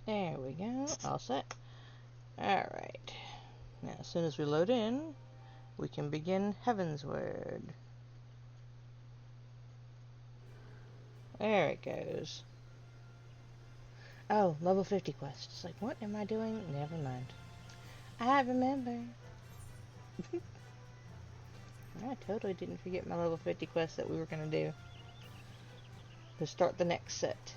There we go. All set. Alright. Now, as soon as we load in, we can begin Heavensward. There it goes. Oh, level 50 quest. It's like, what am I doing? Never mind. I remember. I totally didn't forget my level 50 quest that we were going to do to start the next set.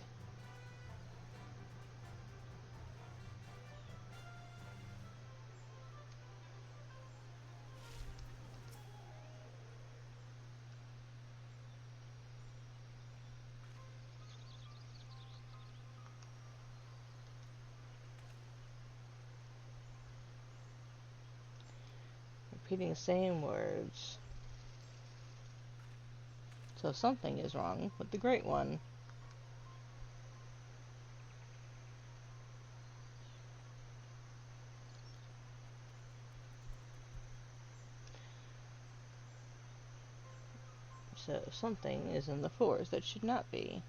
Repeating the same words. So something is wrong with the Great One. So something is in the forest that should not be.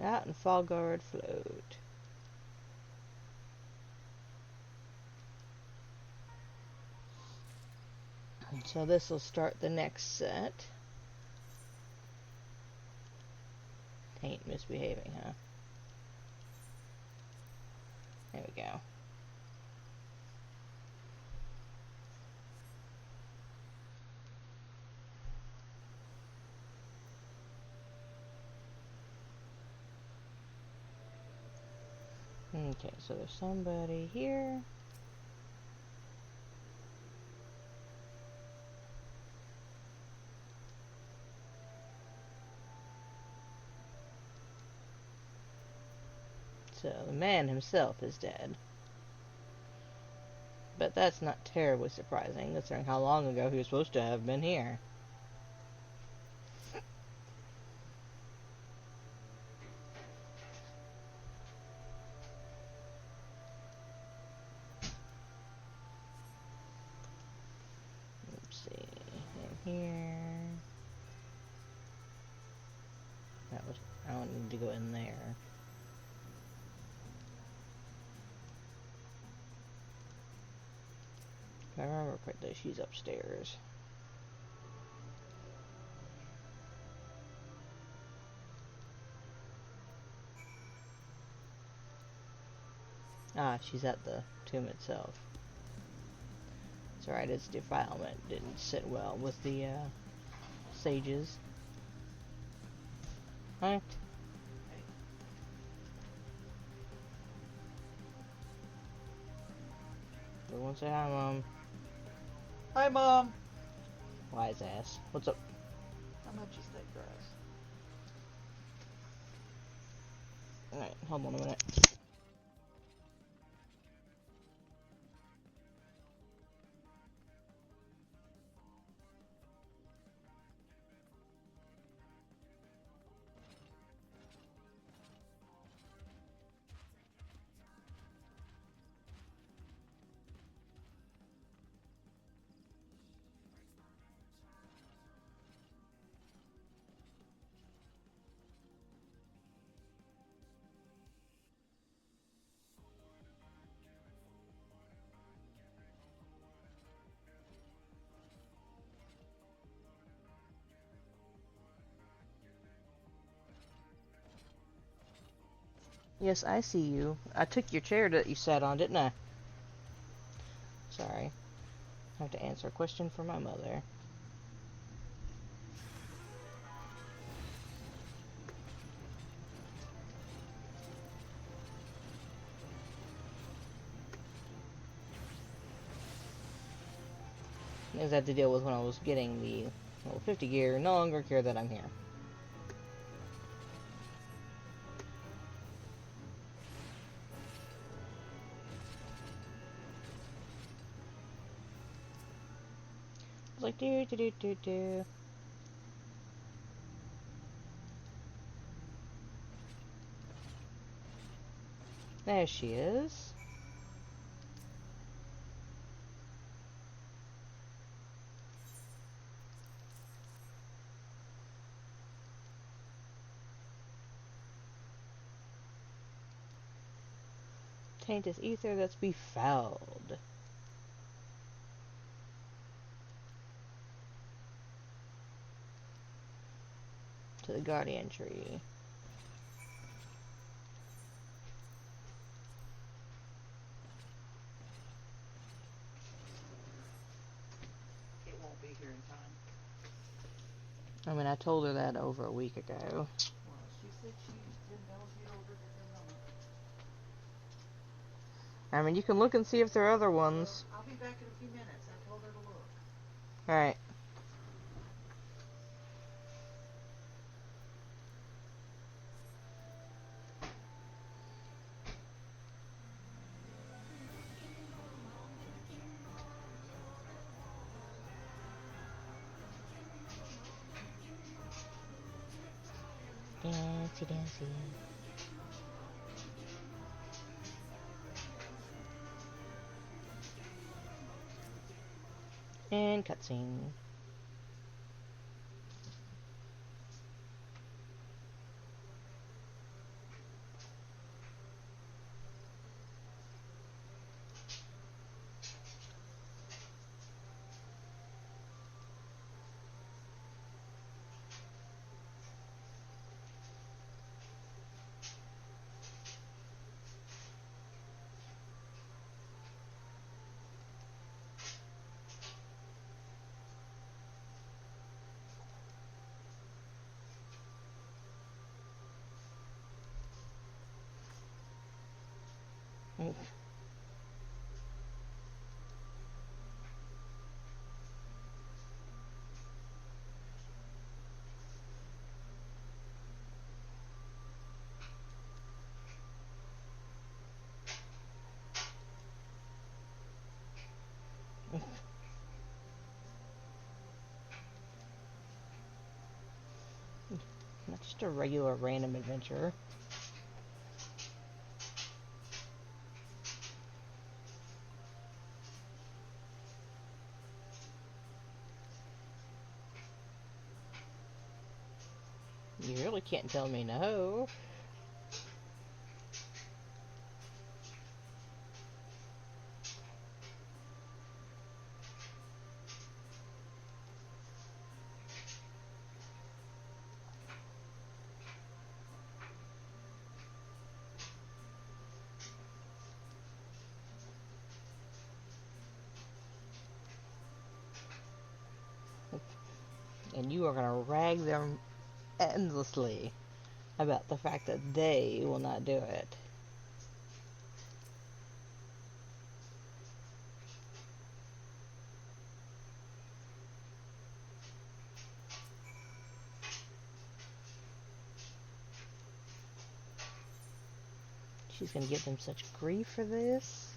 Out in Fallguard float. So this will start the next set. Ain't misbehaving, huh? There we go. Okay, so there's somebody here. So the man himself is dead. But that's not terribly surprising, considering how long ago he was supposed to have been here. Let's see. In here. That was. I don't need to go in there. If I remember correctly, she's upstairs. Ah, she's at the tomb itself. It's alright, its defilement didn't sit well with the sages. Alright. Everyone say hi, Mom. Hi, Mom. Wise ass. What's up? How much you steak grass? Alright, hold on a minute. Yes, I see you. I took your chair that you sat on, didn't I? Sorry. I have to answer a question for my mother. As I had to deal with when I was getting the level 50 gear. No longer care that I'm here. was like, do do do do do. There she is. Taint is ether that's befouled. To the guardian tree. It won't be here in time. I mean, I told her that over a week ago. Well, she said she didn't know if you ordered it or not. I mean, you can look and see if there are other ones. I'll be back in a few minutes. I told her to look. Alright. Dancy, dancy. And cutscene. Not just a regular random adventure. You really can't tell me no. And you are gonna rag them endlessly about the fact that they will not do it. She's gonna give them such grief for this.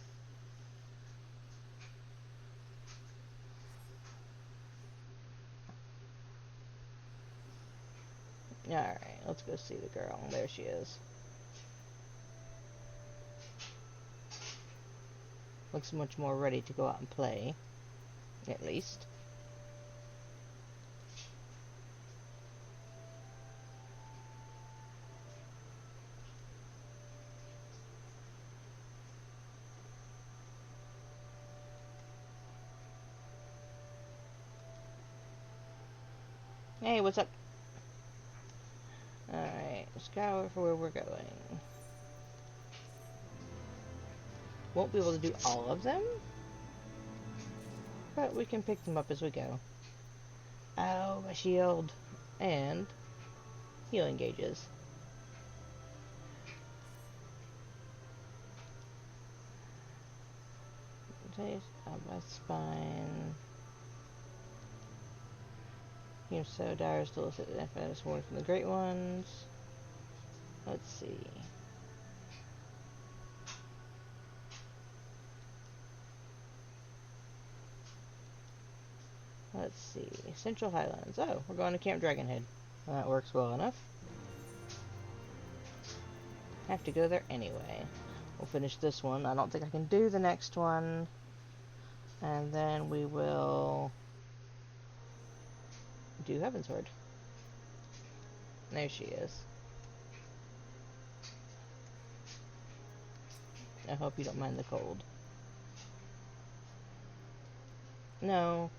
Alright, let's go see the girl. There she is. Looks much more ready to go out and play. At least. Hey, what's up? Alright, scour for where we're going. Won't be able to do all of them, but we can pick them up as we go. Oh, my shield. And healing gauges. My spine. You're so dire, still sit the FNS warning from the great ones. Let's see. Let's see. Central Highlands. Oh, we're going to Camp Dragonhead. Well, that works well enough. Have to go there anyway. We'll finish this one. I don't think I can do the next one. And then we will do Heavensward. There she is. I hope you don't mind the cold. No.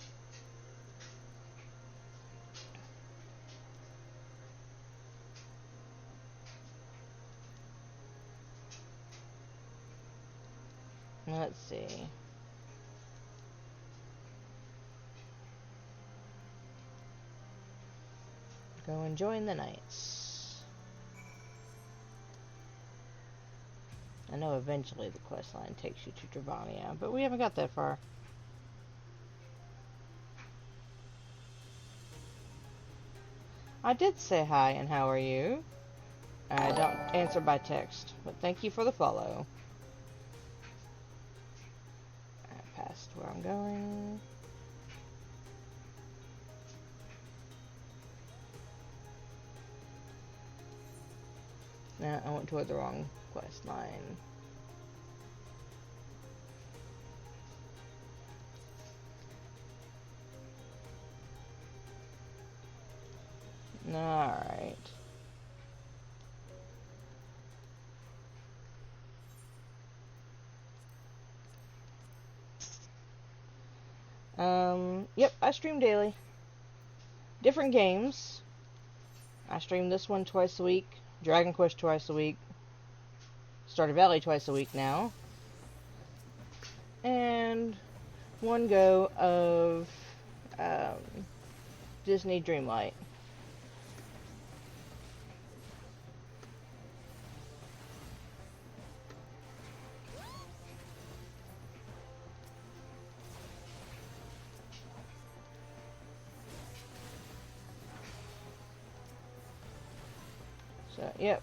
Let's see. Go and join the knights. I know eventually the quest line takes you to Dravania, but we haven't got that far. I did say hi and how are you? I don't answer by text, but thank you for the follow. I passed where I'm going. No, I went toward the wrong quest line. Alright. Yep, I stream daily. Different games. I stream this one twice a week, Dragon Quest twice a week, Stardew Valley twice a week now, and one go of Disney Dreamlight. So, yep.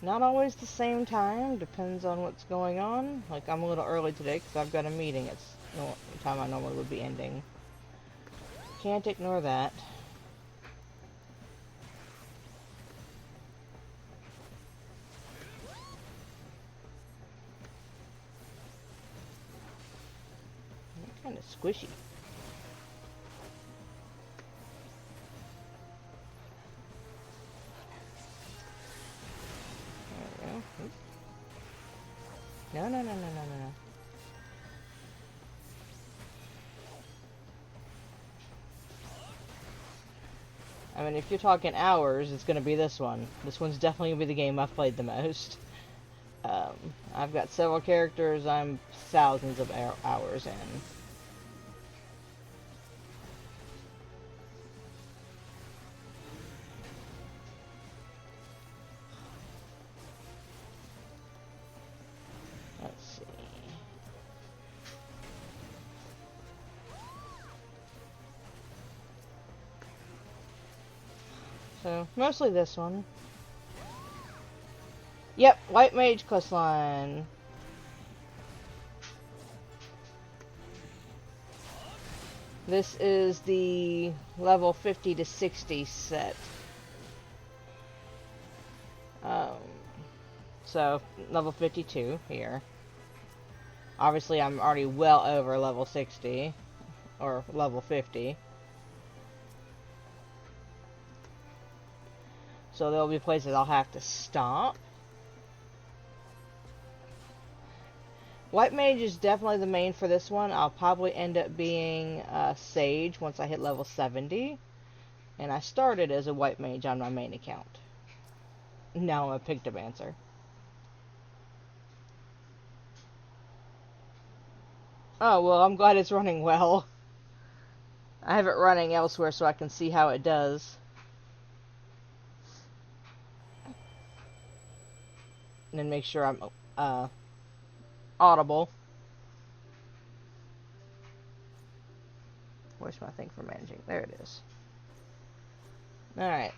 Not always the same time. Depends on what's going on. Like, I'm a little early today because I've got a meeting. It's the time I normally would be ending. Can't ignore that. Kind of squishy. No, no, no, no, no, no. I mean, if you're talking hours, it's going to be this one. This one's definitely going to be the game I've played the most. I've got several characters I'm thousands of hours in. Let's see. So, mostly this one. Yep, White Mage questline. This is the level 50 to 60 set. So, level 52 here. Obviously, I'm already well over level 60. Or level 50. So there'll be places I'll have to stop. White Mage is definitely the main for this one. I'll probably end up being Sage once I hit level 70. And I started as a White Mage on my main account. Now I'm a Pictomancer. Oh, well, I'm glad it's running well. I have it running elsewhere so I can see how it does. And then make sure I'm audible. Where's my thing for managing? There it is. Alright.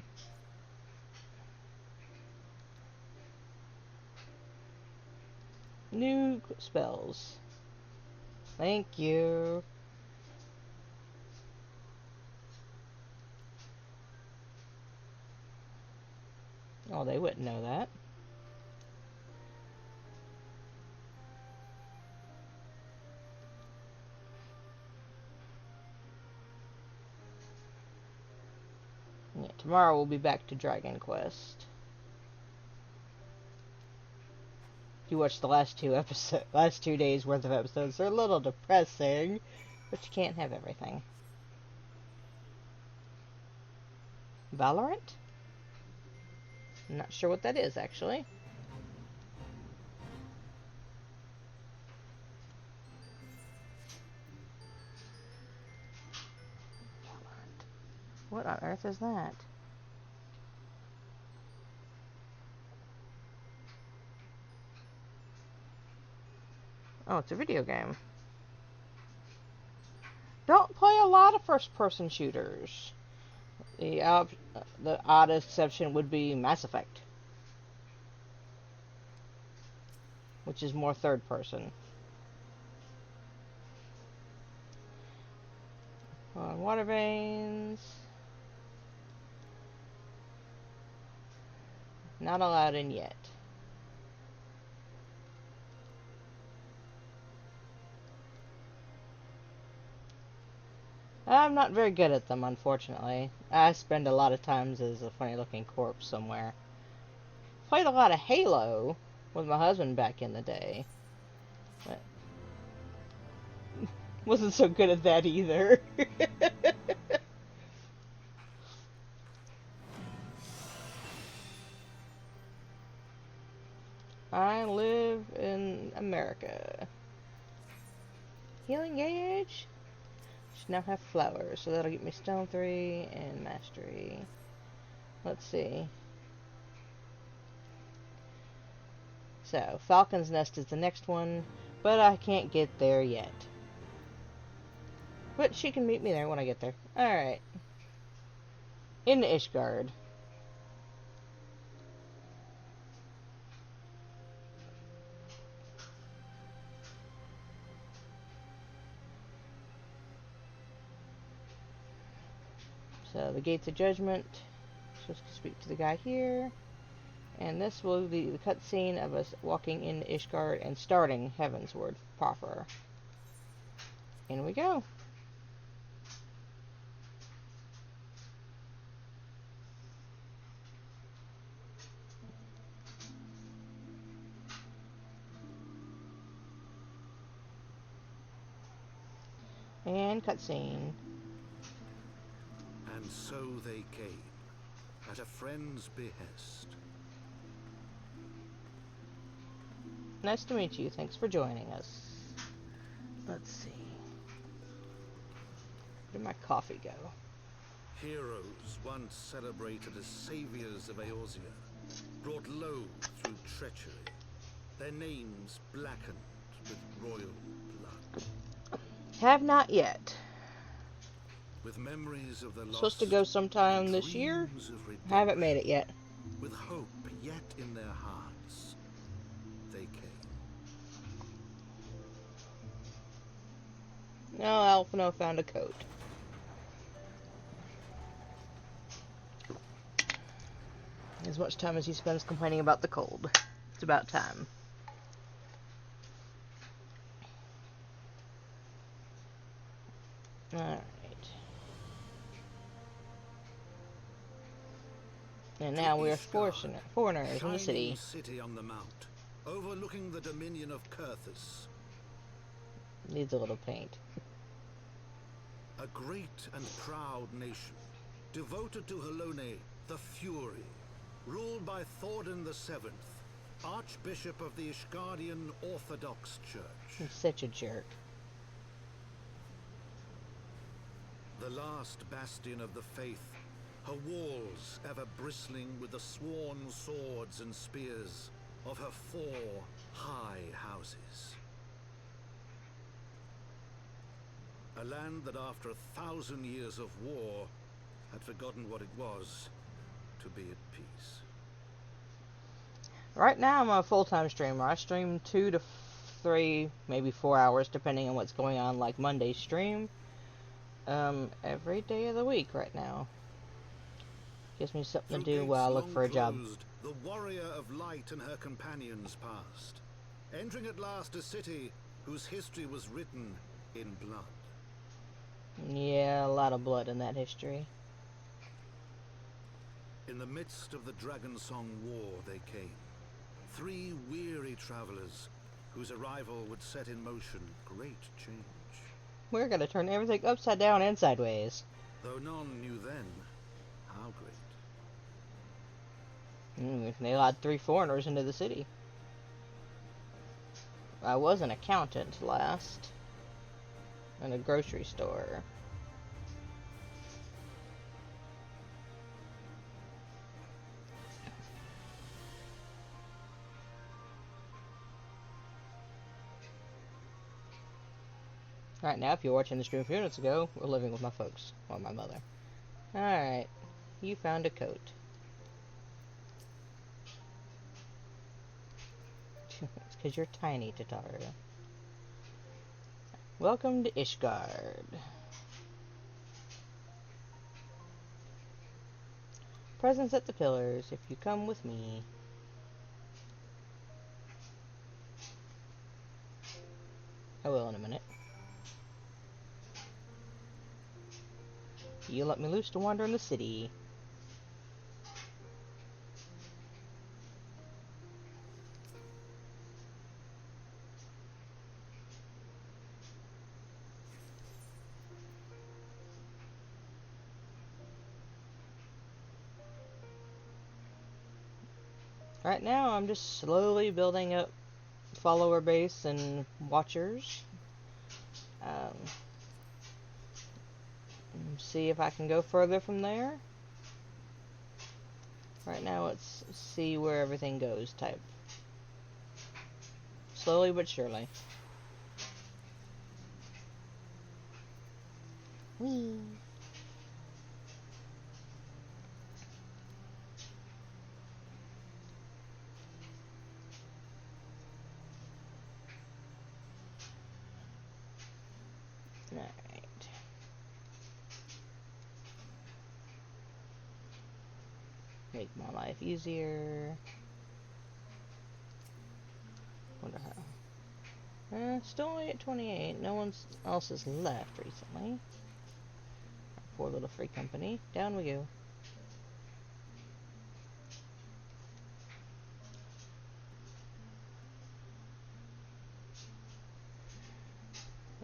New spells. Thank you. Oh, they wouldn't know that. Yeah, tomorrow we'll be back to Dragon Quest. You watched the last 2 days worth of episodes. They're a little depressing, but you can't have everything. Valorant? I'm not sure what that is, actually. Valorant. What on earth is that? Oh, it's a video game. Don't play a lot of first-person shooters. The odd exception would be Mass Effect, which is more third-person. Water veins. Not allowed in yet. I'm not very good at them, unfortunately. I spend a lot of times as a funny-looking corpse somewhere. Played a lot of Halo with my husband back in the day. But wasn't so good at that either. I live in America. Healing gauge? Should now have flowers, so that'll get me stone 3 and mastery. Let's see. So, Falcon's Nest is the next one, but I can't get there yet. But she can meet me there when I get there. Alright. Into Ishgard. So, the Gates of Judgment. Just speak to the guy here. And this will be the cutscene of us walking into Ishgard and starting Heavensward proper. In we go. And cutscene. And so they came, at a friend's behest. Nice to meet you. Thanks for joining us. Let's see. Where did my coffee go? Heroes once celebrated as saviors of Eorzea, brought low through treachery, their names blackened with royal blood. Have not yet. With memories of the lost, Supposed to go sometime this year. Haven't made it yet. With hope yet in their hearts, they came. No, Alphino found a coat. As much time as he spends complaining about the cold. It's about time. Alright. And now we are foreigners in the city. City on the mount, overlooking the dominion of Kurthus. Needs a little paint. A great and proud nation, devoted to Helone, the Fury, ruled by Thordan VII, Archbishop of the Ishgardian Orthodox Church. He's such a jerk. The last bastion of the faith, her walls ever bristling with the sworn swords and spears of her 4 high houses. A land that after 1,000 years of war had forgotten what it was to be at peace. Right now I'm a full-time streamer. I stream 2 to 3, maybe 4 hours, depending on what's going on, like Monday's stream. Every day of the week right now. Gives me something to do while I look for a job. the warrior of light and her companions passed, entering at last a city whose history was written in blood. Yeah, a lot of blood in that history. In the midst of the Dragon Song War they came, 3 weary travelers whose arrival would set in motion great change. We're gonna turn everything upside down and sideways. Though none knew then how great. They allowed 3 foreigners into the city. I was an accountant last. In a grocery store. Right now, if you're watching the stream a few minutes ago, we're living with my folks. Or my mother. Alright. You found a coat. It's because you're tiny, Tataru. Welcome to Ishgard. Presents at the pillars, if you come with me. I will in a minute. You let me loose to wander in the city. Right now, I'm just slowly building up follower base and watchers. See if I can go further from there. Right now, let's see where everything goes type. Slowly but surely. Whee! Alright. Make my life easier. Wonder how. Still only at 28. No one else has left recently. Our poor little free company. Down we go.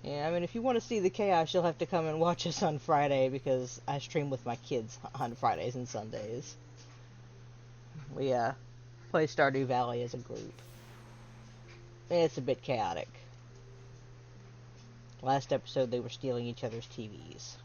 Yeah, I mean, if you want to see the chaos, you'll have to come and watch us on Friday, because I stream with my kids on Fridays and Sundays. We, play Stardew Valley as a group. It's a bit chaotic. Last episode, they were stealing each other's TVs.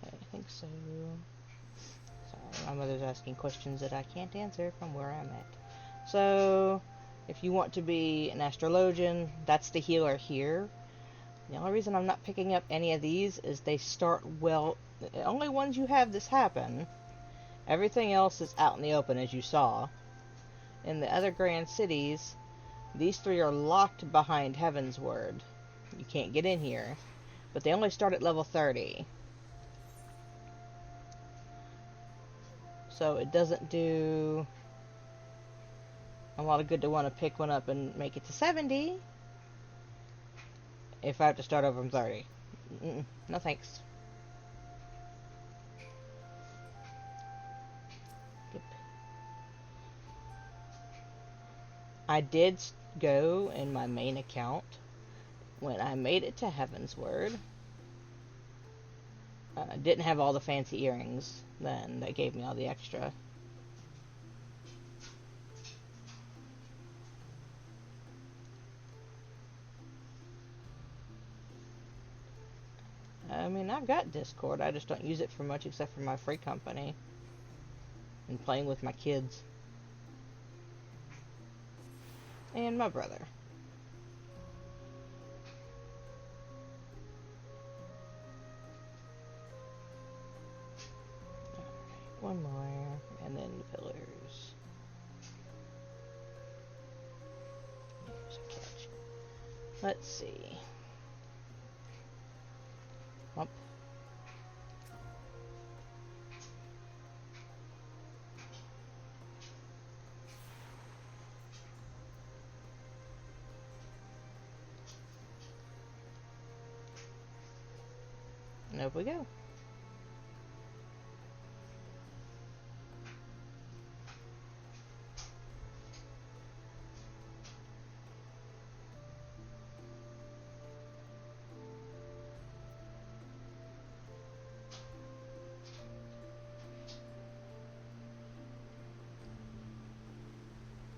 I think so. Sorry, my mother's asking questions that I can't answer from where I'm at. So, if you want to be an astrologian, that's the healer here. The only reason I'm not picking up any of these is they start well. The only ones you have this happen. Everything else is out in the open, as you saw. In the other grand cities, these 3 are locked behind Heavensward. You can't get in here. But they only start at level 30. So it doesn't do a lot of good to want to pick one up and make it to 70 if I have to start over from 30. No thanks. I did go in my main account when I made it to Heavensward. Didn't have all the fancy earrings then. They gave me all the extra. I mean, I've got Discord. I just don't use it for much except for my free company and playing with my kids and my brother. One more, and then the pillars. Let's see. Up. And over we go.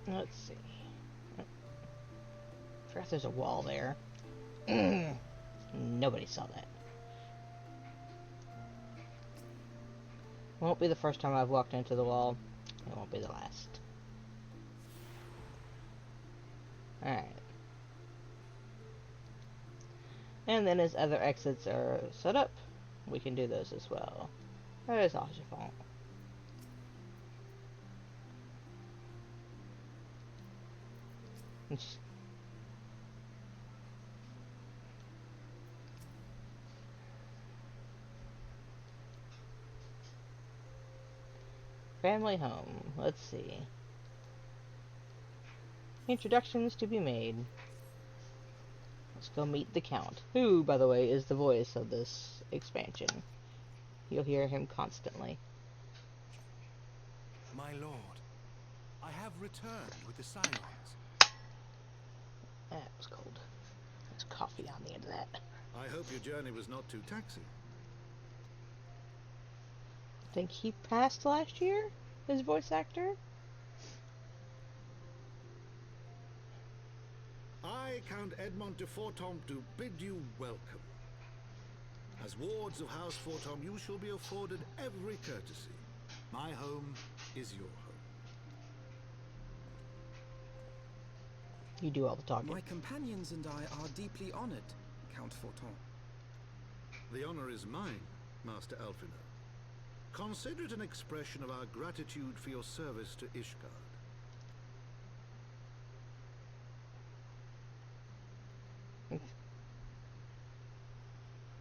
Let's see. I forgot there's a wall there. Nobody saw that. Won't be the first time I've walked into the wall. It won't be the last. Alright. And then as other exits are set up, we can do those as well. There's Archifont. Family home. Let's see. Introductions to be made. Let's go meet the Count, who, by the way, is the voice of this expansion. You'll hear him constantly. My lord, I have returned with the Scions. That was cold. There's coffee on the end of that. I hope your journey was not too taxing. I think he passed last year, his voice actor. I, Count Edmond de Fortom, do bid you welcome. As wards of House Fortom, you shall be afforded every courtesy. My home is your home. You do all the talking. My companions and I are deeply honored, Count Forton. The honor is mine, Master Alfino. Consider it an expression of our gratitude for your service to Ishgard.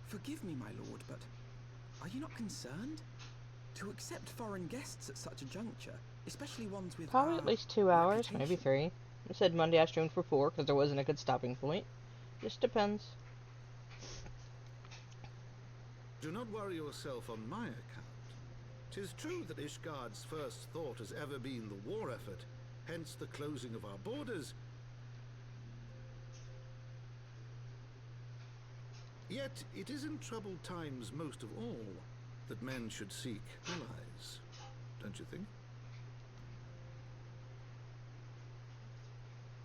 Forgive me, my lord, but are you not concerned? To accept foreign guests at such a juncture, especially ones with Probably at least 2 hours, maybe reputation. 3. I said Monday I streamed for 4 because there wasn't a good stopping point. Just depends. Do not worry yourself on my account. 'Tis true that Ishgard's first thought has ever been the war effort, hence the closing of our borders. Yet it is in troubled times most of all that men should seek allies, don't you think?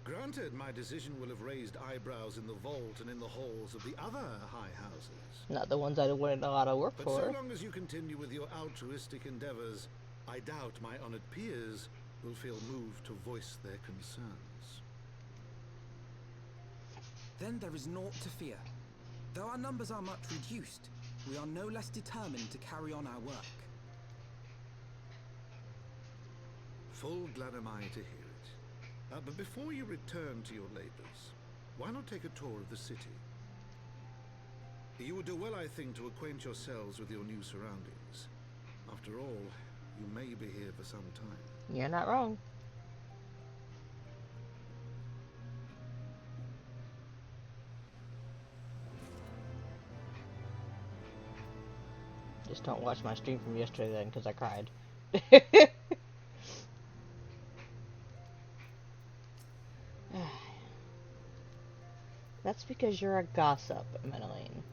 Granted, my decision will have raised eyebrows in the vault and in the halls of the other high houses. Not the ones I wouldn't a lot of work But for. so long as you continue with your altruistic endeavors, I doubt my honored peers will feel moved to voice their concerns. Then there is naught to fear. Though our numbers are much reduced, we are no less determined to carry on our work. Full glad am I to hear it. But before you return to your labors, why not take a tour of the city? You would do well, I think, to acquaint yourselves with your new surroundings. After all, you may be here for some time. You're not wrong. Just don't watch my stream from yesterday then, because I cried. That's because you're a gossip, Meneline.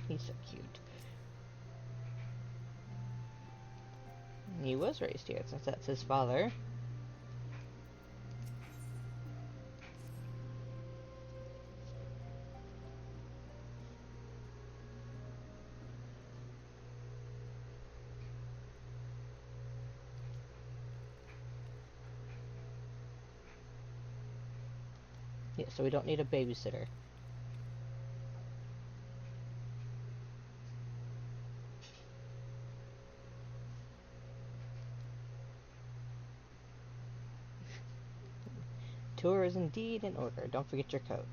He's so cute. He was raised here, since that's his father. Yeah, so we don't need a babysitter. tour is indeed in order. Don't forget your coat.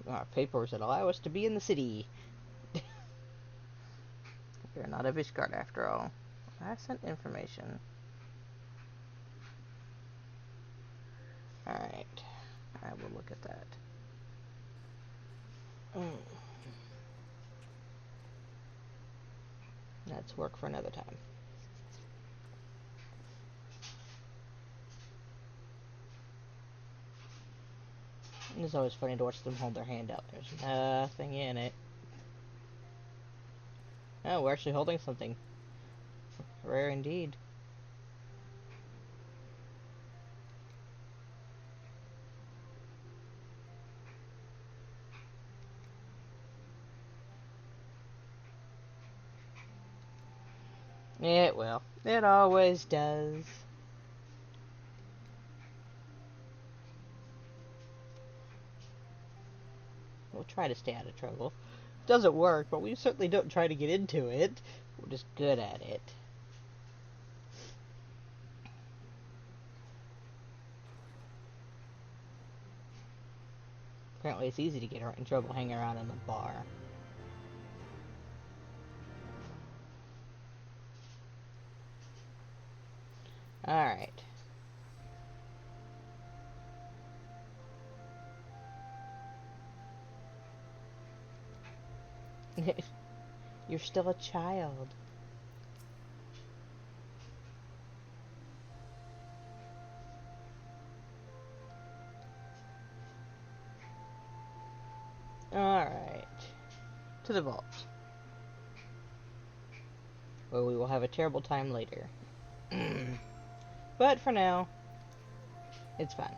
Our papers that allow us to be in the city. You're not a Vishgard after all. I sent information. Alright. I will look at that. That's work for another time. And it's always funny to watch them hold their hand out. There's nothing in it. Oh, we're actually holding something. Rare indeed. It will. It always does. We'll try to stay out of trouble. Doesn't work, but we certainly don't try to get into it. We're just good at it. Apparently it's easy to get in trouble hanging around in the bar. Alright. You're still a child. Alright. To the vault. Where we will have a terrible time later. But for now, it's fine.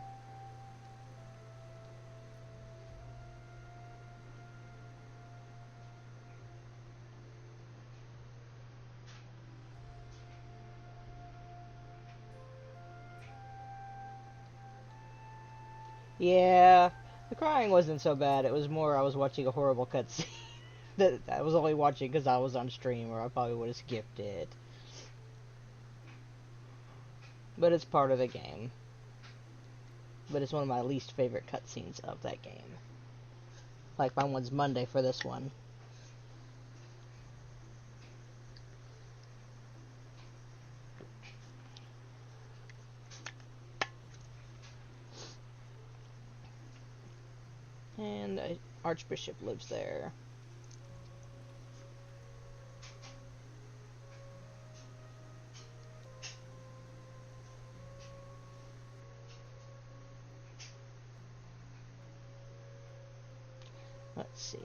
Yeah, the crying wasn't so bad. It was more I was watching a horrible cutscene that I was only watching because I was on stream, or I probably would have skipped it. But it's part of the game. But it's one of my least favorite cutscenes of that game. Like my one's Monday for this one. And the Archbishop lives there. Let's see.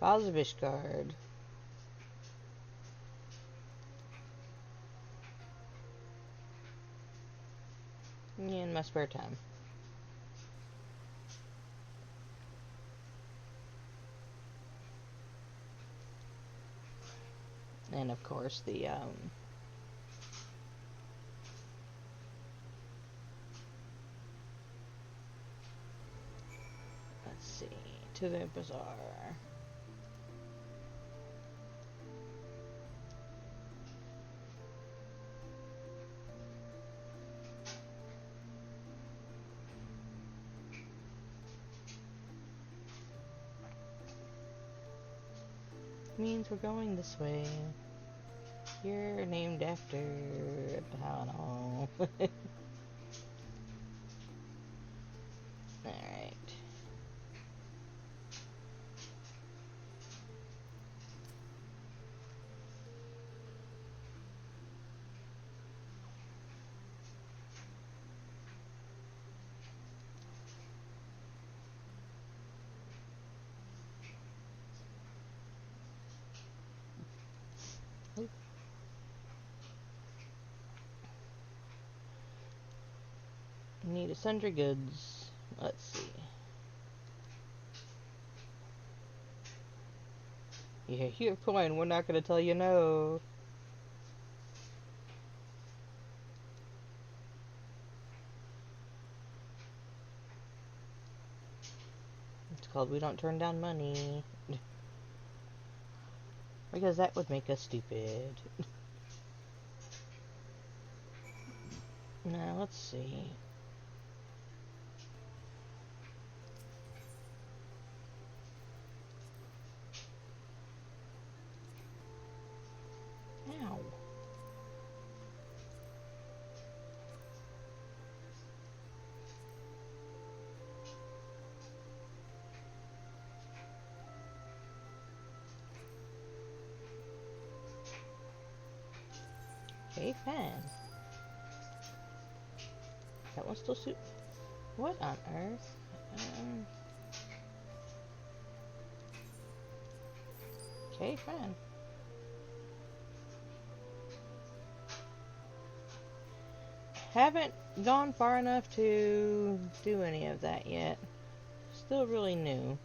Vishgard. In my spare time. And of course the let's see, to the bazaar. Means we're going this way. You're named after I don't know. Alright. Need a sundry goods. Let's see. Yeah, you're fine. We're not gonna tell you no. called We Don't Turn Down Money. Because that would make us stupid. Now, let's see. Ow. Okay, fan. That one still suit. What on earth? Okay, fine. Haven't gone far enough to do any of that yet. Still really new.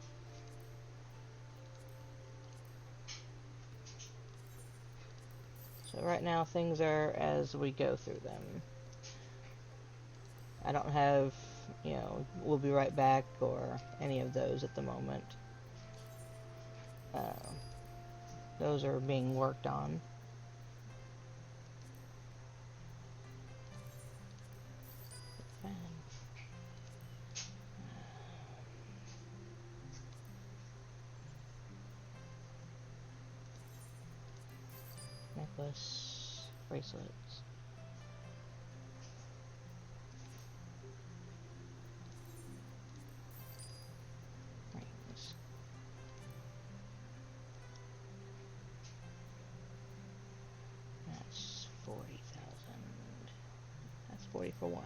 So right now things are as we go through them. I don't have, we'll be right back or any of those at the moment. Those are being worked on. Necklace, bracelets. Rings. That's 40,000. That's 40 for one.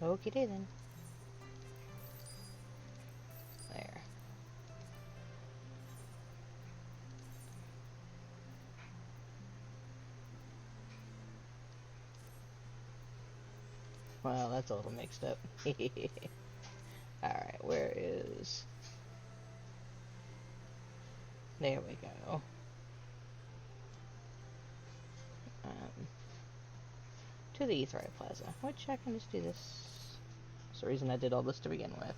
Okay then. There. Well, that's a little mixed up. Alright, where is... There we go. To the Aetheryte Plaza, which I can just do this. That's the reason I did all this to begin with.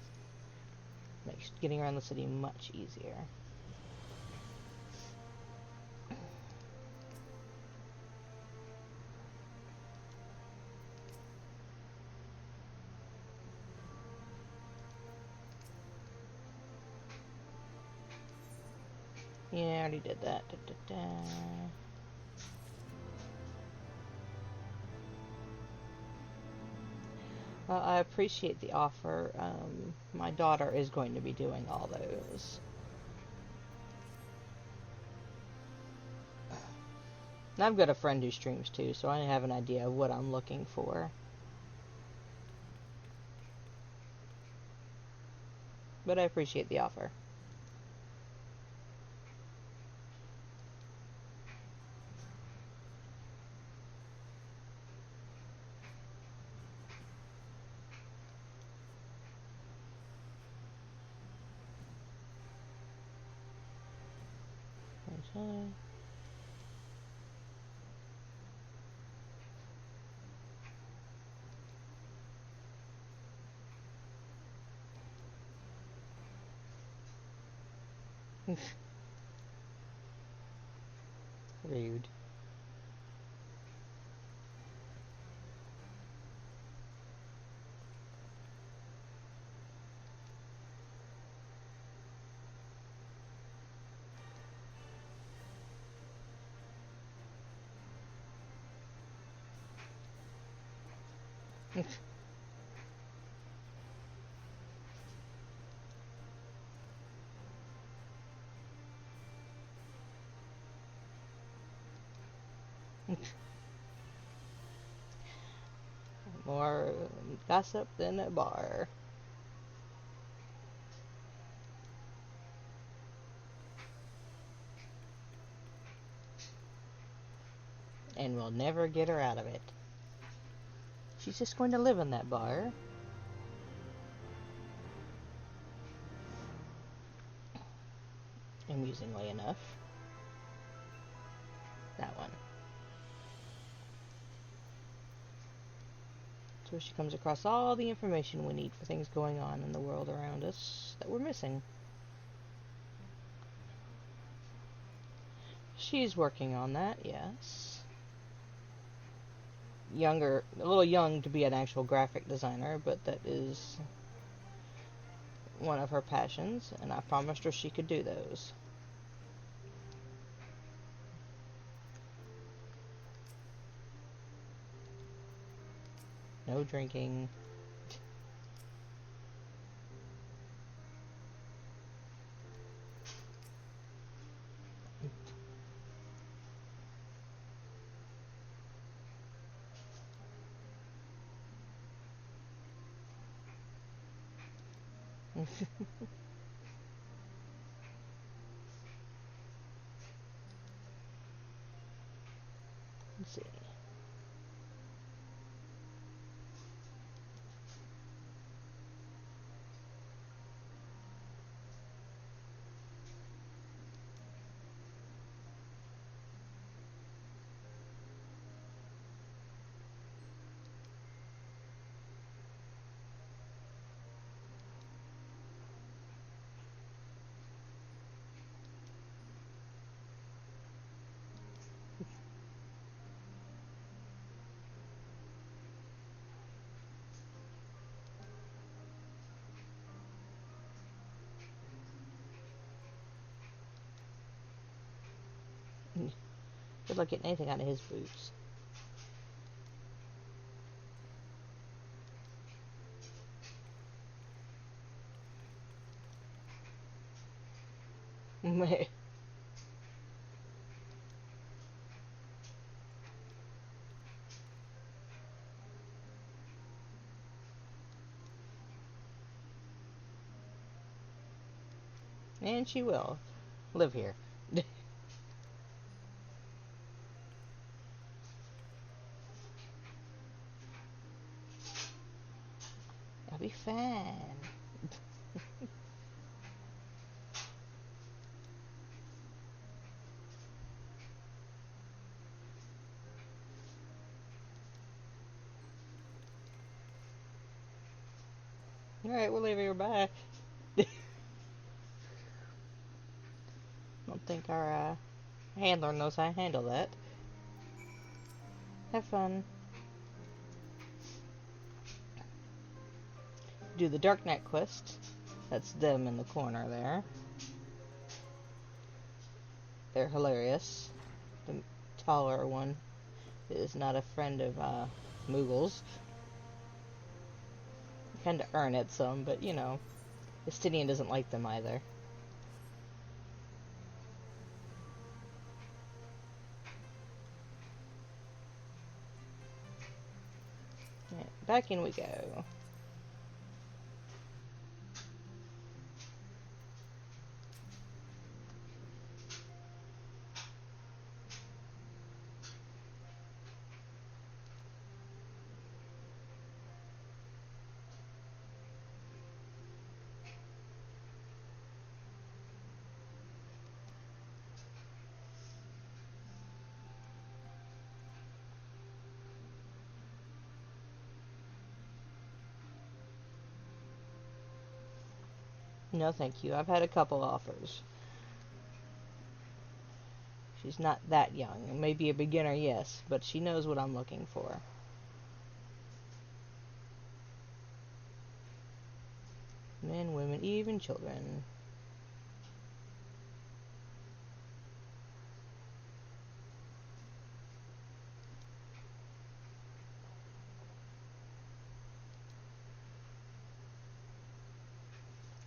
Makes getting around the city much easier. Yeah, I already did that. Well, I appreciate the offer. My daughter is going to be doing all those. And I've got a friend who streams too, so I have an idea of what I'm looking for. But I appreciate the offer. Rude. More gossip than a bar. And we'll never get her out of it. She's just going to live in that bar. Amusingly enough. That one. So she comes across all the information we need for things going on in the world around us that we're missing. She's working on that, yes. Younger, a little young to be an actual graphic designer, but that is one of her passions, and I promised her she could do those. No drinking. Let's see. Good luck getting anything out of his boots. And she will live here. I'll be fine. Alright, we'll leave her back. Don't think our handler knows how to handle that. Have fun. Do the Darknet quest. That's them in the corner there. They're hilarious. The taller one is not a friend of Moogle's. Kind of earn it some, but you know, Justinian doesn't like them either. Right, back in we go. No, thank you. I've had a couple offers. She's not that young. Maybe a beginner, yes, but she knows what I'm looking for. Men, women, even children.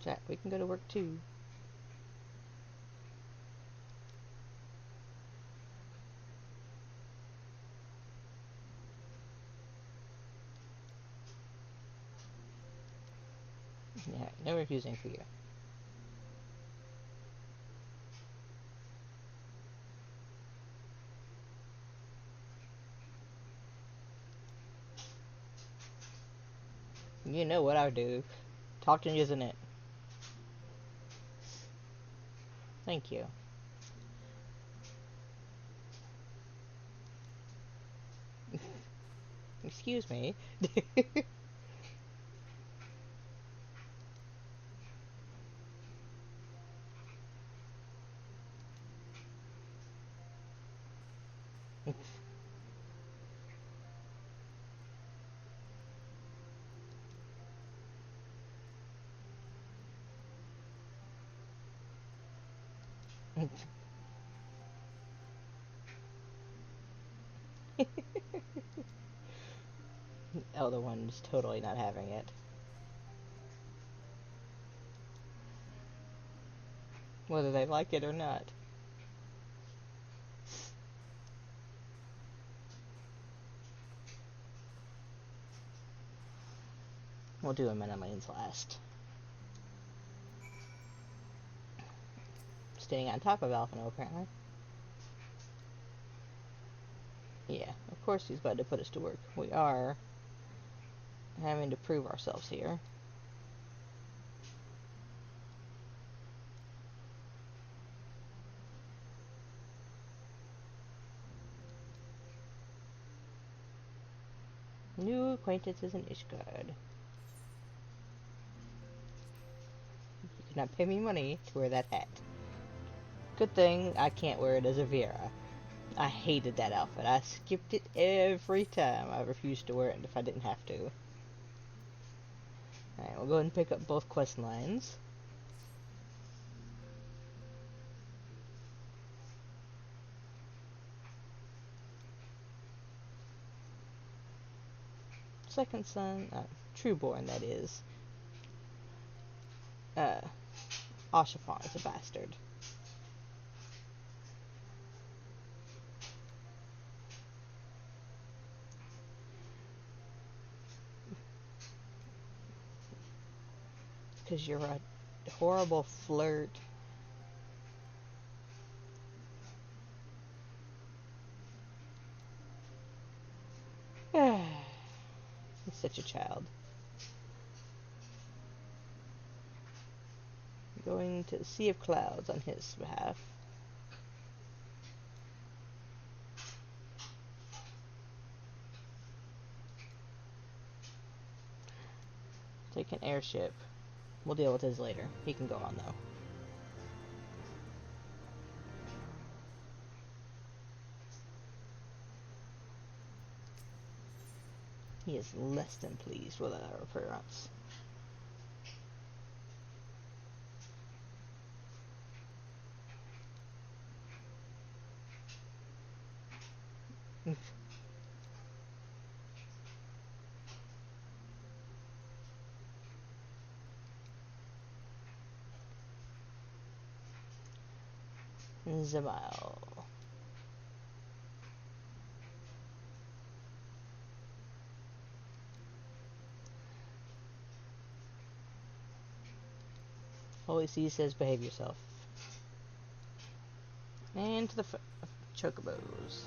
Jack, we can go to work too. Yeah, no refusing for you. You know what I do. Talking isn't it? Thank you. Excuse me. Elder one's totally not having it. Whether they like it or not. We'll do a minute lanes last. Staying on top of Alphino, apparently. Yeah, of course he's about to put us to work. We are having to prove ourselves here. New acquaintances in Ishgard. You could not pay me money to wear that hat. Good thing I can't wear it as a Vera. I hated that outfit. I skipped it every time. I refused to wear it if I didn't have to. Alright, we'll go ahead and pick up both quest lines. Second son, Trueborn, that is. Oshafon is a bastard. Because you're a horrible flirt. He's such a child. Going to the Sea of Clouds on his behalf. Take an airship. We'll deal with his later. He can go on though. He is less than pleased with our appearance. Zamal. Holy See says behave yourself. And to the chocobos.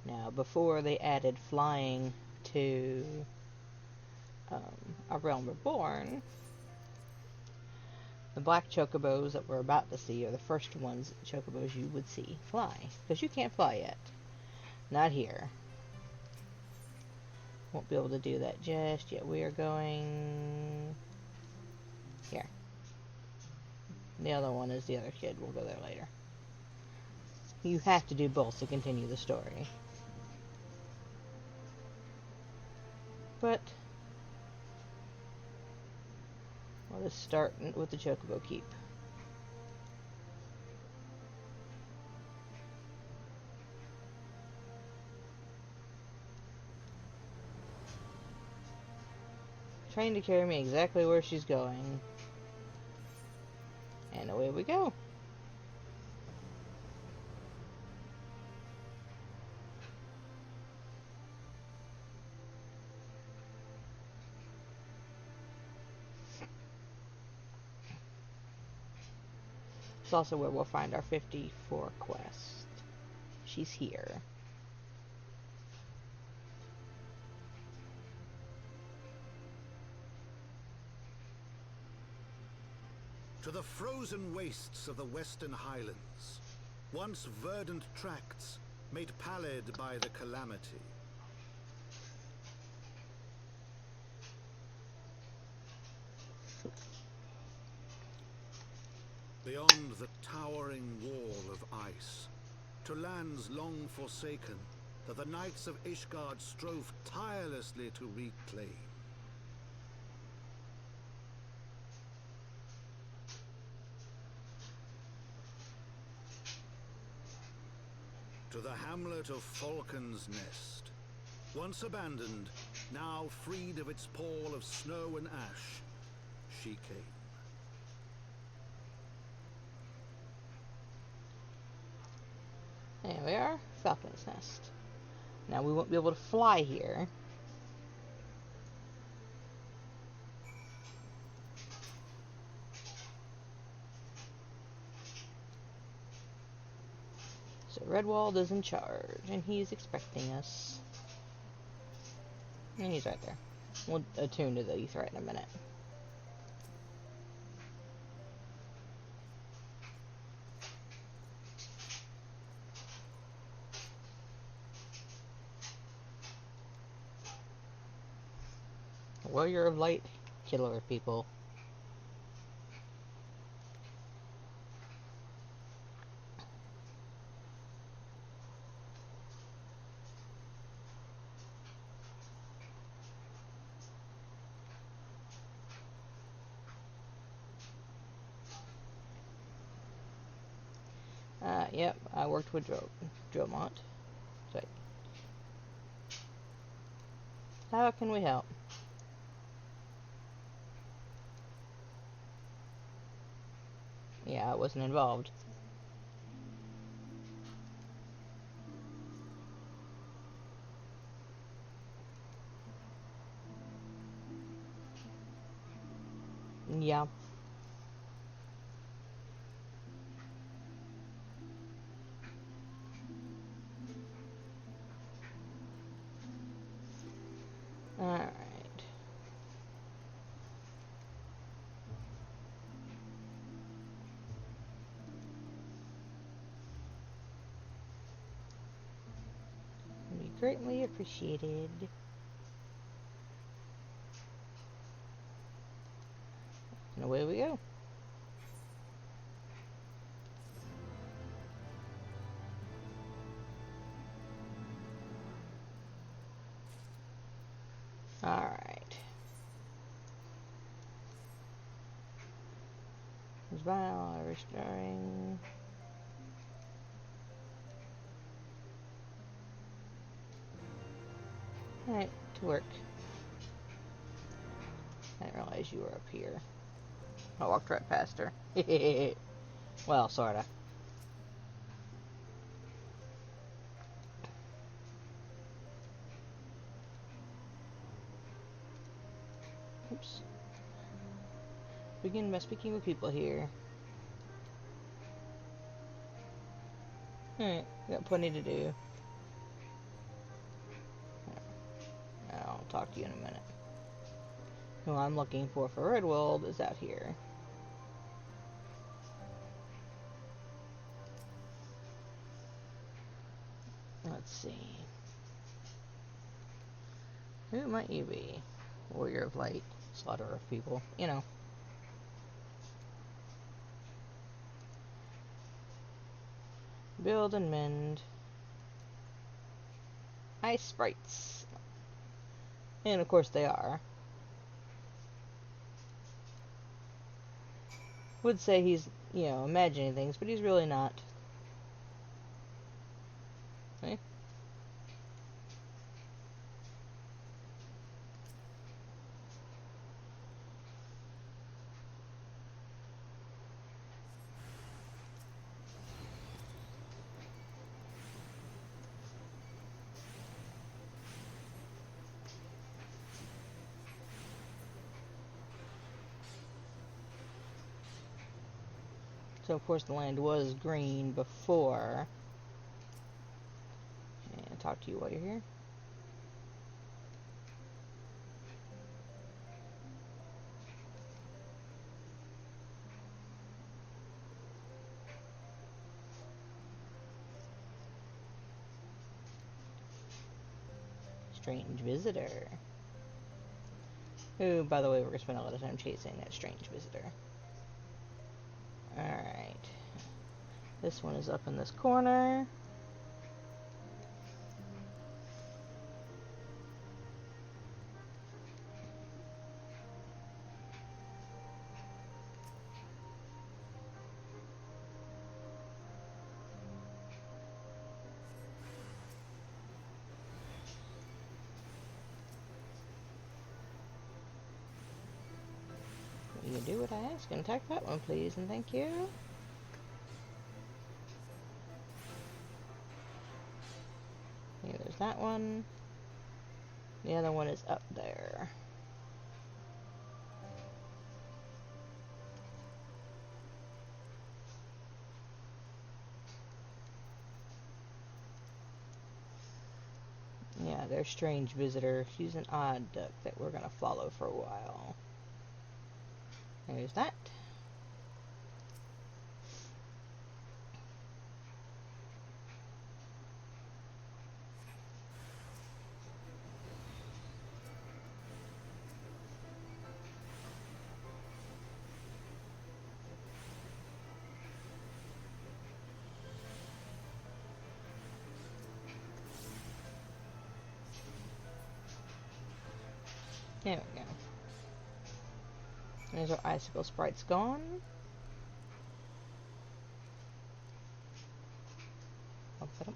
Now, before they added flying to A Realm Reborn, the black chocobos that we're about to see are the first ones, chocobos you would see fly. Because you can't fly yet. Not here. Won't be able to do that just yet. We are going here. The other one is the other kid. We'll go there later. You have to do both to continue the story. But let us start with the Chocobo Keep. Trying to carry me exactly where she's going. And away we go. It's also where we'll find our 54 quest. She's here. To the frozen wastes of the Western Highlands, once verdant tracts made pallid by the calamity. beyond the towering wall of ice, to lands long forsaken that the knights of Ishgard strove tirelessly to reclaim. To the hamlet of Falcon's Nest, once abandoned, now freed of its pall of snow and ash, she came. There we are, Falcon's Nest. Now we won't be able to fly here. So Redwald is in charge, and he's expecting us. And he's right there. We'll attune to the threat in a minute. Warrior of Light, killer of people. Yep, I worked with Dromont. So, how can we help? Yeah, I wasn't involved. Yeah. Alright. Be greatly appreciated. And away we go. Alright. Vile, restoring. Alright, to work. I didn't realize you were up here. I walked right past her. Well, sorta. Oops. Begin by speaking with people here. Alright, got plenty to do. I'll talk to you in a minute. Who I'm looking for Redwald is out here. Let's see. Who might you be? Warrior of Light, slaughterer of people, you know. Build and mend. Ice sprites. And of course they are. Would say he's, you know, imagining things, but he's really not. Okay. So of course the land was green before. And talk to you while you're here. Strange visitor. Who, by the way, we're gonna spend a lot of time chasing that strange visitor. Alright. This one is up in this corner. You do what I ask and attack that one, please, and thank you. Yeah, there's that one. The other one is up there. Yeah, there's strange visitor. She's an odd duck that we're gonna follow for a while. There's that. There we go. There's our icicle sprites gone. I'll put 'em.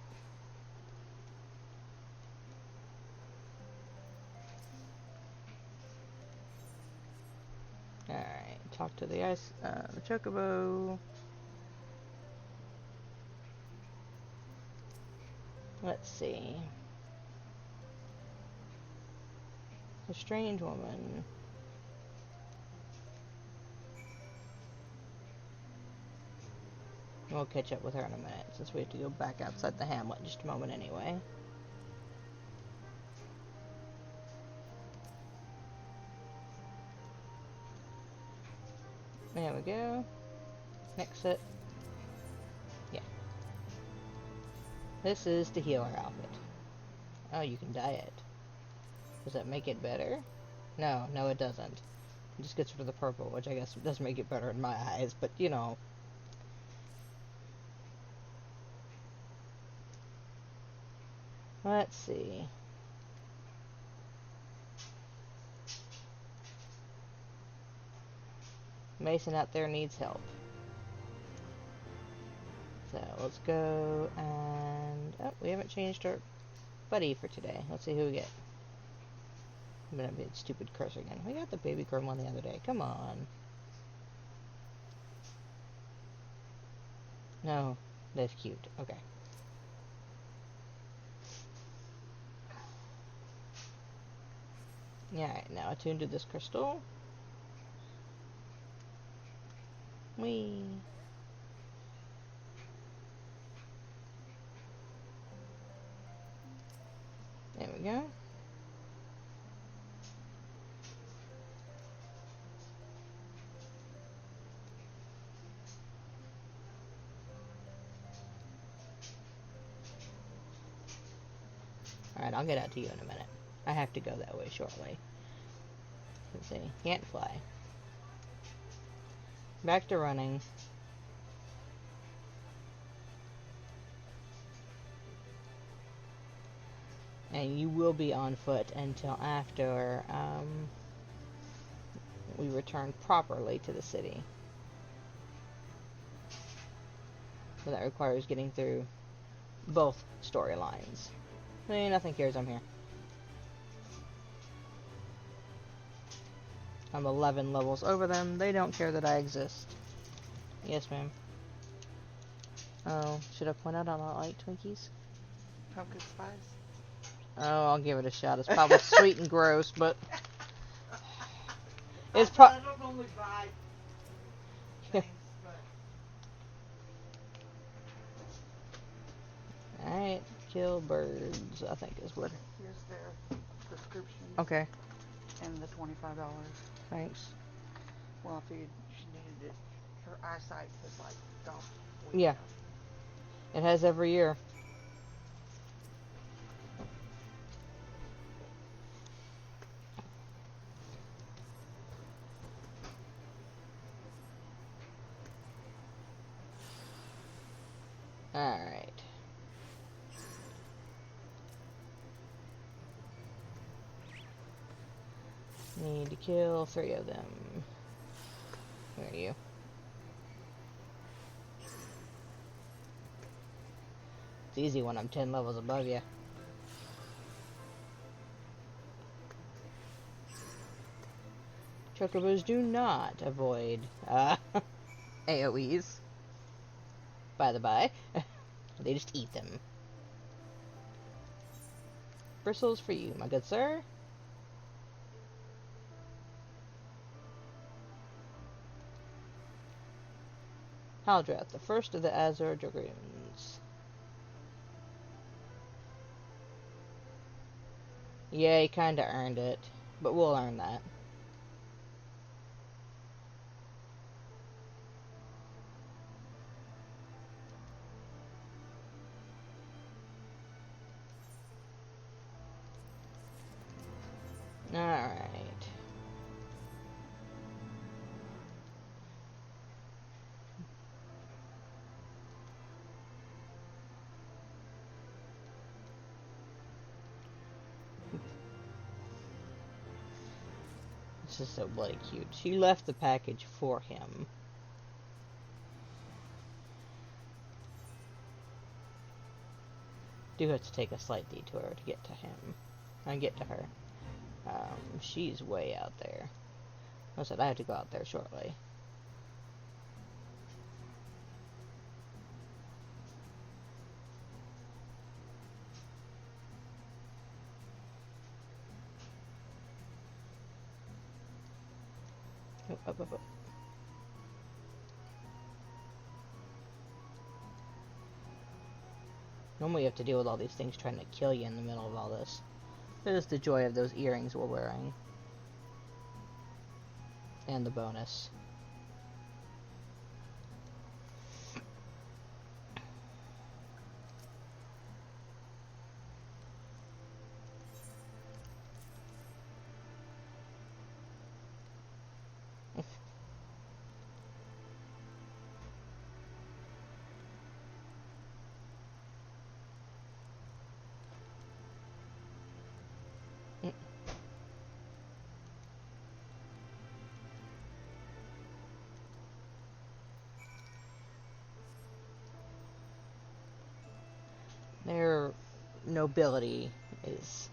Alright, talk to the the chocobo. Let's see. A strange woman. We'll catch up with her in a minute, since we have to go back outside the hamlet in just a moment anyway. There we go. Exit. Yeah. This is the healer outfit. Oh, you can dye it. Does that make it better? No, it doesn't. It just gets rid of the purple, which I guess does make it better in my eyes, but you know. Let's see. Mason out there needs help. So let's go and... Oh, we haven't changed our buddy for today. Let's see who we get. I'm gonna be a stupid cursor again. We got the baby gremlin the other day. Come on. No, that's cute. Okay. Alright, now attune to this crystal. Whee! There we go. Alright, I'll get out to you in a minute. I have to go that way shortly. Let's see. Can't fly. Back to running. And you will be on foot until after we return properly to the city. So that requires getting through both storylines. Nothing cares, I'm here. I'm 11 levels over them. They don't care that I exist. Yes, ma'am. Oh, should I point out I don't like Twinkies? Pumpkin spice. Oh, I'll give it a shot. It's probably sweet and gross, but... It's I don't normally buy things, but... Alright, kill birds, I think is what... Here's their prescription. Okay, And the $25. thanks. Well, if she needed it, her eyesight has like gone. Yeah. It has every year. Alright. Need to kill 3 of them. Where are you? It's easy when I'm 10 levels above you. Chocobos do not avoid AoEs. By the by. They just eat them. Bristles for you, my good sir. Haldrath, the first of the Azure Dragoons. Yeah, he kinda earned it, but we'll earn that. Alright. This is so bloody cute. She left the package for him. Do have to take a slight detour to get to him. And get to her. She's way out there. I said I have to go out there shortly. Up. Normally you have to deal with all these things trying to kill you in the middle of all this. It is the joy of those earrings we're wearing. And the bonus. Their nobility is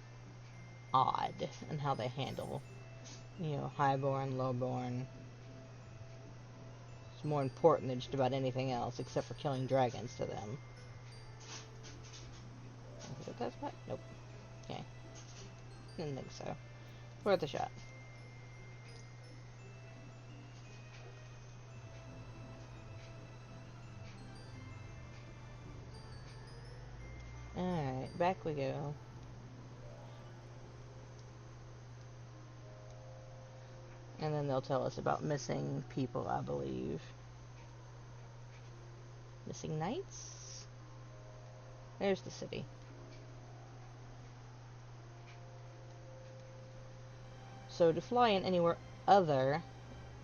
odd in how they handle, highborn, lowborn. It's more important than just about anything else, except for killing dragons to them. Is it that spot? Nope. Okay. Didn't think so. Worth a shot. Alright, back we go. And then they'll tell us about missing people, I believe. Missing knights? There's the city. So to fly in anywhere other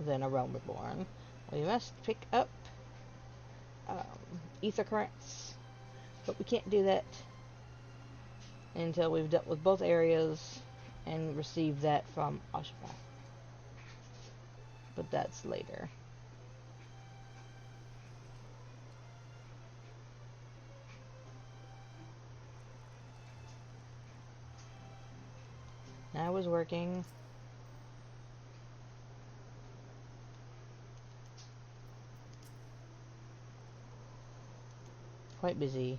than a realm reborn, we must pick up ether currents. But we can't do that until we've dealt with both areas and received that from Ashma. But that's later. I was working. Quite busy.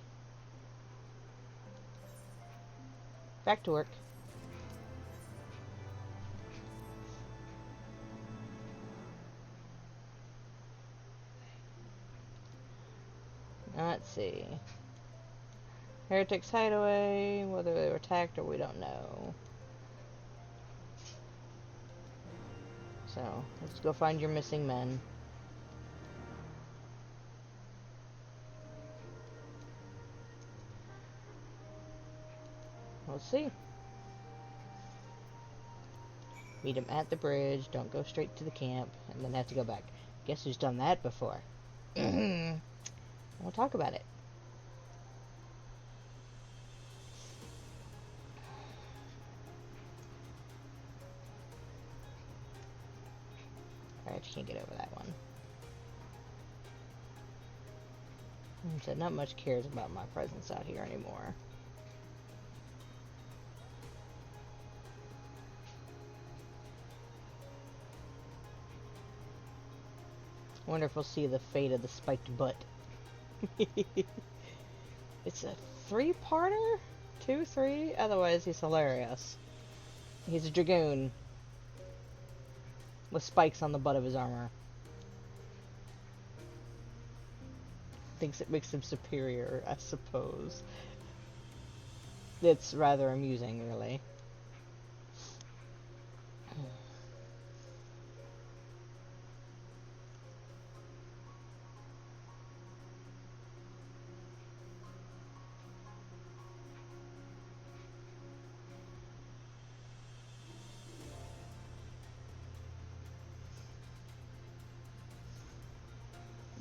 Back to work. Now, let's see. Heretics hideaway, whether they were attacked or we don't know. So, let's go find your missing men. Let's see. Meet him at the bridge, don't go straight to the camp, and then have to go back. Guess who's done that before? We'll talk about it. Alright, you can't get over that one. So not much cares about my presence out here anymore. Wonder if we'll see the fate of the spiked butt. It's a 3-parter? 2, 3? Otherwise, he's hilarious. He's a dragoon with spikes on the butt of his armor. Thinks it makes him superior, I suppose. It's rather amusing, really.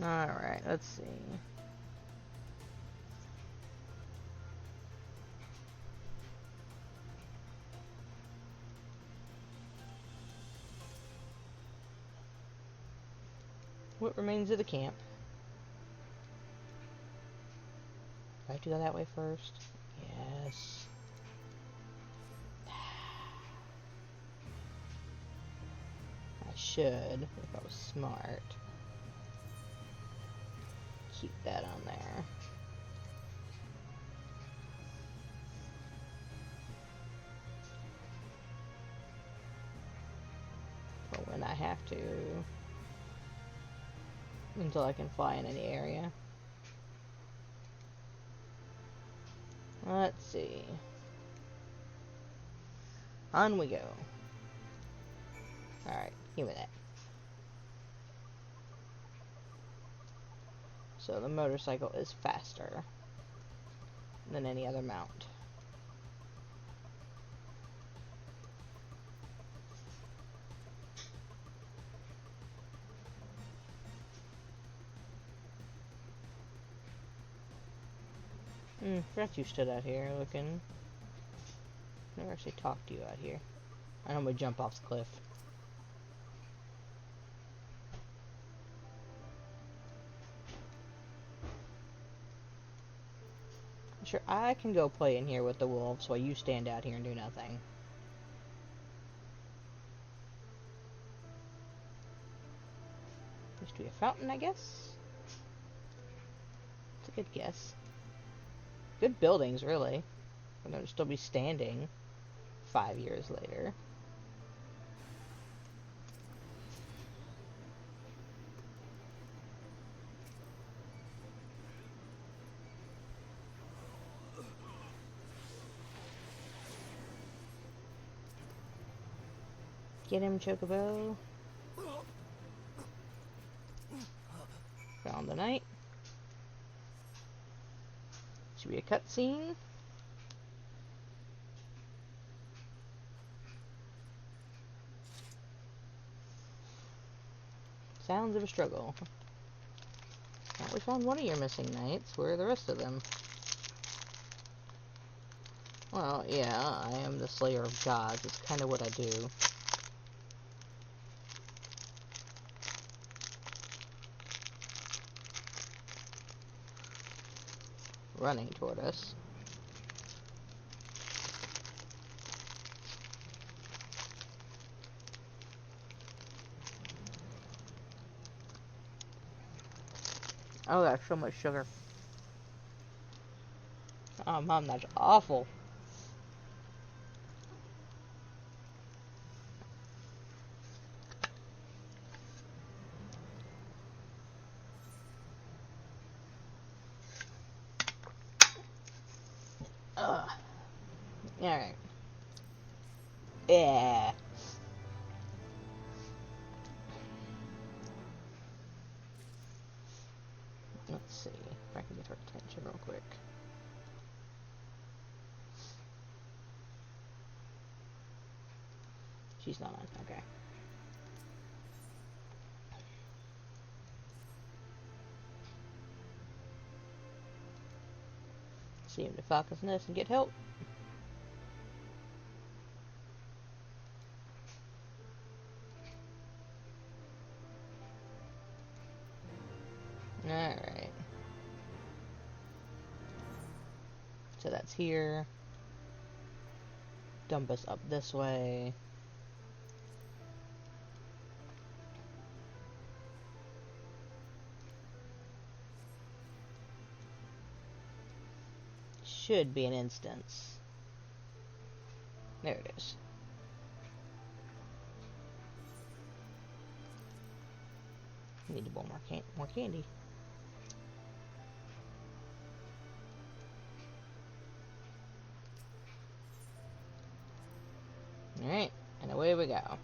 Alright, let's see. What remains of the camp? Do I have to go that way first? Yes. I should, if I was smart. Keep that on there. For when I have to. Until I can fly in any area. Let's see. On we go. Alright, give me that. So the motorcycle is faster than any other mount. Forgot you stood out here looking. Never actually talked to you out here. I normally jump off the cliff. Sure, I can go play in here with the wolves while you stand out here and do nothing. Used to be a fountain, I guess? It's a good guess. Good buildings, really. We're going to still be standing 5 years later. Get him, Chocobo. Found the knight. Should be a cutscene. Sounds of a struggle. Well, we found one of your missing knights. Where are the rest of them? Well, yeah, I am the slayer of gods. It's kind of what I do. Running toward us. Oh, that's so much sugar. Oh, Mom, that's awful. Ugh. Alright. Yeah. Let's see if I can get her attention real quick. She's not on. Okay. See him to Falcon's Nest and get help. that's here. Dump us up this way. Should be an instance. There it is. Need more candy. Alright, and away we go.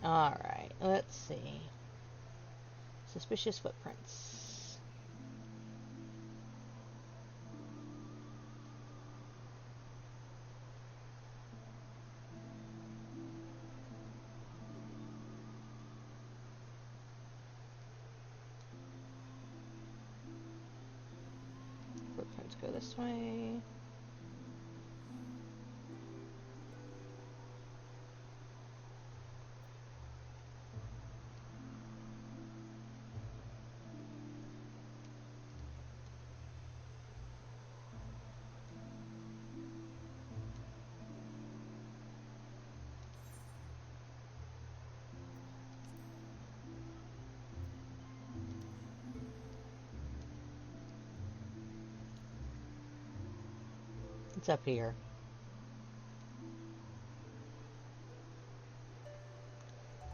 Alright, let's see. Suspicious footprints. Footprints go this way. It's up here.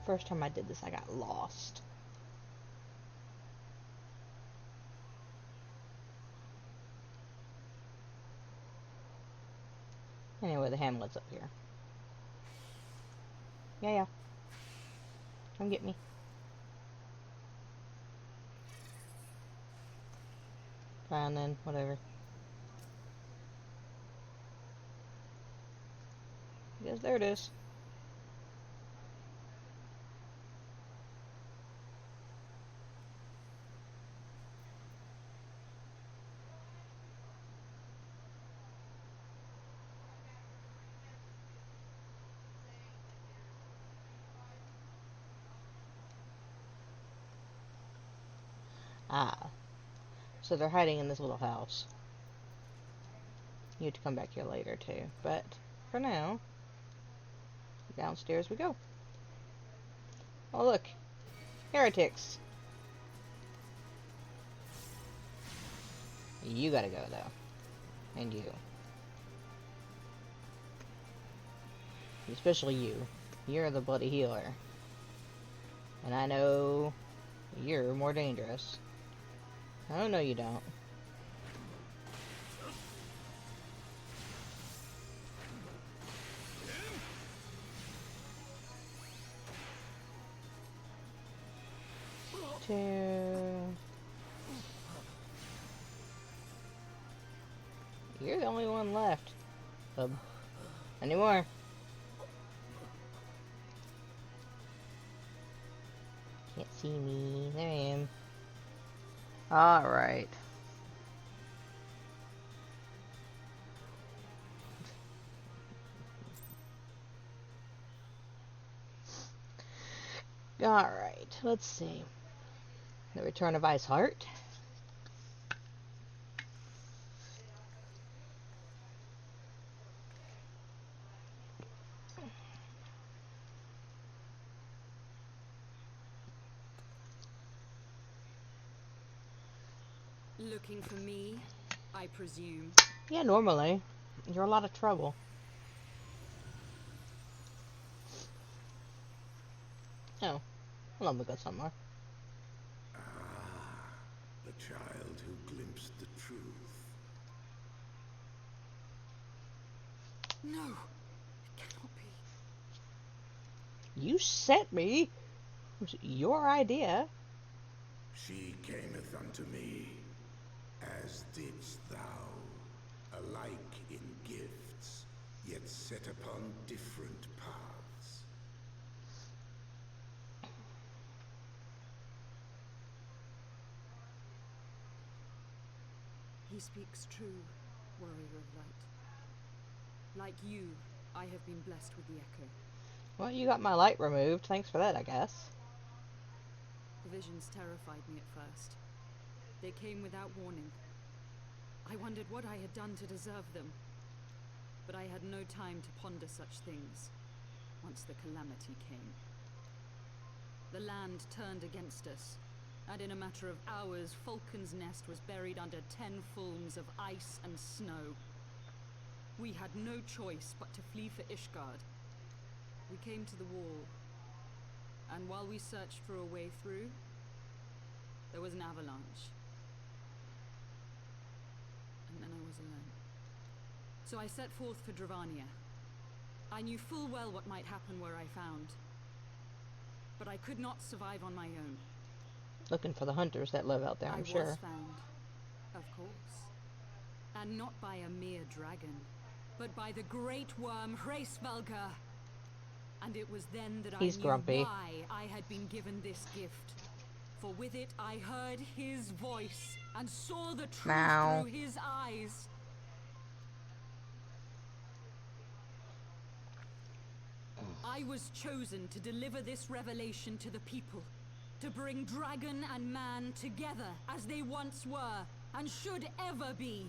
First time I did this, I got lost. Anyway, the hamlet's up here. Yeah. Come get me. Fine then, whatever. Yes, there it is. Ah. So they're hiding in this little house. You have to come back here later too. But for now, downstairs we go. Oh look, heretics. You gotta go though, and you, especially you. You're the bloody healer, and I know you're more dangerous. Oh no, you don't. You're the only one left. Anymore. Can't see me. There I am. Alright. Alright, let's see. The Return of Iceheart. Looking for me, I presume. Yeah, normally. You're a lot of trouble. Oh. Well, let me go somewhere. The child who glimpsed the truth. No, it cannot be. You sent me. It was your idea. She cameth unto me, as didst thou, alike in gifts, yet set upon different paths. He speaks true, warrior of light. Like you, I have been blessed with the echo. Well, you got my light removed. Thanks for that, I guess. The visions terrified me at first. They came without warning. I wondered what I had done to deserve them. But I had no time to ponder such things once the calamity came. The land turned against us, and in a matter of hours, Falcon's Nest was buried under 10 fulms of ice and snow. We had no choice but to flee for Ishgard. We came to the wall, and while we searched for a way through, there was an avalanche. And then I was alone. So I set forth for Dravania. I knew full well what might happen where I found. But I could not survive on my own. Looking for the hunters that live out there, I'm sure. I was found, of course. And not by a mere dragon, but by the great worm Hraesvelgr. And it was then that He's I knew grumpy. why I had been given this gift. For with it I heard his voice and saw the truth Meow. through his eyes. I was chosen to deliver this revelation to the people. To bring dragon and man together as they once were and should ever be.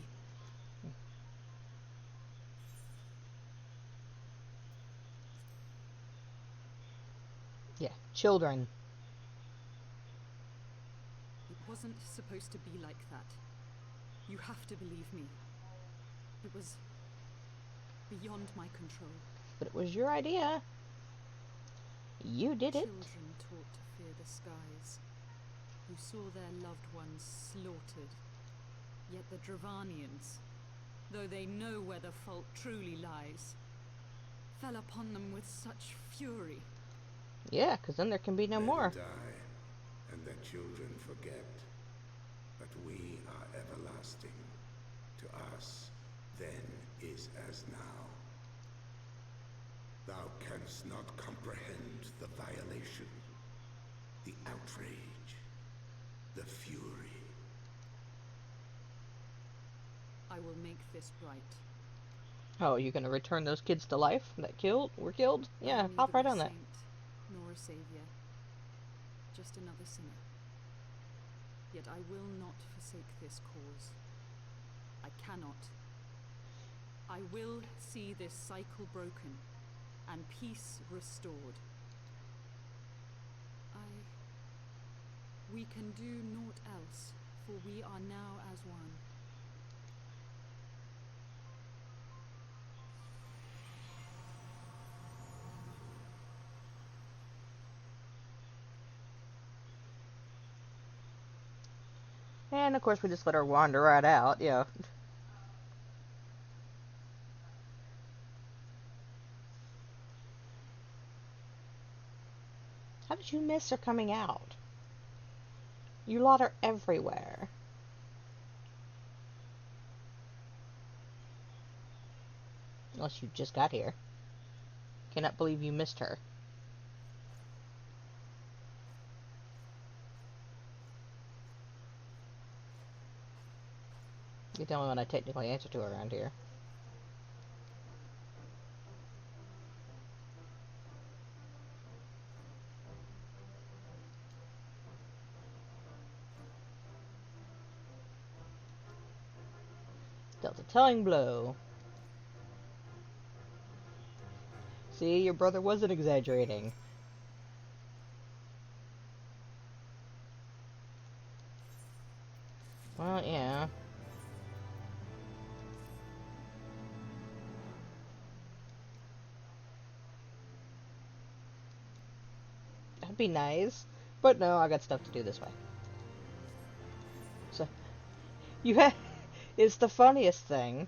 Yeah, children. It wasn't supposed to be like that. You have to believe me. It was beyond my control. But it was your idea. You did it. Children taught to fear the skies, who saw their loved ones slaughtered. Yet the Dravanians, though they know where the fault truly lies, fell upon them with such fury. Yeah, because then there can be no more. Die, and their children forget. But we are everlasting. To us, then is as now. Thou canst not comprehend the violation, the outrage, the fury. I will make this right. Oh, you're gonna return those kids to life that were killed? Yeah, I'm hop neither right a on that. saint nor a savior, just another sinner. Yet I will not forsake this cause. I cannot. I will see this cycle broken and peace restored. We can do naught else, for we are now as one. And of course we just let her wander right out, yeah. How did you miss her coming out? You lot are everywhere. Unless you just got here. Cannot believe you missed her. You're the only one I technically answer to around here. Dealt a telling blow. See, your brother wasn't exaggerating. Well, yeah. That'd be nice. But no, I got stuff to do this way. So, you have... It's the funniest thing.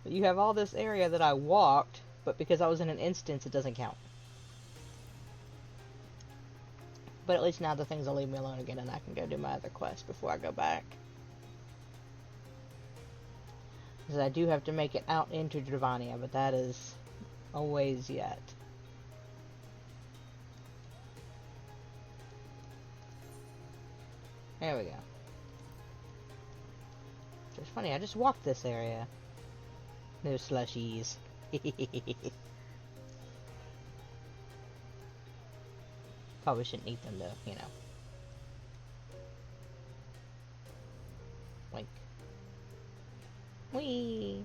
You have all this area that I walked, but because I was in an instance, it doesn't count. But at least now the things will leave me alone again, and I can go do my other quest before I go back. Because I do have to make it out into Dravania, but that is a ways yet. There we go. It's funny, I just walked this area. No slushies. Probably shouldn't eat them though, you know. Wink. Whee!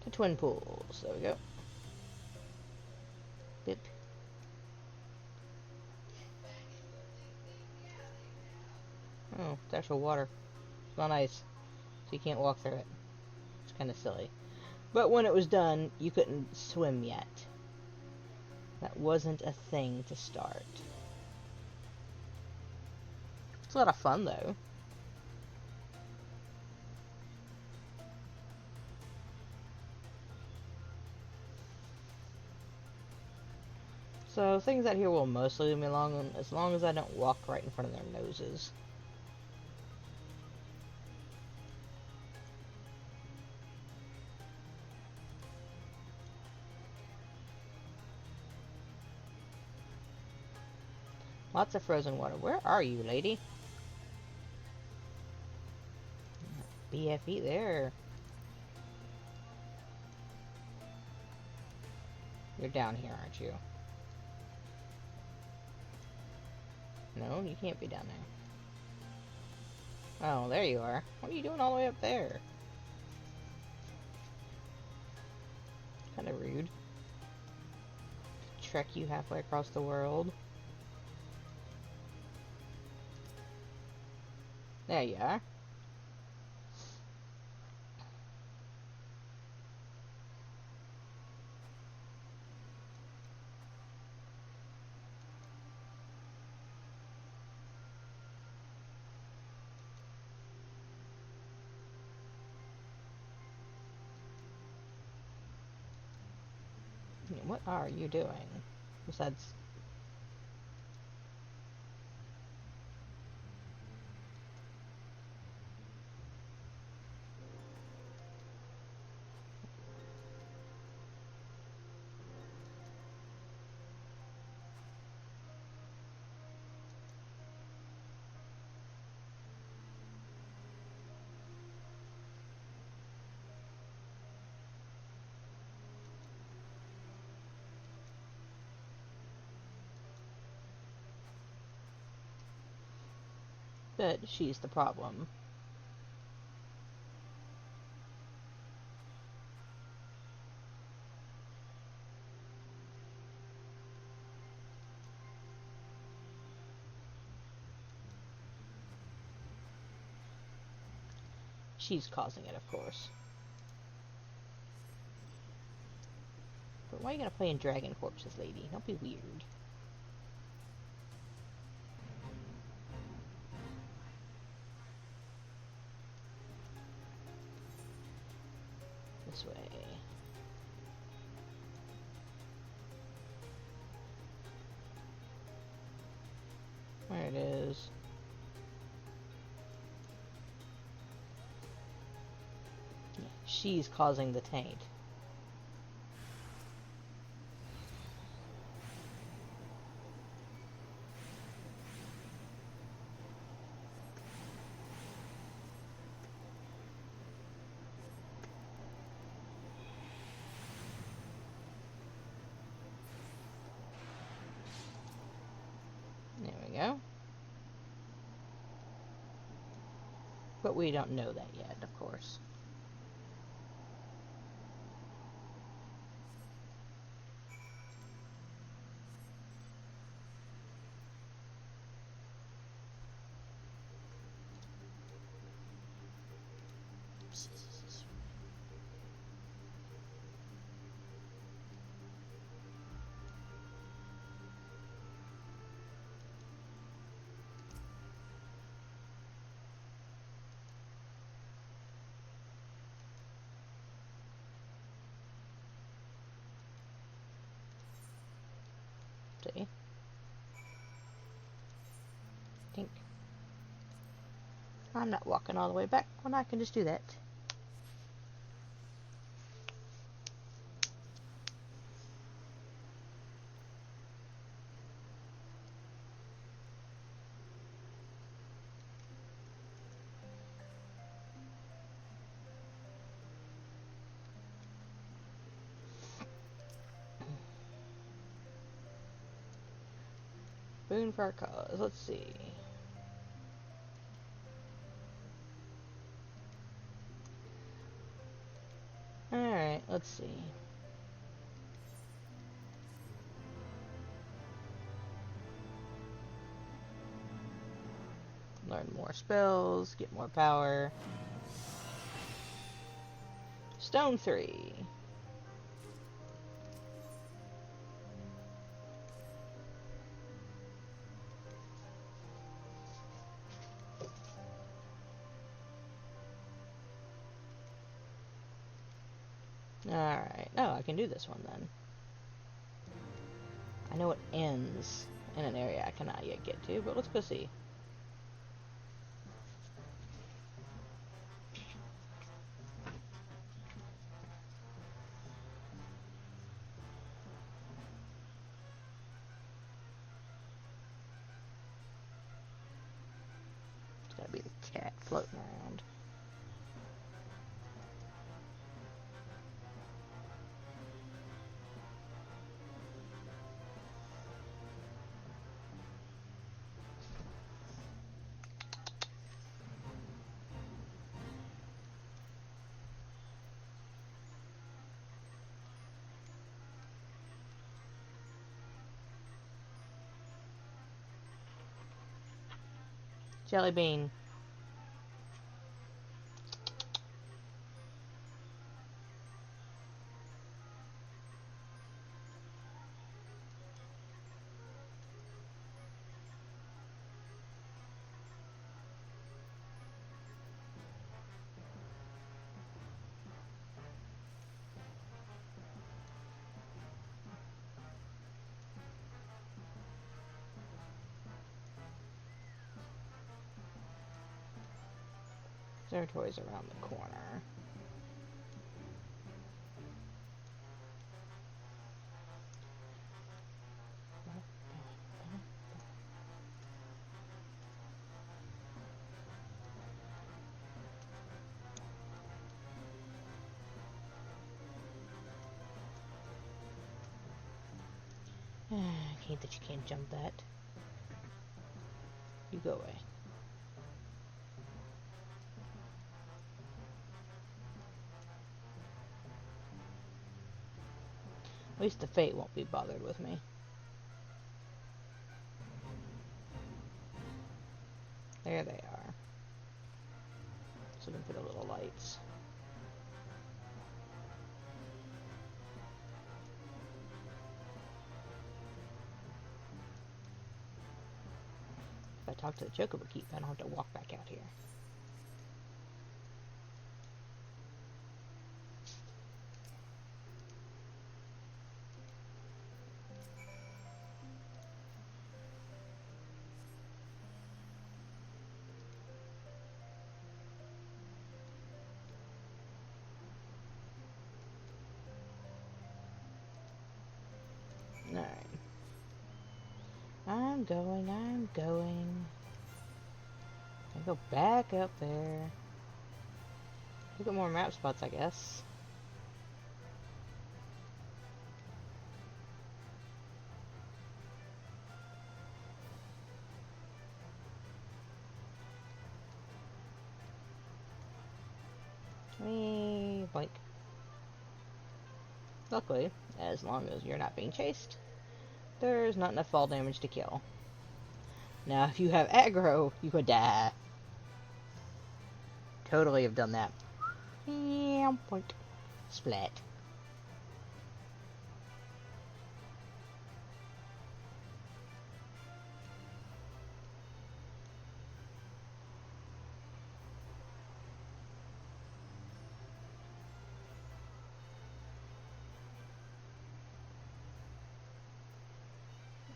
To Twin Pools. There we go. Bip. Oh, it's actual water. It's not ice. So you can't walk through it. It's kind of silly. But when it was done, you couldn't swim yet. That wasn't a thing to start. It's a lot of fun, though. So, things out here will mostly leave me alone as long as I don't walk right in front of their noses. Lots of frozen water. Where are you, lady? BFE there. You're down here, aren't you? No, you can't be down there. Oh, there you are. What are you doing all the way up there? Kind of rude. Trek you halfway across the world. There you are. What are you doing? Besides... But she's the problem. She's causing it, of course. But why are you gonna play in dragon corpses, lady? Don't be weird. This way. There it is. She's causing the taint. There we go. But we don't know that yet, of course. See? Think. I'm not walking all the way back when I can just do that. Boon for our cause. Let's see. Alright, let's see. Learn more spells, get more power. Stone 3. Alright. Oh, I can do this one then. I know it ends in an area I cannot yet get to, but let's go see. It's gotta be the cat floating around. Jelly bean. Territory's around the corner. I hate that you can't jump that. You go away. At least the Fate won't be bothered with me. There they are. So looking for the little lights. If I talk to the Chocobo Keep, I don't have to walk back out here. Alright. I'm going. I go back up there. Look at more map spots, I guess. Blink. Luckily, as long as you're not being chased, there's not enough fall damage to kill. Now, if you have aggro, you could die. Totally have done that. Point. Splat.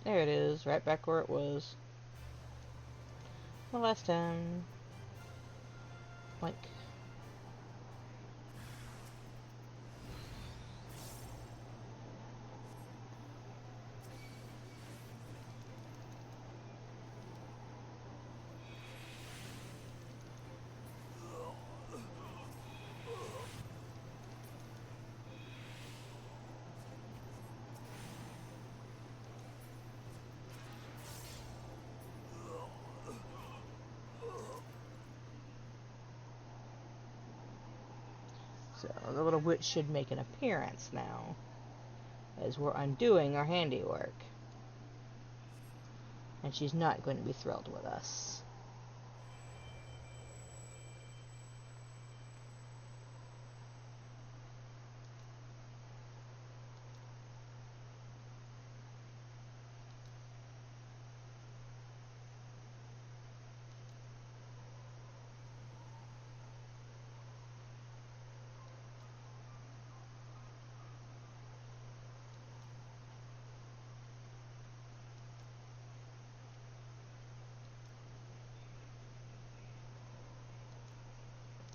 There it is, right back where it was the last time. Like, So the little witch should make an appearance now, as we're undoing our handiwork. And she's not going to be thrilled with us.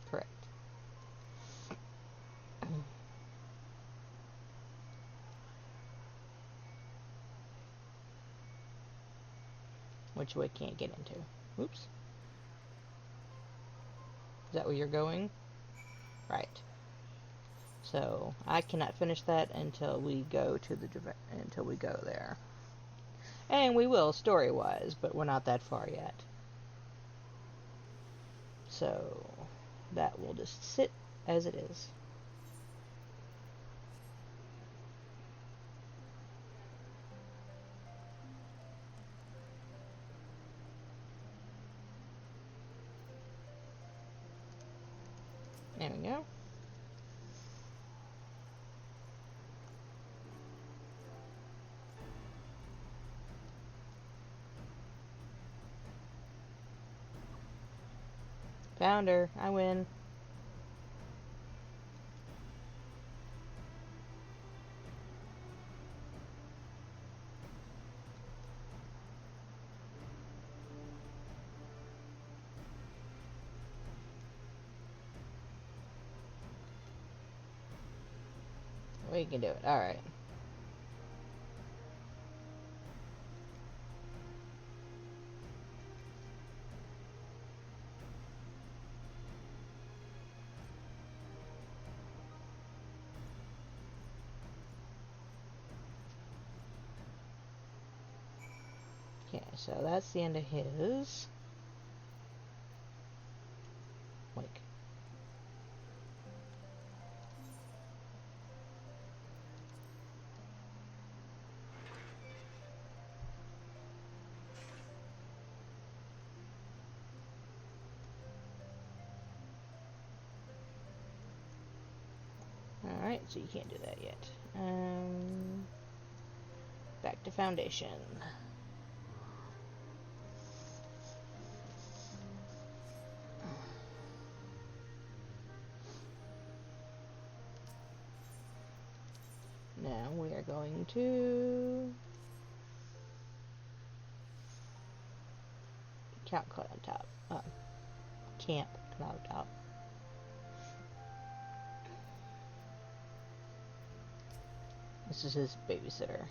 Correct. Which we can't get into. Oops. Is that where you're going? Right. So I cannot finish that until we go to until we go there. And we will story-wise, but we're not that far yet. So that will just sit as it is. There we go. Found her. I win. We can do it. Alright. Okay, so that's the end of his. Like. Alright, so you can't do that yet. Back to Foundation. Now we are going to Camp Cloud Top. Camp Cloud Top. This is his babysitter.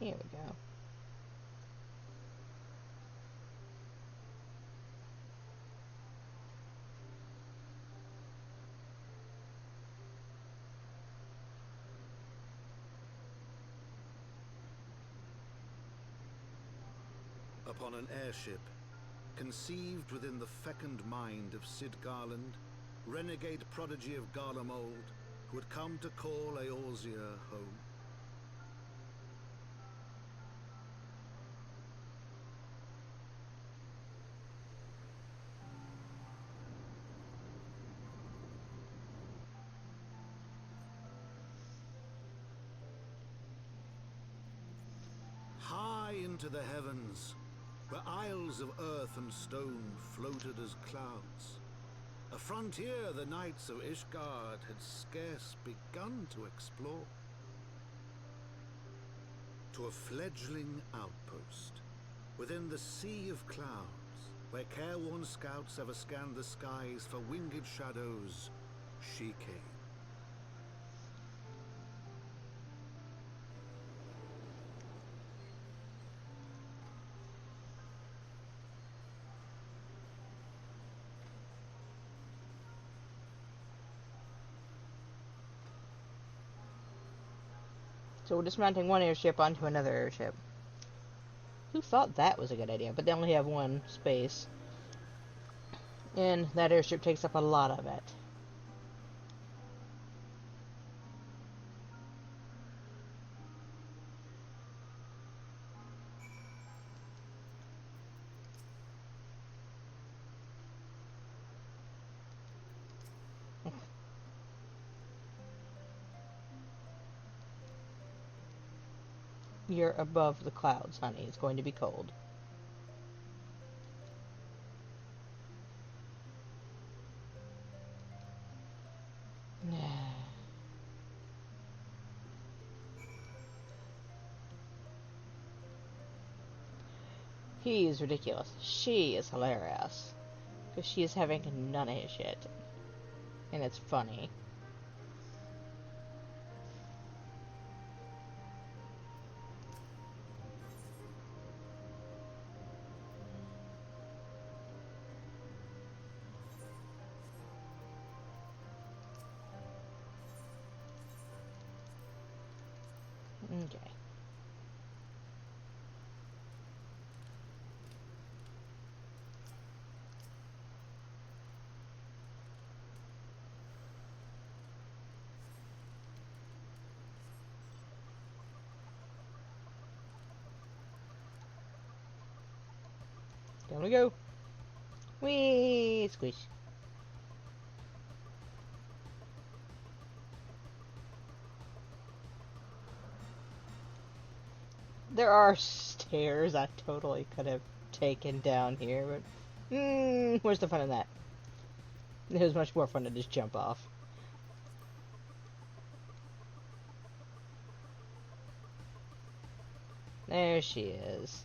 Here we go. Upon an airship, conceived within the fecund mind of Sid Garland, renegade prodigy of Garlemald, who had come to call Eorzea home. High into the heavens, where isles of earth and stone floated as clouds, a frontier the knights of Ishgard had scarce begun to explore. To a fledgling outpost, within the sea of clouds, where careworn scouts ever scanned the skies for winged shadows, she came. So we're dismounting one airship onto another airship. Who thought that was a good idea? But they only have one space. And that airship takes up a lot of it. You're above the clouds, honey. It's going to be cold. He is ridiculous. She is hilarious. Because she is having none of his shit. And it's funny. Okay. Down we go. Whee! Squish. There are stairs I totally could have taken down here, but where's the fun in that? It was much more fun to just jump off. There she is.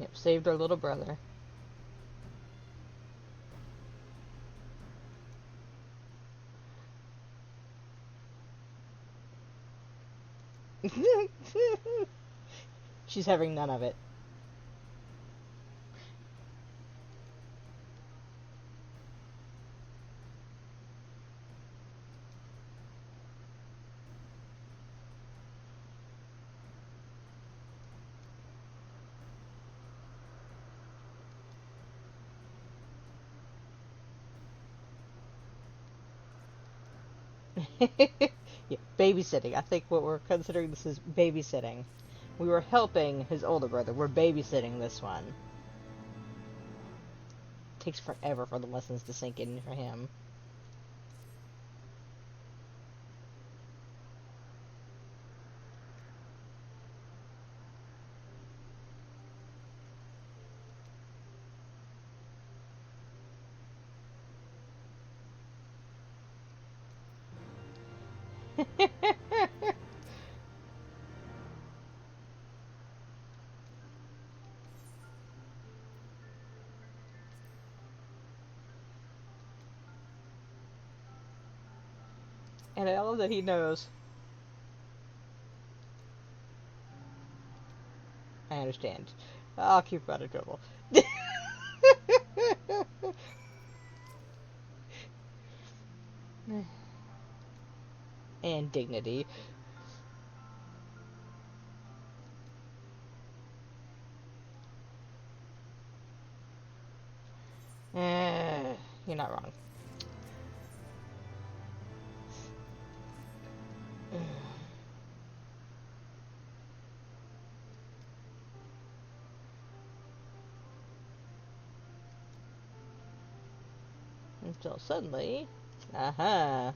Yep, saved our little brother. She's having none of it. Yeah, babysitting. I think what we're considering this is babysitting. We were helping his older brother. We're babysitting this one. Takes forever for the lessons to sink in for him. And I love that he knows. I understand. I'll keep out of trouble. And dignity. You're not wrong. Until suddenly, aha.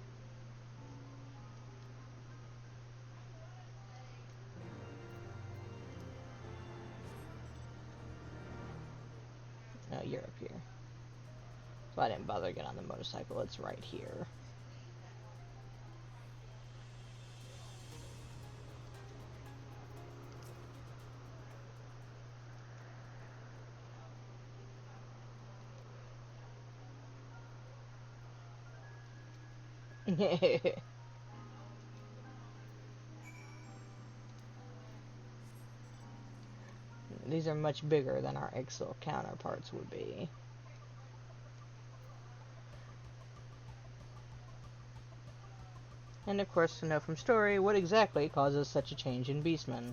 Oh, you're up here. So I didn't bother getting on the motorcycle. It's right here. These are much bigger than our Exil counterparts would be. And of course, to know from story what exactly causes such a change in Beastmen.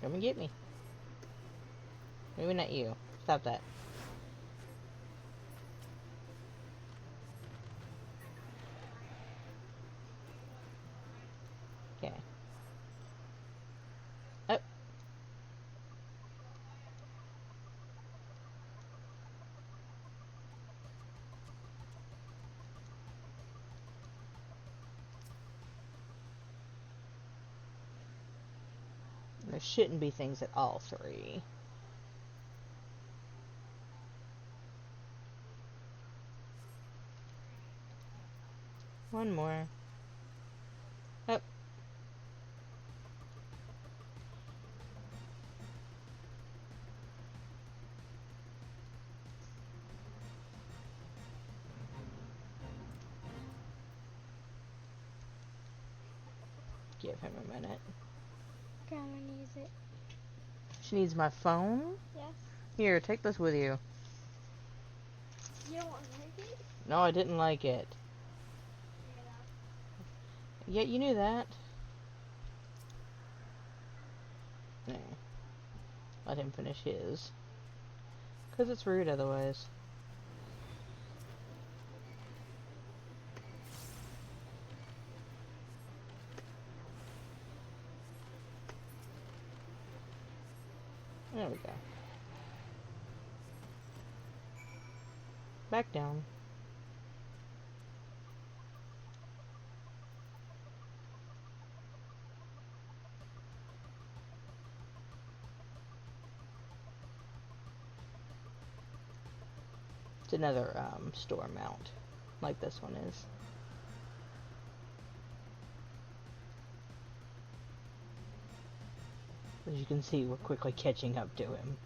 Come and get me. Maybe not you. Stop that. Okay. Oh. There shouldn't be things at all three. One more. Oh. Give him a minute. Grandma needs it. She needs my phone? Yes. Here, take this with you. You don't like it? No, I didn't like it. Yeah, you knew that. No. Let him finish his. Because it's rude otherwise. There we go. Back down. It's another store mount, like this one is. As you can see, we're quickly catching up to him.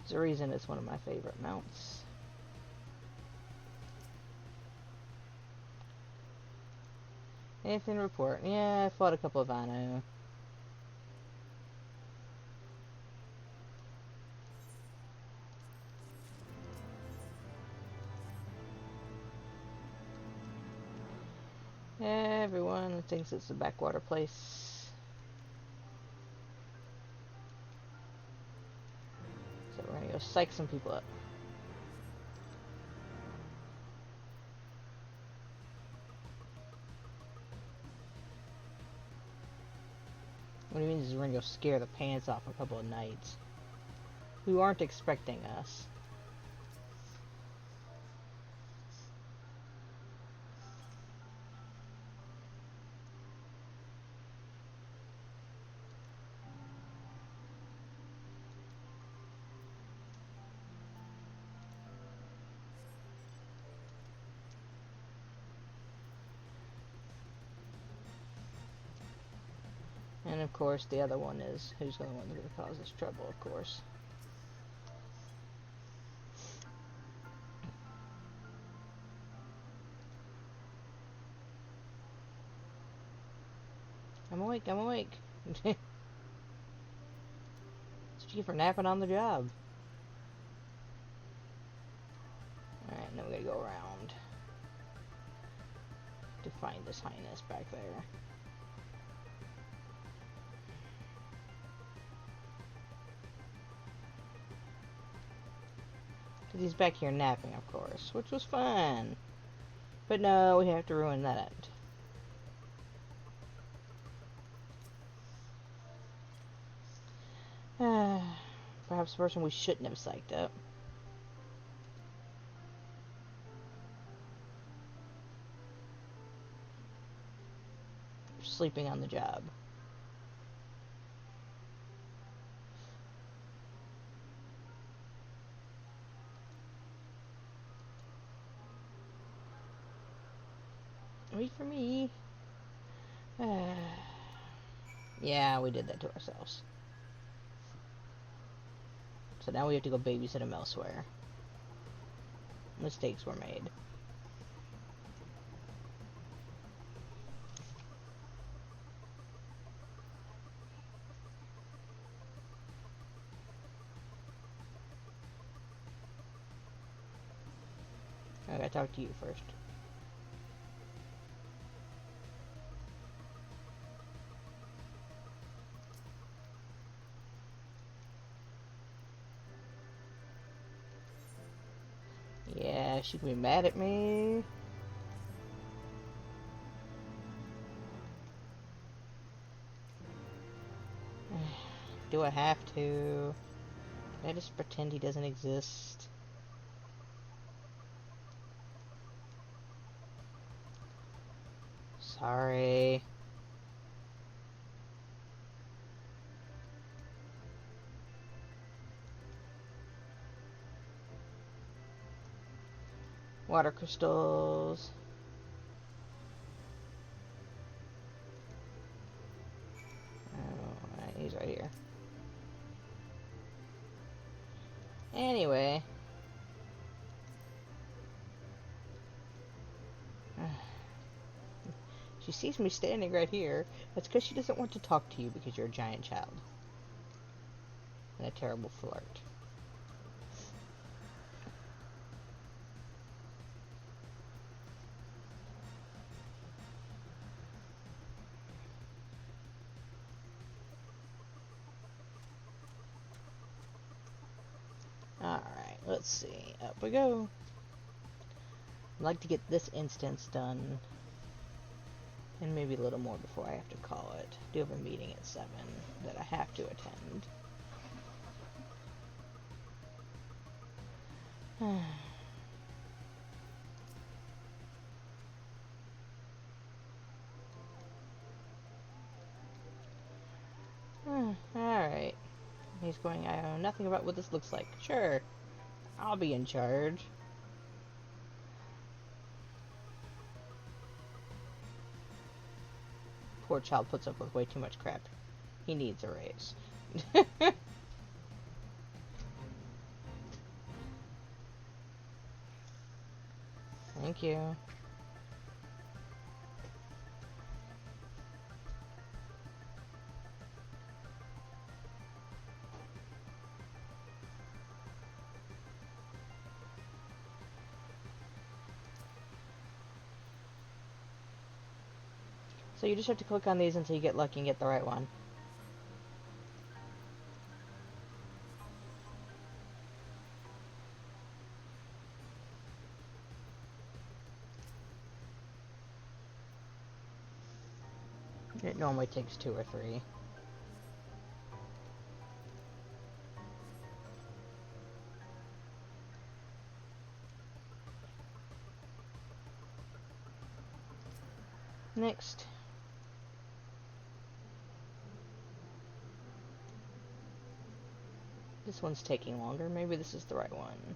There's a reason it's one of my favorite mounts. Anything to report? Yeah, I fought a couple of Vano. Everyone thinks it's a backwater place. So we're gonna go psych some people up. What he means is we're gonna go scare the pants off a couple of knights who aren't expecting us. And of course, the other one is who's the one that's going to cause us trouble, of course. I'm awake, I'm awake. That's what you get for napping on the job. Alright, now we gotta go around to find His Highness back there. Because he's back here napping, of course, which was fun. But no, we have to ruin that. Perhaps the person we shouldn't have psyched up. Sleeping on the job. Wait for me. Yeah, we did that to ourselves. So now we have to go babysit him elsewhere. Mistakes were made. I gotta talk to you first. Yeah, she can be mad at me. Do I have to? Can I just pretend he doesn't exist? Sorry. Water crystals. Alright, he's right here. Anyway. She sees me standing right here. That's because she doesn't want to talk to you because you're a giant child. And a terrible flirt. Alright, let's see. Up we go. I'd like to get this instance done. And maybe a little more before I have to call it. I do have a meeting at 7 that I have to attend. Alright. He's going, I know nothing about what this looks like. Sure. I'll be in charge. Poor child puts up with way too much crap. He needs a raise. Thank you. So you just have to click on these until you get lucky and get the right one. It normally takes 2 or 3. Next. This one's taking longer. Maybe this is the right one.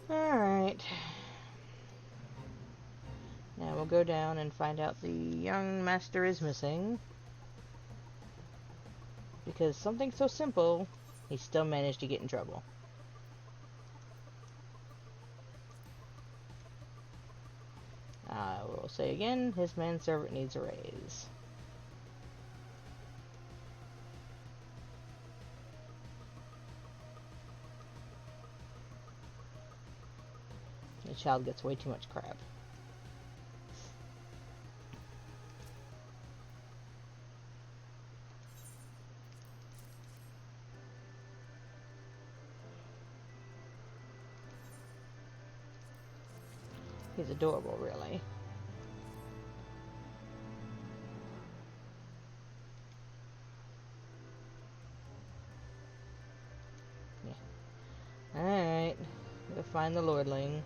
Alright. Now we'll go down and find out the young master is missing. Because something so simple, he still managed to get in trouble. I will say again, his manservant needs a raise. The child gets way too much crap. He's adorable, really. Yeah. Alright. Go find the lordling.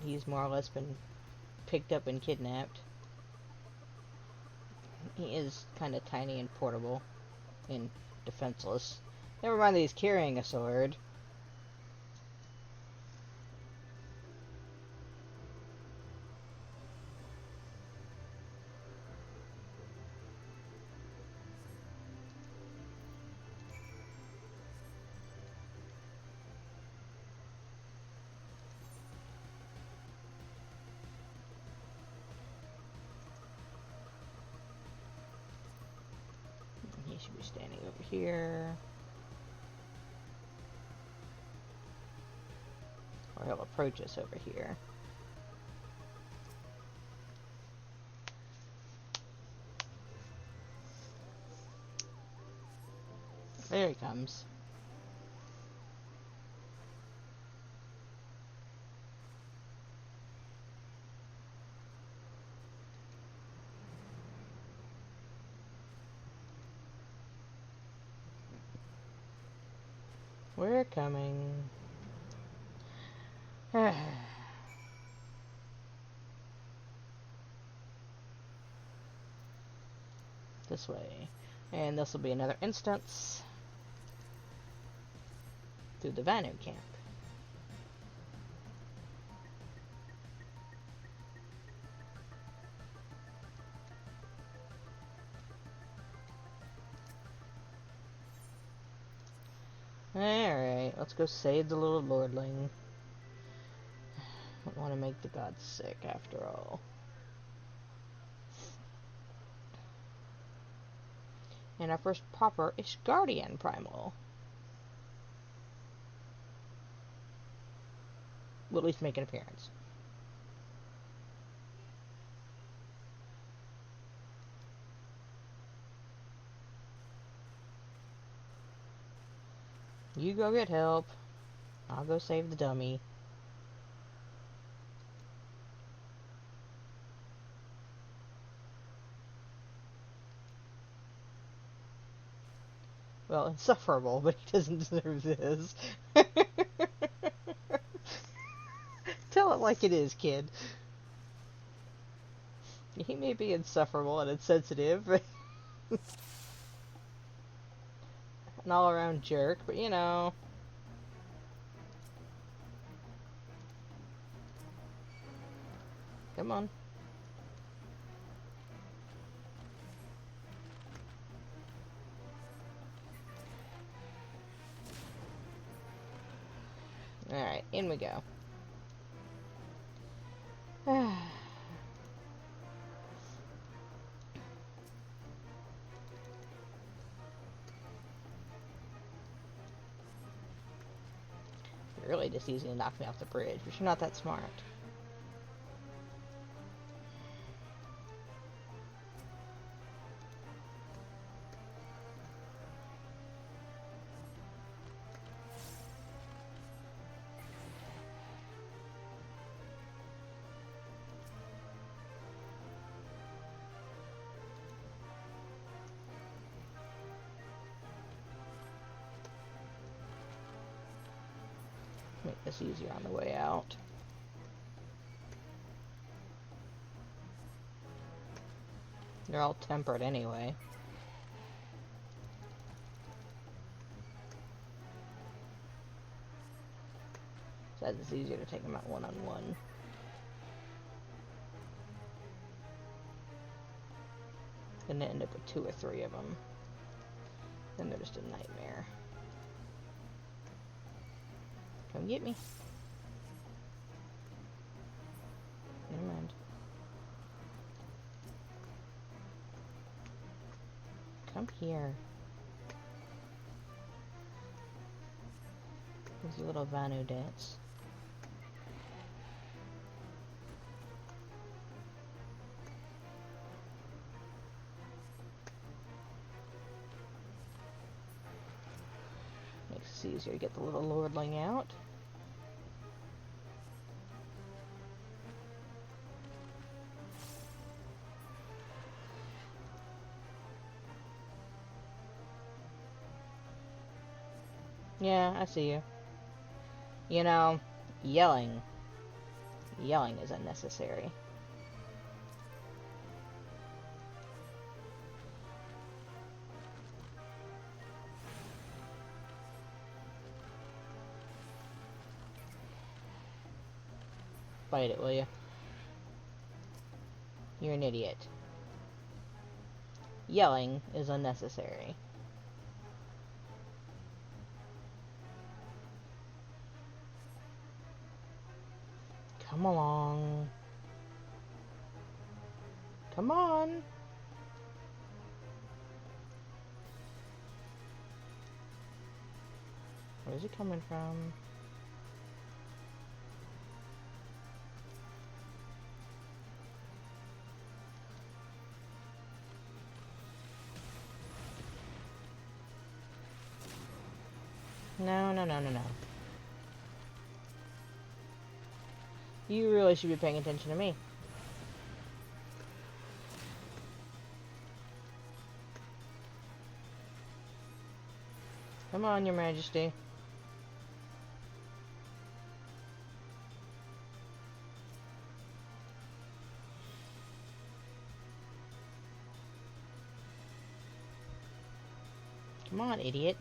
he's more or less been picked up and kidnapped. He is kind of tiny and portable and defenseless. Never mind that he's carrying a sword. He should be standing over here. Or he'll approach us over here. There he comes. We're coming. This way. And this will be another instance through the Vanu camp. Alright, let's go save the little lordling. Don't want to make the gods sick after all. And our first proper Ishgardian primal. Will at least make an appearance. You go get help. I'll go save the dummy. Well, insufferable, but he doesn't deserve this. Tell it like it is, kid. He may be insufferable and insensitive, but an all-around jerk, but you know. Come on. Alright, in we go. You're really just easy to knock me off the bridge, but you're not that smart. Make this easier on the way out. They're all tempered anyway. So it's easier to take them out one-on-one. Gonna end up with 2 or 3 of them. Then they're just a nightmare. Come get me. Never mind. Come here. There's a little Vanu dance. Makes it easier to get the little lordling out. Yeah, I see you. You know, yelling Yelling is unnecessary. Fight it, will you? You're an idiot. Yelling is unnecessary. Come along. Come on. Where's he coming from? No, no, no, no, no. You really should be paying attention to me. Come on, Your Majesty. Come on, idiot.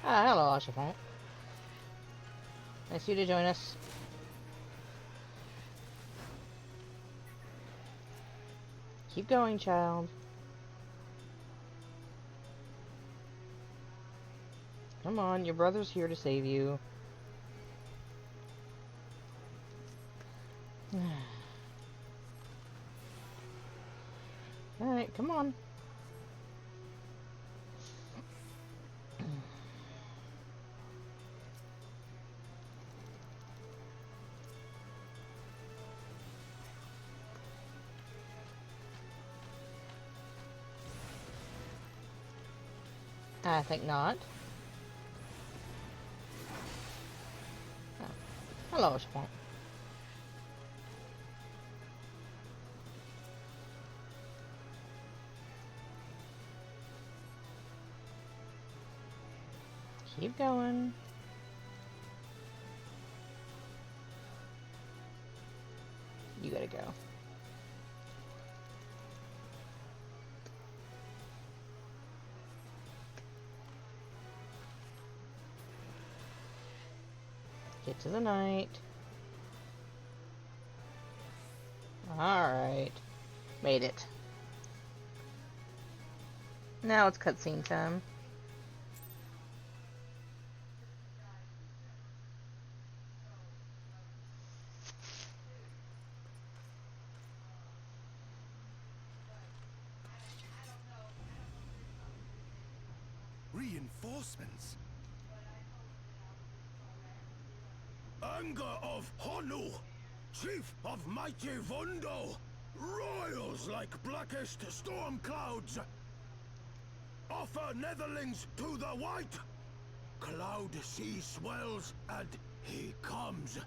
Ah, hello, Oshifont. Nice of you to join us. Keep going, child. Come on, your brother's here to save you. Alright, come on. I think not. Oh. Hello, Spawn. Keep going. You gotta go. Get to the knight. Alright. Made it. Now it's cutscene time. Reinforcements? Anger of Honu, chief of mighty Vondo, royals like blackest storm clouds. Offer netherlings to the white. Cloud sea swells and he comes.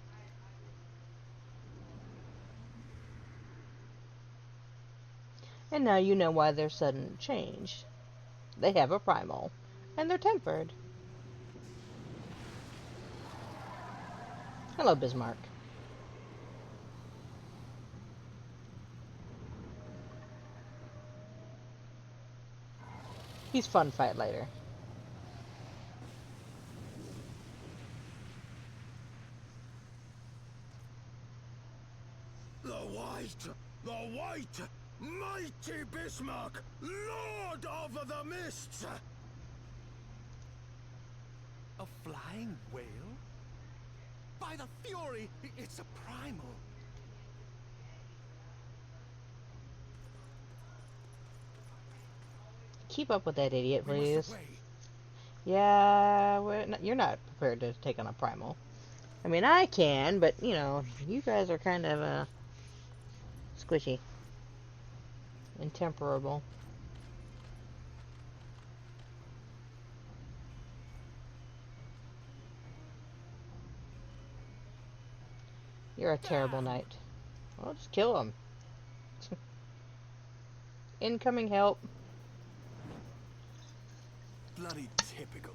And now you know why their sudden change. They have a primal, and they're tempered. Hello, Bismarck. He's fun fight later. The white, mighty Bismarck, lord of the mists. A flying whale? By the fury, it's a primal. Keep up with that idiot, We must please. away. Yeah, you're not prepared to take on a primal. I mean, I can, but, you know, you guys are kind of, squishy. Intemperable. You're a terrible knight. Well, just kill him. Incoming help. Bloody typical.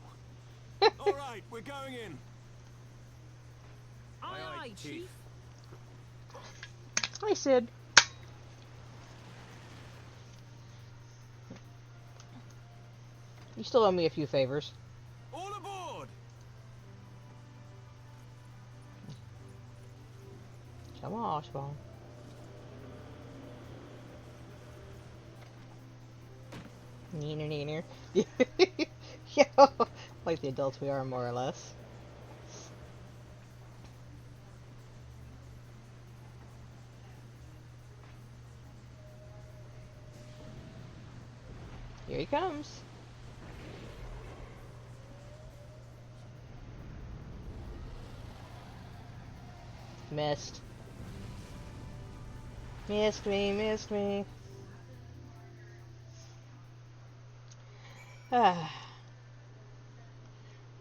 All right, we're going in. Aye, aye, Chief. Hi, Sid. You still owe me a few favors. All aboard. Come on, Oswald. Neener, neener. Yeah, like the adults we are, more or less. Here he comes. Missed. Missed me, missed me. Ah.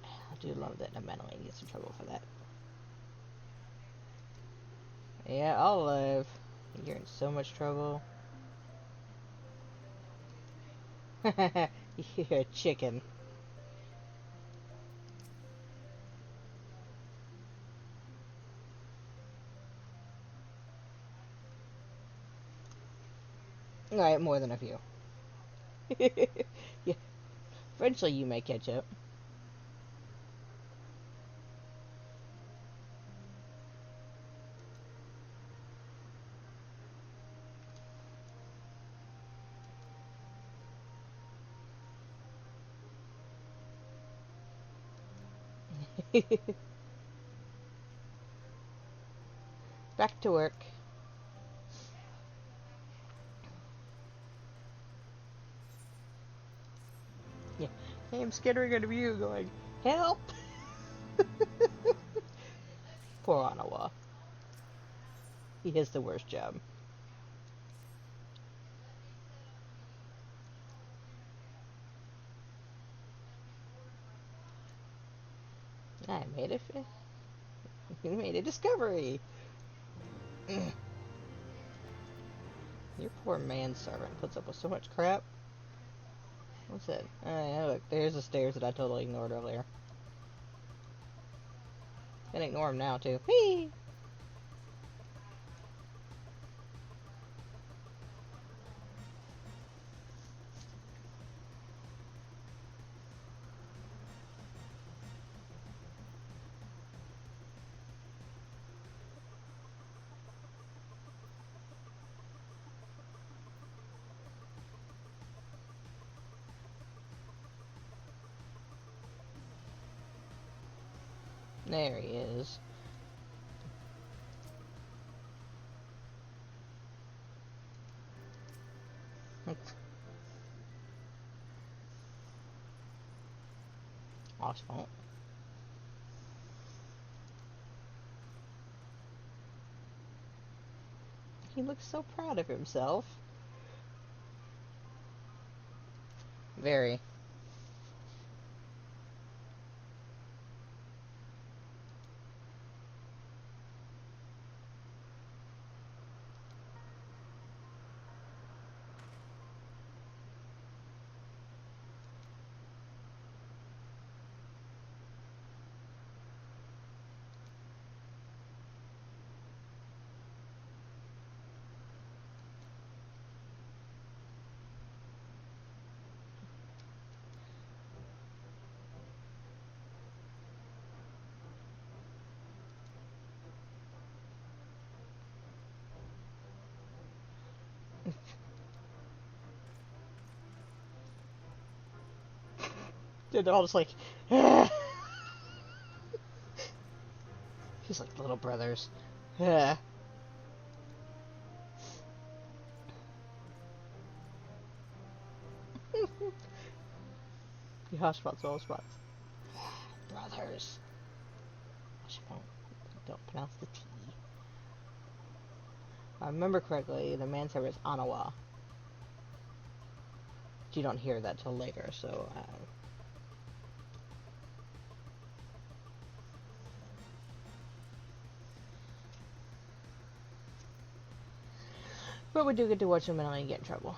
I do love that Amelie gets in trouble for that. Yeah, I'll live. You're in so much trouble. You're a chicken. Alright, more than a few. Yeah. Eventually you may catch up. Back to work. Yeah. I'm skittering out of you going, help! Poor Anawa. He has the worst job. I made it. You made a discovery. Your poor manservant puts up with so much crap. What's that? Look, there's the stairs that I totally ignored earlier. Gonna ignore them now, too. Whee! There he is. Oswald. He looks so proud of himself. Very. Dude, they're all just like, ah. He's like little brothers. Ah. You hot spots, all spots. Brothers. Oswald. Don't pronounce the T. If I remember correctly, the manservant is Anawa. But you don't hear that till later, so... But we do get to watch him and get in trouble.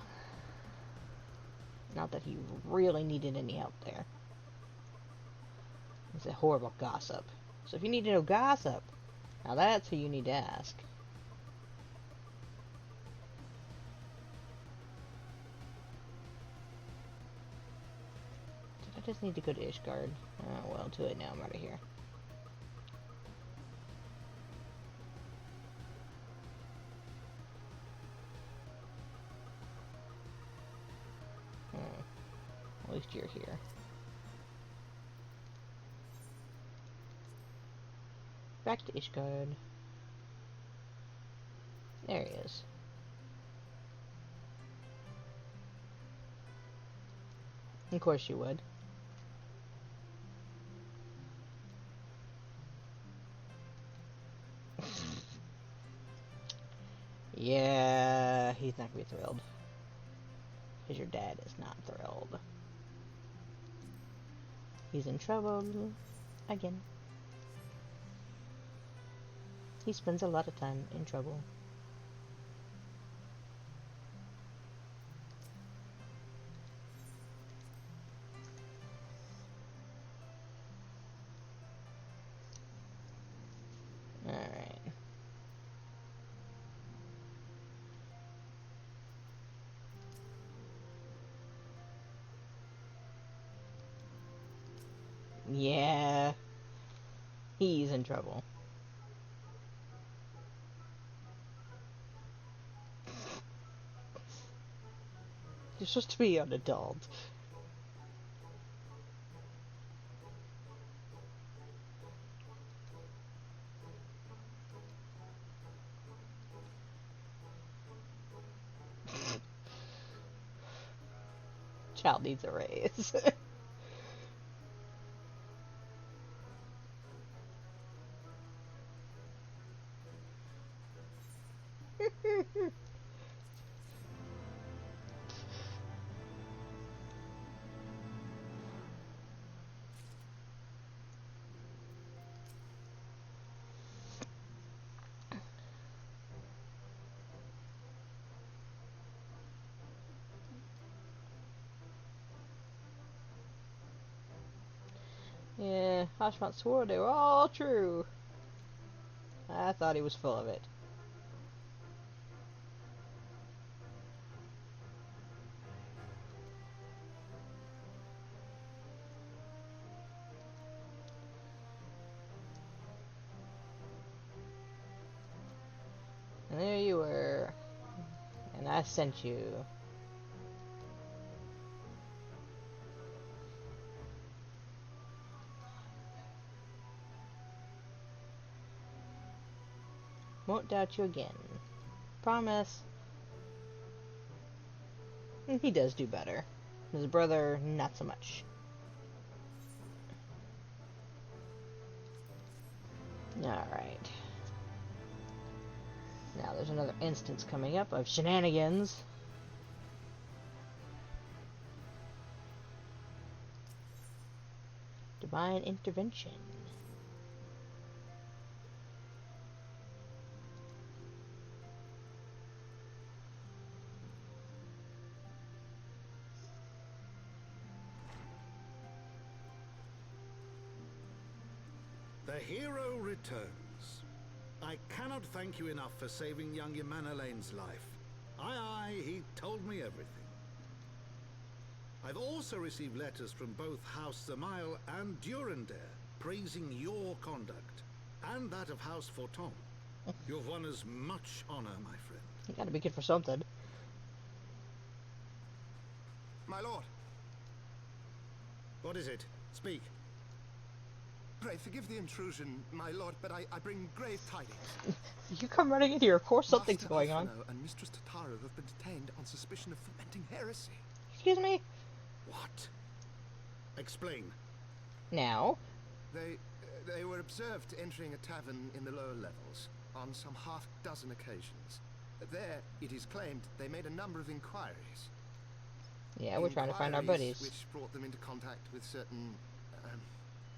Not that he really needed any help there. It's a horrible gossip. So if you need to know gossip, now that's who you need to ask. Did I just need to go to Ishgard? Oh, well, too late now. I'm out of here. At least you're here. Back to Ishgard. There he is. Of course you would. Yeah, he's not gonna be thrilled. Because your dad is not thrilled. He's in trouble again. He spends a lot of time in trouble. Alright. Yeah. He's in trouble. You're supposed to be an adult. Child needs a raise. Yeah, Hashmont swore they were all true. I thought he was full of it. And there you were. And I sent you. Won't doubt you again. Promise. And he does do better. His brother, not so much. Alright. Now there's another instance coming up of shenanigans. Divine intervention. The hero returns. I cannot thank you enough for saving young Yamanalane's life. Aye, he told me everything. I've also received letters from both House Zamail and Durandare praising your conduct, and that of House Forton. You've won us much honor, my friend. You gotta be good for something. My lord. What is it? Speak. Pray forgive the intrusion, my lord, but I bring grave tidings. You come running in here, of course something's Master going on. Alphino and Mistress Tataru have been detained on suspicion of fomenting heresy. Excuse me? What? Explain. Now? They were observed entering a tavern in the lower levels on some half-dozen occasions. There, it is claimed, they made a number of inquiries. Yeah, we're trying to find our Inquiries buddies. which brought them into contact with certain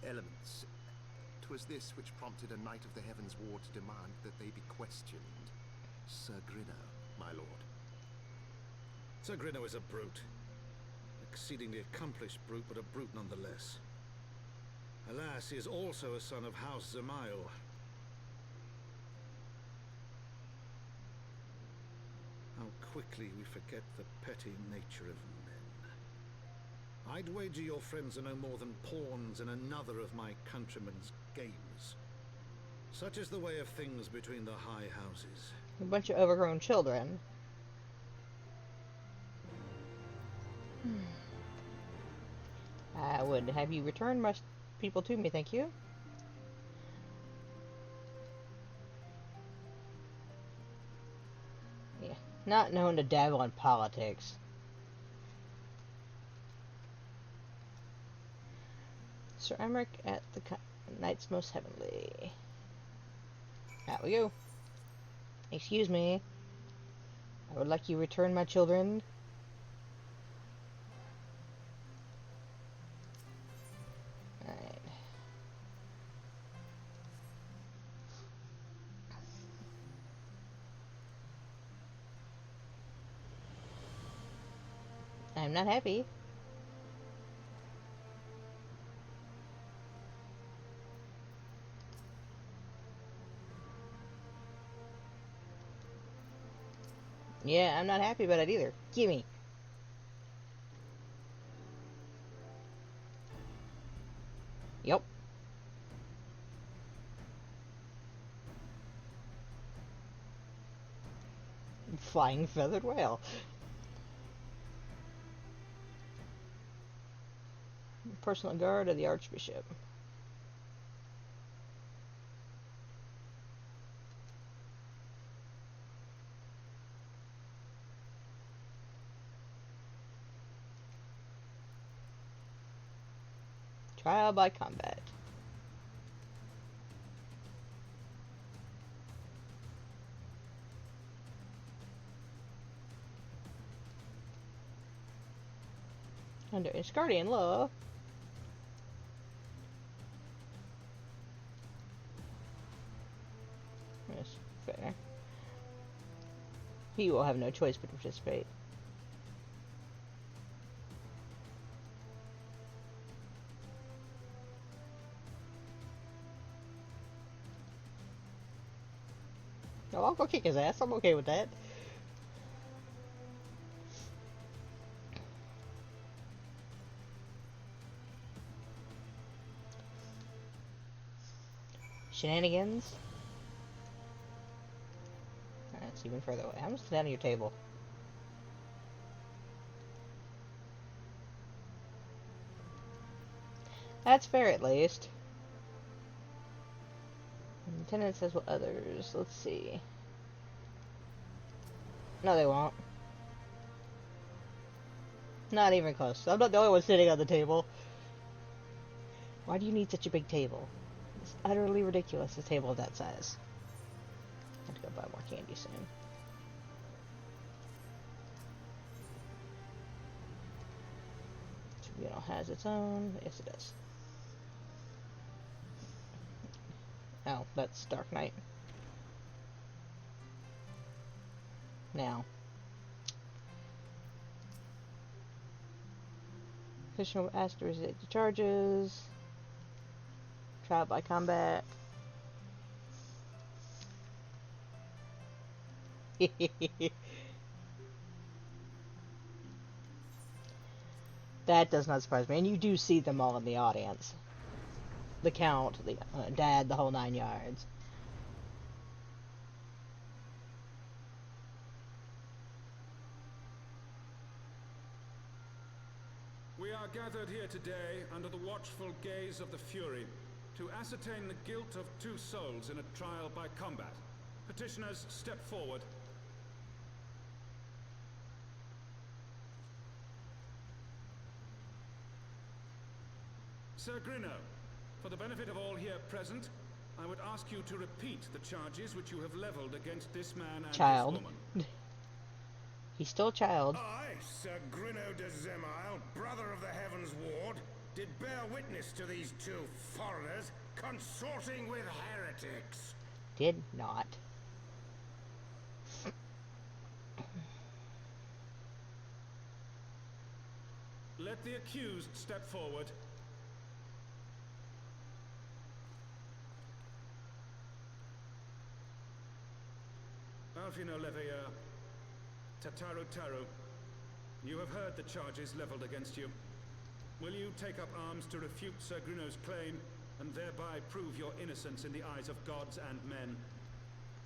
elements. 'Twas this which prompted a knight of the Heavensward to demand that they be questioned. Sir Grinno, my lord. Sir Grinno is a brute. Exceedingly accomplished brute, but a brute nonetheless. Alas, he is also a son of House Zemail. How quickly we forget the petty nature of men. I'd wager your friends are no more than pawns in another of my countrymen's games. Such is the way of things between the high houses. A bunch of overgrown children. I would have you return my people to me, thank you. Yeah, not known to dabble in politics. Sir Emmerich at the Knights Most Heavenly. Out we go. Excuse me. I would like you return my children. Alright. I'm not happy. Yeah, I'm not happy about it either. Gimme. Yep. Flying feathered whale. Personal guard of the Archbishop. Trial by combat. Under Iscardian law. Yes, fair. He will have no choice but to participate. No, I'll go kick his ass. I'm okay with that. Shenanigans. That's even further away. How much is down on your table? That's fair, at least. Lieutenant says what others. Let's see. No, they won't. Not even close. I'm not the only one sitting on the table. Why do you need such a big table? It's utterly ridiculous, a table of that size. I have to go buy more candy soon. Tribunal has its own. Yes, it does. Oh, that's Dark Knight. Now. Official asked to resist the charges. Trial by combat. That does not surprise me. And you do see them all in the audience. The Count, the Dad, the whole 9 yards. We are gathered here today under the watchful gaze of the Fury to ascertain the guilt of 2 souls in a trial by combat. Petitioners, step forward. Sir Grinno, For the benefit of all here present, I would ask you to repeat the charges which you have leveled against this man and Child. this woman. He's still a child. I, Sir Grino de Zemile, brother of the Heavensward, did bear witness to these two foreigners consorting with heretics. Did not. Let the accused step forward. Alfino Leveilleur, Tataru Taru, you have heard the charges leveled against you. Will you take up arms to refute Sir Grino's claim, and thereby prove your innocence in the eyes of gods and men?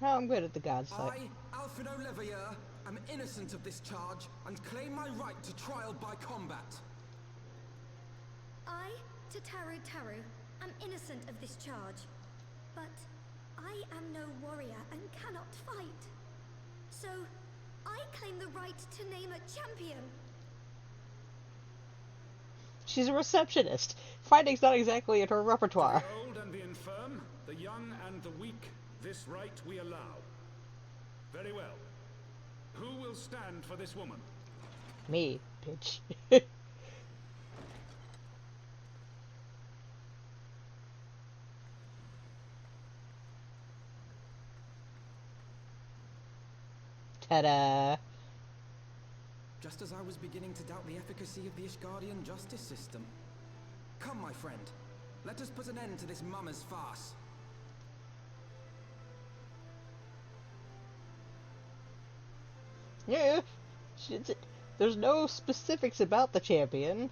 Oh, I'm good at the god side. I, Alfino Leveilleur, am innocent of this charge and claim my right to trial by combat. I, Tataru Taru, am innocent of this charge. But I am no warrior and cannot fight. So, I claim the right to name a champion. She's a receptionist. Fighting's not exactly in her To repertoire. the old and the infirm, the young and the weak, this right we allow. Very well. Who will stand for this woman? Me, bitch. Ta-da! Just as I was beginning to doubt the efficacy of the Ishgardian justice system. Come, my friend. Let us put an end to this mummer's farce. Yeah, there's no specifics about the champion.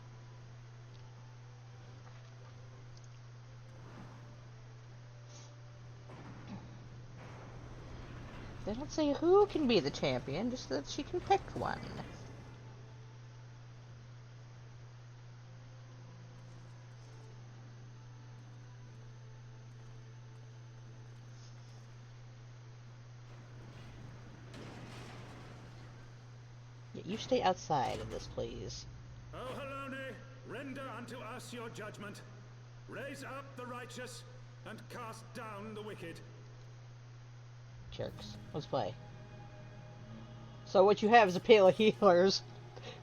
They don't say who can be the champion, just that she can pick one. Yeah, you stay outside of this, please. O Helone, render unto us your judgment. Raise up the righteous, and cast down the wicked. Jerks. Let's play. So what you have is a pair of healers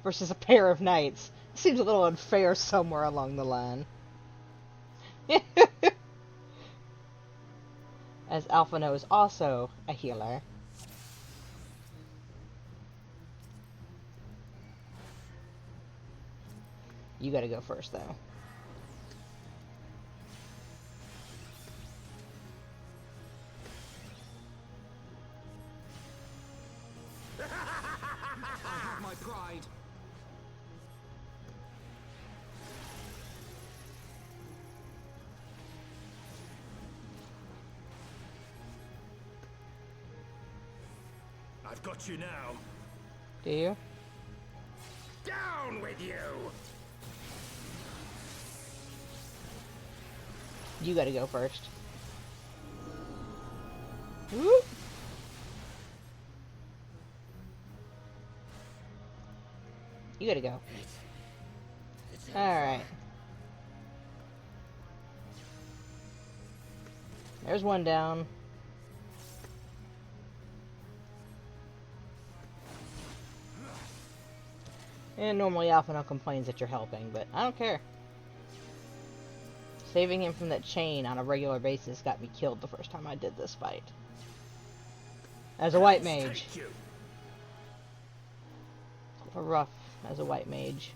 versus a pair of knights. Seems a little unfair somewhere along the line. As Alphino is also a healer. You gotta go first, though. I have my pride. I've got you now. Do you? Down with you! You gotta go first. Whoop. You gotta go. Alright. There's one down. And normally Alphino complains that you're helping, but I don't care. Saving him from that chain on a regular basis got me killed the first time I did this fight. As a white mage. A rough as a white mage.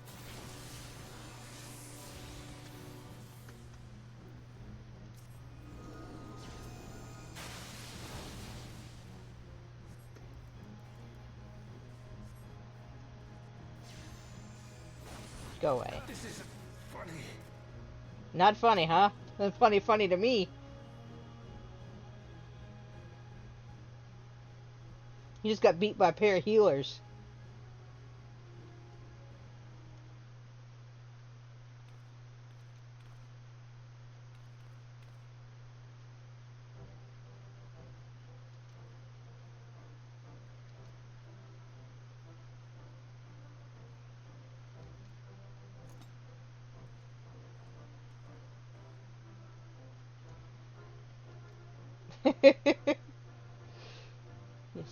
Go away. This isn't funny. Not funny, huh? That's funny to me. You just got beat by a pair of healers. Yes,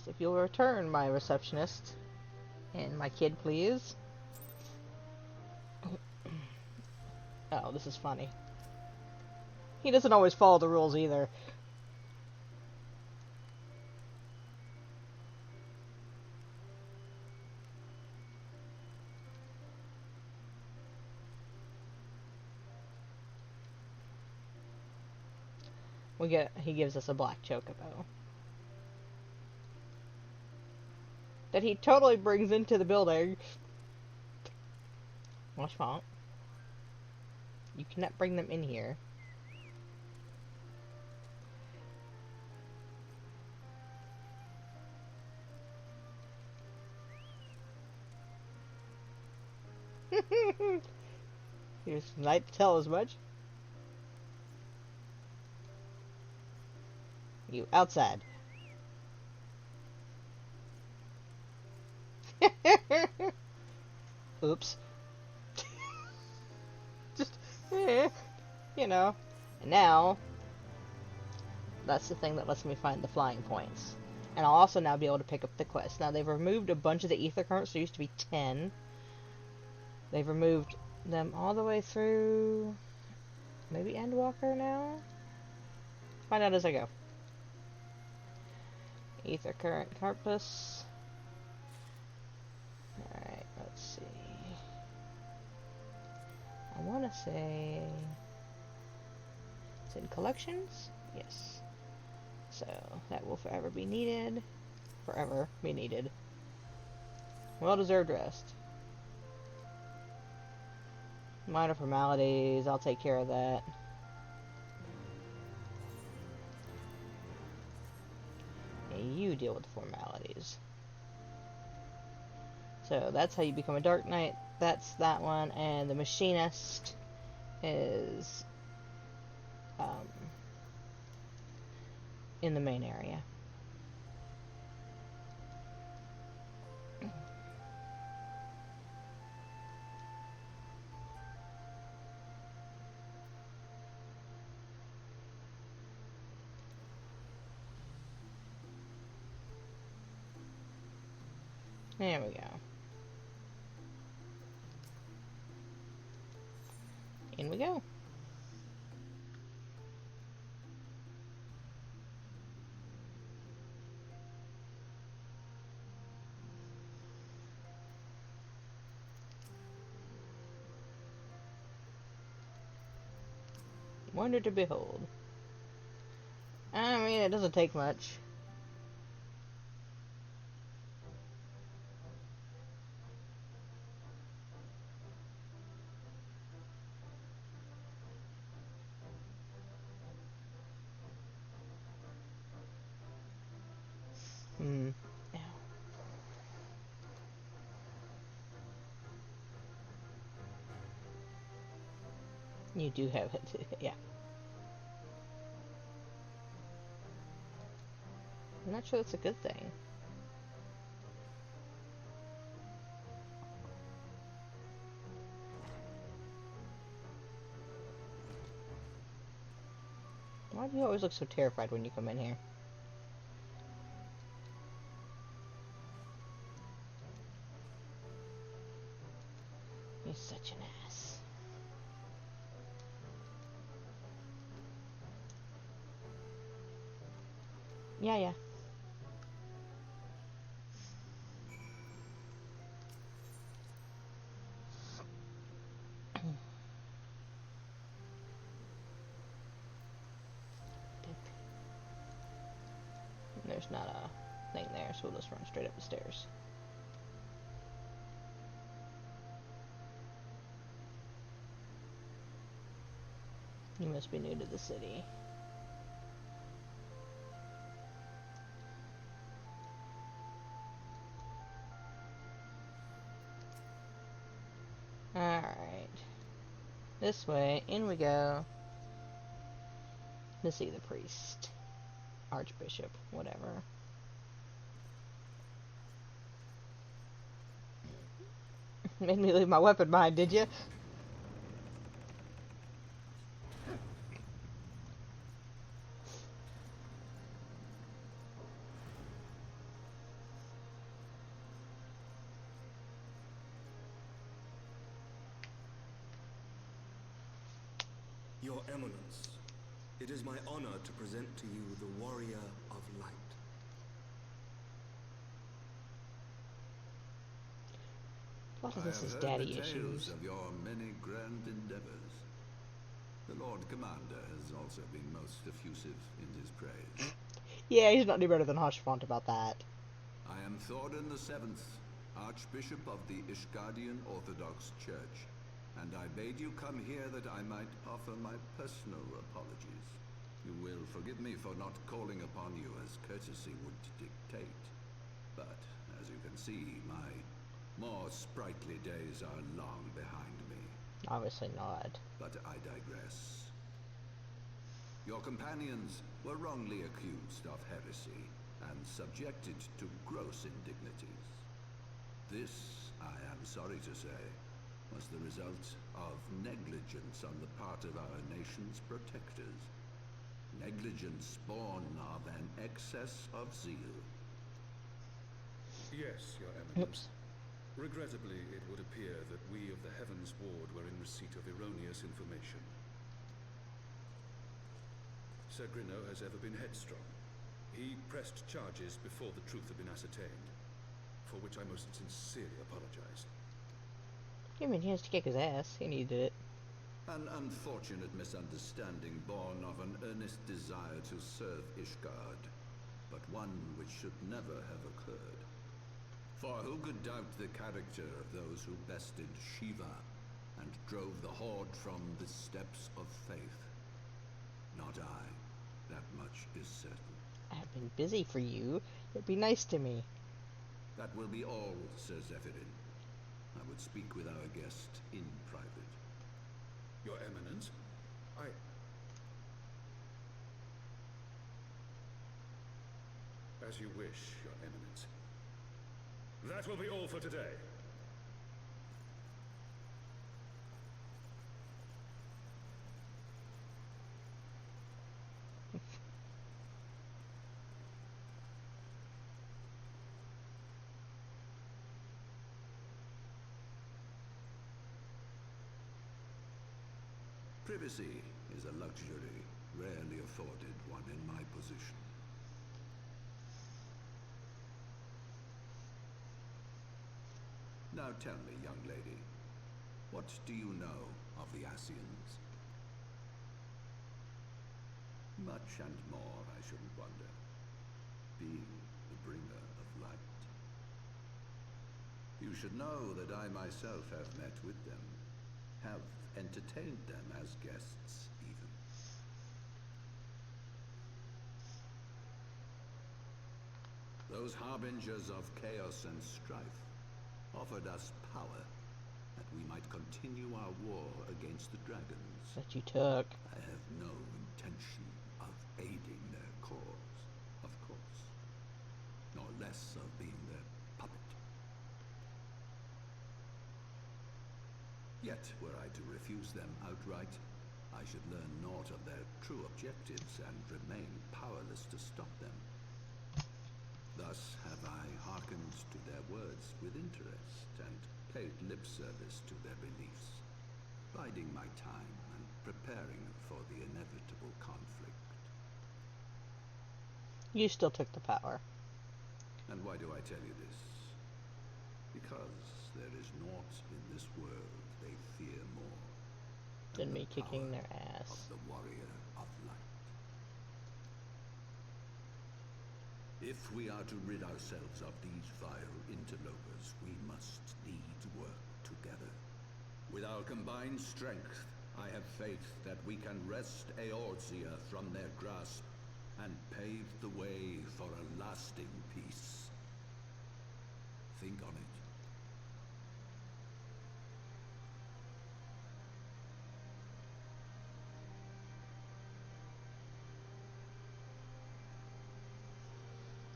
if you'll return, my receptionist. And my kid, please. Oh, this is funny. He doesn't always follow the rules either. He gives us a black chocobo. That he totally brings into the building. What's wrong? You cannot bring them in here. Here's Night to tell as much. You outside. Oops. Just, you know. And now, that's the thing that lets me find the flying points. And I'll also now be able to pick up the quest. Now, they've removed a bunch of the ether currents. There used to be 10. They've removed them all the way through, maybe Endwalker now? Find out as I go. Ether current corpus. Alright, let's see. I want to say it's in collections? Yes. So, that will forever be needed. Forever be needed. Well-deserved rest. Minor formalities, I'll take care of that. And you deal with the formalities. So that's how you become a Dark Knight. That's that one. And the Machinist is in the main area. There we go. In we go. Wonder to behold. I mean, it doesn't take much. Yeah. You do have it, yeah. I'm not sure that's a good thing. Why do you always look so terrified when you come in here? You're such an ass. Yeah. There's not a thing there, so we'll just run straight up the stairs. You must be new to the city. Alright. This way, in we go. To see the priest. Archbishop, whatever. Made me leave my weapon behind, did you? Your Eminence, it is my honor to present to you the Warrior of Light. A lot of I this have is heard daddy the tales issues. of your many grand endeavors. The Lord Commander has also been most effusive in his praise. Yeah, he's not any better than Hushfont about that. I am Thordan the Seventh, Archbishop of the Ishgardian Orthodox Church, and I bade you come here that I might offer my personal apologies. You will forgive me for not calling upon you as courtesy would dictate, but as you can see, my more sprightly days are long behind me. Obviously not. But I digress. Your companions were wrongly accused of heresy and subjected to gross indignities. This, I am sorry to say, was the result of negligence on the part of our nation's protectors. Negligence born of an excess of zeal. Yes, Your Eminence. Oops. Regrettably, it would appear that we of the Heavensward were in receipt of erroneous information. Sir Grinno has ever been headstrong. He pressed charges before the truth had been ascertained, for which I most sincerely apologize. I mean, he has to kick his ass. He needed it. An unfortunate misunderstanding born of an earnest desire to serve Ishgard, but one which should never have occurred. For who could doubt the character of those who bested Shiva and drove the Horde from the steps of faith? Not I. That much is certain. I've been busy for you. It'd be nice to me. That will be all, Sir Zephyrin. I would speak with our guest in private. Your Eminence, As you wish, Your Eminence. That will be all for today. Privacy is a luxury rarely afforded one in my position. Now tell me, young lady, what do you know of the Ascians? Much and more, I shouldn't wonder, being the bringer of light. You should know that I myself have met with them, have entertained them as guests, even. Those harbingers of chaos and strife offered us power that we might continue our war against the dragons. That you took. I have no intention of aiding their cause, of course, nor less of being their puppet. Yet, were I to refuse them outright, I should learn naught of their true objectives and remain powerless to stop them. Thus have I hearkened to their words with interest and paid lip service to their beliefs, biding my time and preparing for the inevitable conflict. You still took the power. And why do I tell you this? Because there is naught in this world they fear more Than me the kicking power their ass. of the Warrior of Light. If we are to rid ourselves of these vile interlopers, we must needs work together. With our combined strength, I have faith that we can wrest Eorzea from their grasp and pave the way for a lasting peace. Think on it.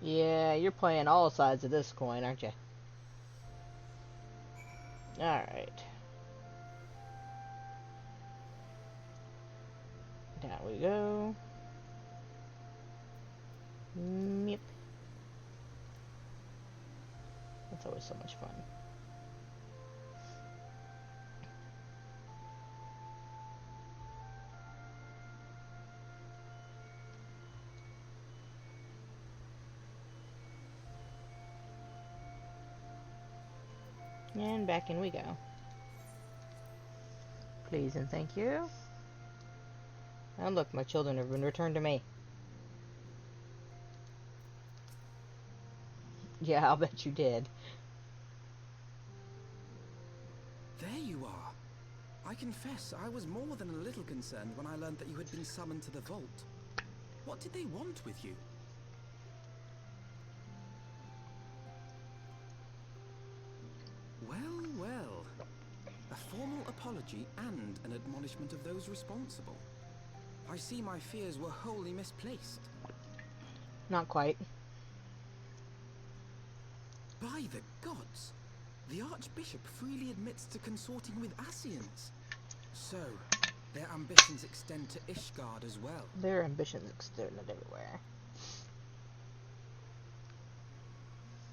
Yeah, you're playing all sides of this coin, aren't you? Alright. Down we go. Yep. That's always so much fun. And back in we go. Please and thank you. And look, my children have been returned to me. Yeah, I'll bet you did. There you are. I confess, I was more than a little concerned when I learned that you had been summoned to the vault. What did they want with you? Well, well. A formal apology and an admonishment of those responsible. I see my fears were wholly misplaced. Not quite. By the gods! The Archbishop freely admits to consorting with Ascians. So, their ambitions extend to Ishgard as well. Their ambitions extend everywhere.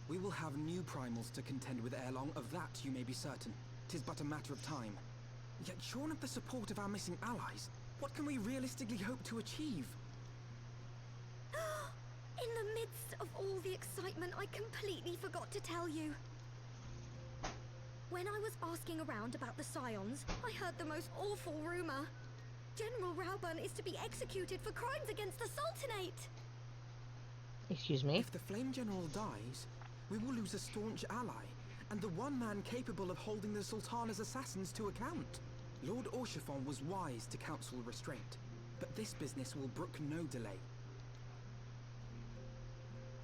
We will have new primals to contend with ere long, of that you may be certain. 'Tis but a matter of time. Yet shorn of the support of our missing allies, what can we realistically hope to achieve? In the midst of all the excitement, I completely forgot to tell you. When I was asking around about the Scions, I heard the most awful rumor. General Rauburn is to be executed for crimes against the Sultanate. Excuse me? If the Flame General dies, we will lose a staunch ally, and the one man capable of holding the Sultana's assassins to account. Lord Orchifon was wise to counsel restraint, but this business will brook no delay.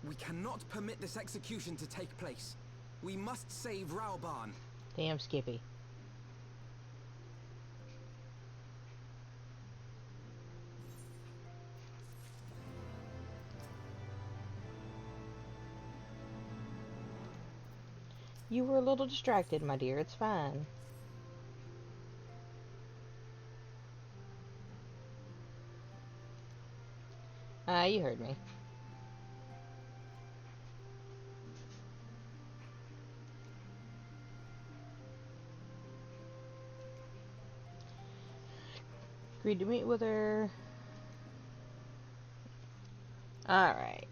We cannot permit this execution to take place. We must save Rauburn. Damn Skippy. You were a little distracted, my dear. It's fine. You heard me. Agreed to meet with her. Alright.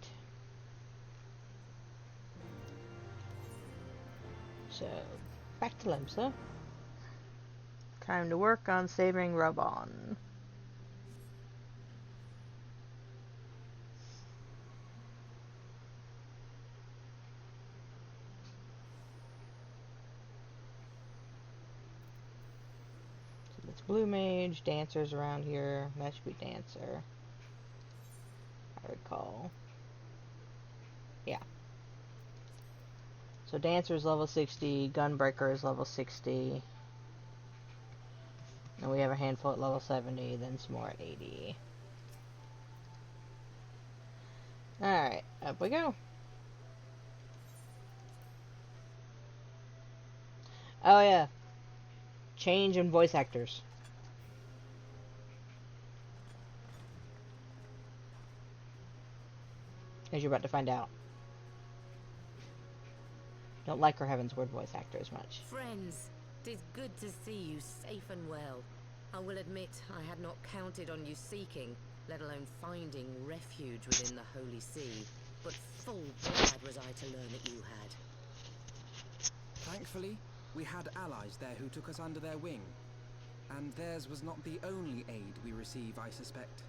So, back to Lemsa. Time to work on saving Rauburn. So that's Blue Mage, Dancer's around here. That should be Dancer, I recall. Yeah. So Dancer is level 60, Gunbreaker is level 60, and we have a handful at level 70, then some more at 80. Alright, up we go. Oh yeah. Change in voice actors. As you're about to find out. Don't like our Heavensward voice actor as much. Friends, 'tis good to see you safe and well. I will admit I had not counted on you seeking, let alone finding refuge within the Holy See. But full glad was I to learn that you had. Thankfully, we had allies there who took us under their wing. And theirs was not the only aid we receive, I suspect.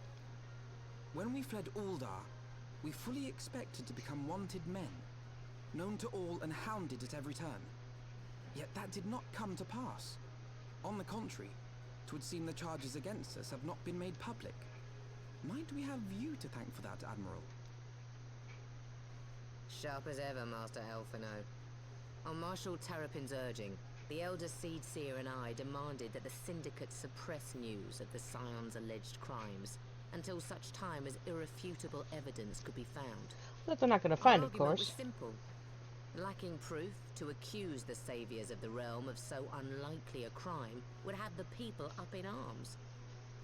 When we fled Uldar, we fully expected to become wanted men, known to all and hounded at every turn. Yet that did not come to pass. On the contrary, 'twould seem the charges against us have not been made public. Might we have you to thank for that, Admiral? Sharp as ever, Master Elfino. On Marshal Terrapin's urging, the Elder Seed Seer and I demanded that the Syndicate suppress news of the Scion's alleged crimes until such time as irrefutable evidence could be found. That they're not going to find, Our of argument course. was simple. Lacking proof, to accuse the saviors of the realm of so unlikely a crime would have the people up in arms.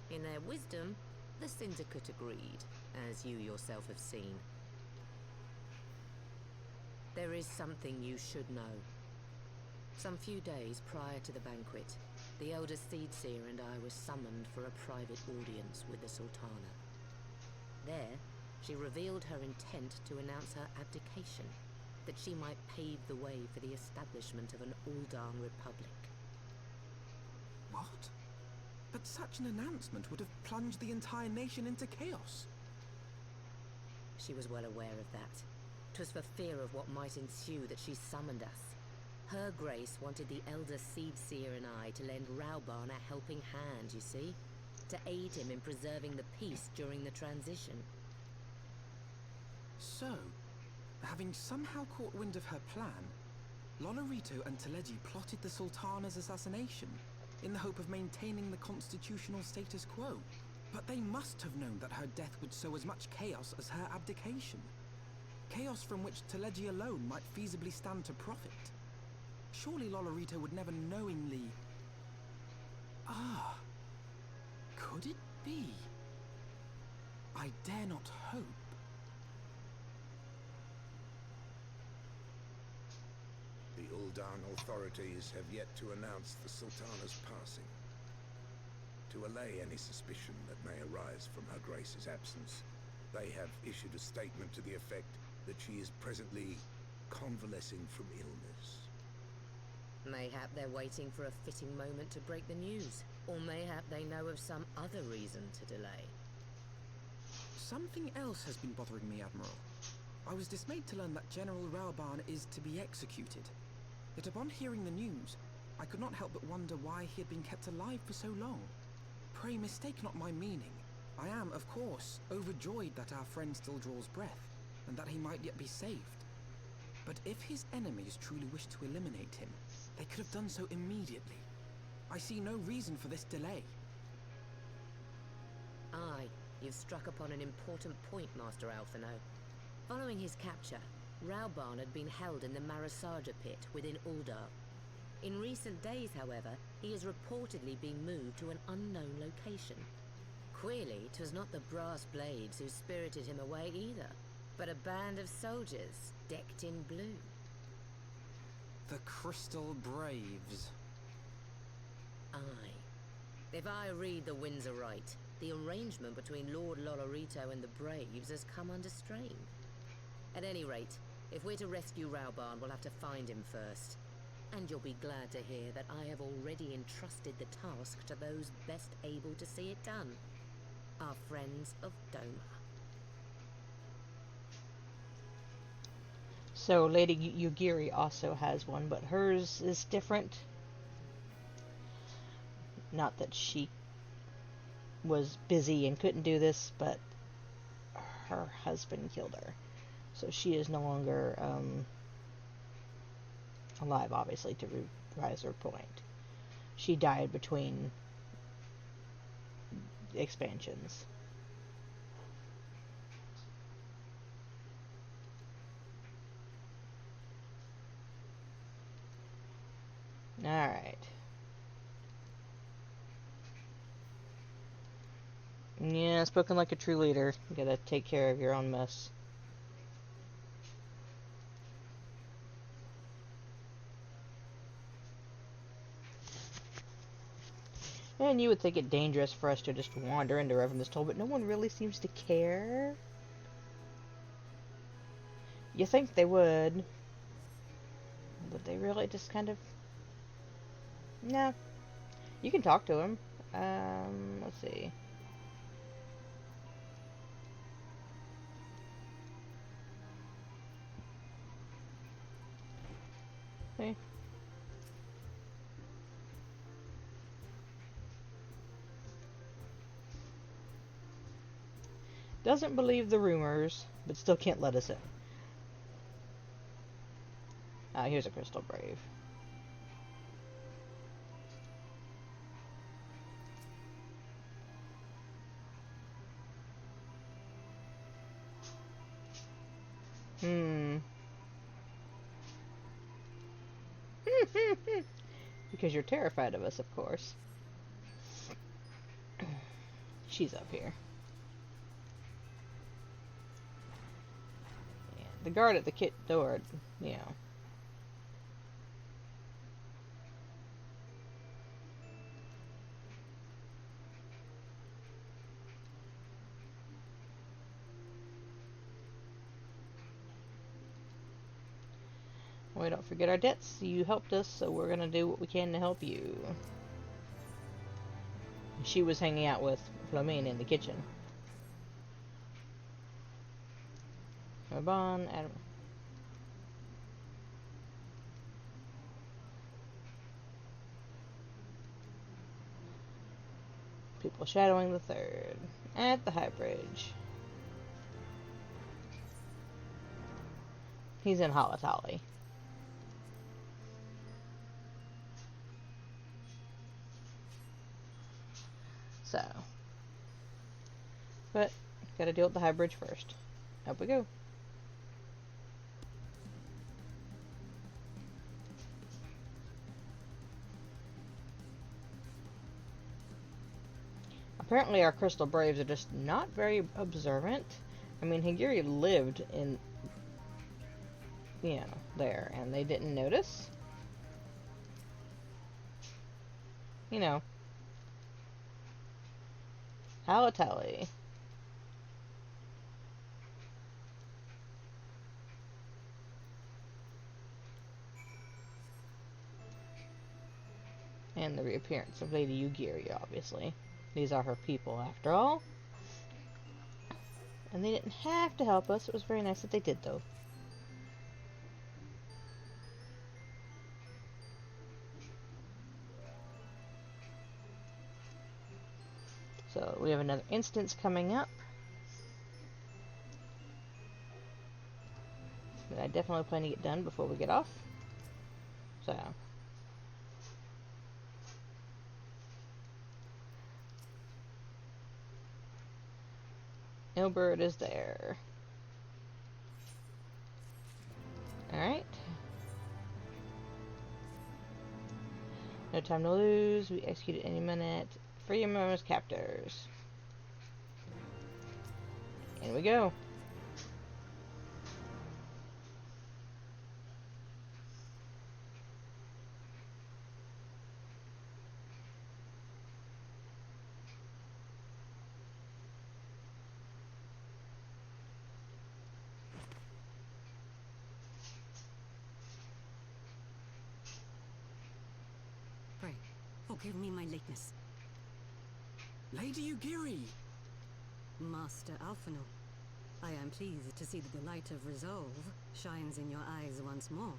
In their wisdom, the Syndicate agreed, as you yourself have seen. There is something you should know. Some few days prior to the banquet, the Elder Seedseer and I were summoned for a private audience with the Sultana. There, she revealed her intent to announce her abdication, that she might pave the way for the establishment of an Uldan Republic. What? But such an announcement would have plunged the entire nation into chaos. She was well aware of that. 'Twas for fear of what might ensue that she summoned us. Her Grace wanted the Elder Seedseer and I to lend Raubarn a helping hand, you see? To aid him in preserving the peace during the transition. So, having somehow caught wind of her plan, Lolorito and Teleji plotted the Sultana's assassination in the hope of maintaining the constitutional status quo. But they must have known that her death would sow as much chaos as her abdication. Chaos from which Teleji alone might feasibly stand to profit. Surely Lolorito would never knowingly... Ah... Could it be? I dare not hope. The Uldan authorities have yet to announce the Sultana's passing. To allay any suspicion that may arise from Her Grace's absence, they have issued a statement to the effect that she is presently convalescing from illness. Mayhap they're waiting for a fitting moment to break the news. Or mayhap they know of some other reason to delay. Something else has been bothering me, Admiral. I was dismayed to learn that General Raubarn is to be executed. Yet upon hearing the news, I could not help but wonder why he had been kept alive for so long. Pray mistake not my meaning. I am, of course, overjoyed that our friend still draws breath, and that he might yet be saved. But if his enemies truly wished to eliminate him, they could have done so immediately. I see no reason for this delay. Aye, you've struck upon an important point, Master Alphino. Following his capture, Raubarn had been held in the Marasaja pit within Uldar. In recent days, however, he has reportedly been moved to an unknown location. Queerly, 'twas not the Brass Blades who spirited him away either, but a band of soldiers decked in blue. The Crystal Braves. Aye. If I read the winds aright, the arrangement between Lord Lolorito and the Braves has come under strain. At any rate, if we're to rescue Raubarn, we'll have to find him first. And you'll be glad to hear that I have already entrusted the task to those best able to see it done. Our friends of Doma. So Lady Yugiri also has one, but hers is different. Not that she was busy and couldn't do this, but her husband killed her. So she is no longer alive, obviously, to rise her point. She died between expansions. Alright. Yeah, spoken like a true leader. You gotta take care of your own mess. And you would think it dangerous for us to just wander into Reverend's Toll, but no one really seems to care. You think they would. But they really just kind of... Nah. You can talk to him. Let's see. Hey. Doesn't believe the rumors, but still can't let us in. Ah, here's a Crystal Brave. Because you're terrified of us, of course. She's up here. Yeah, the guard at the kit door, you know. We don't forget our debts. You helped us, so we're gonna do what we can to help you. She was hanging out with Flamine in the kitchen. Bon, Adam. People shadowing the third at the High Bridge. He's in Halatali. So, but gotta deal with the High Bridge first. Up we go. Apparently our Crystal Braves are just not very observant. I mean, Higiri lived in, you know, there, and they didn't notice. You know. Halatali. And the reappearance of Lady Yugiri, obviously. These are her people, after all. And they didn't have to help us. It was very nice that they did, though. So, we have another instance coming up. That I definitely plan to get done before we get off. So... Ilbert is there. Alright. No time to lose. We execute at any minute. Free your members, captors. In we go. Pray, forgive me my lateness. Lady Yugiri! Master Alphino, I am pleased to see that the light of resolve shines in your eyes once more.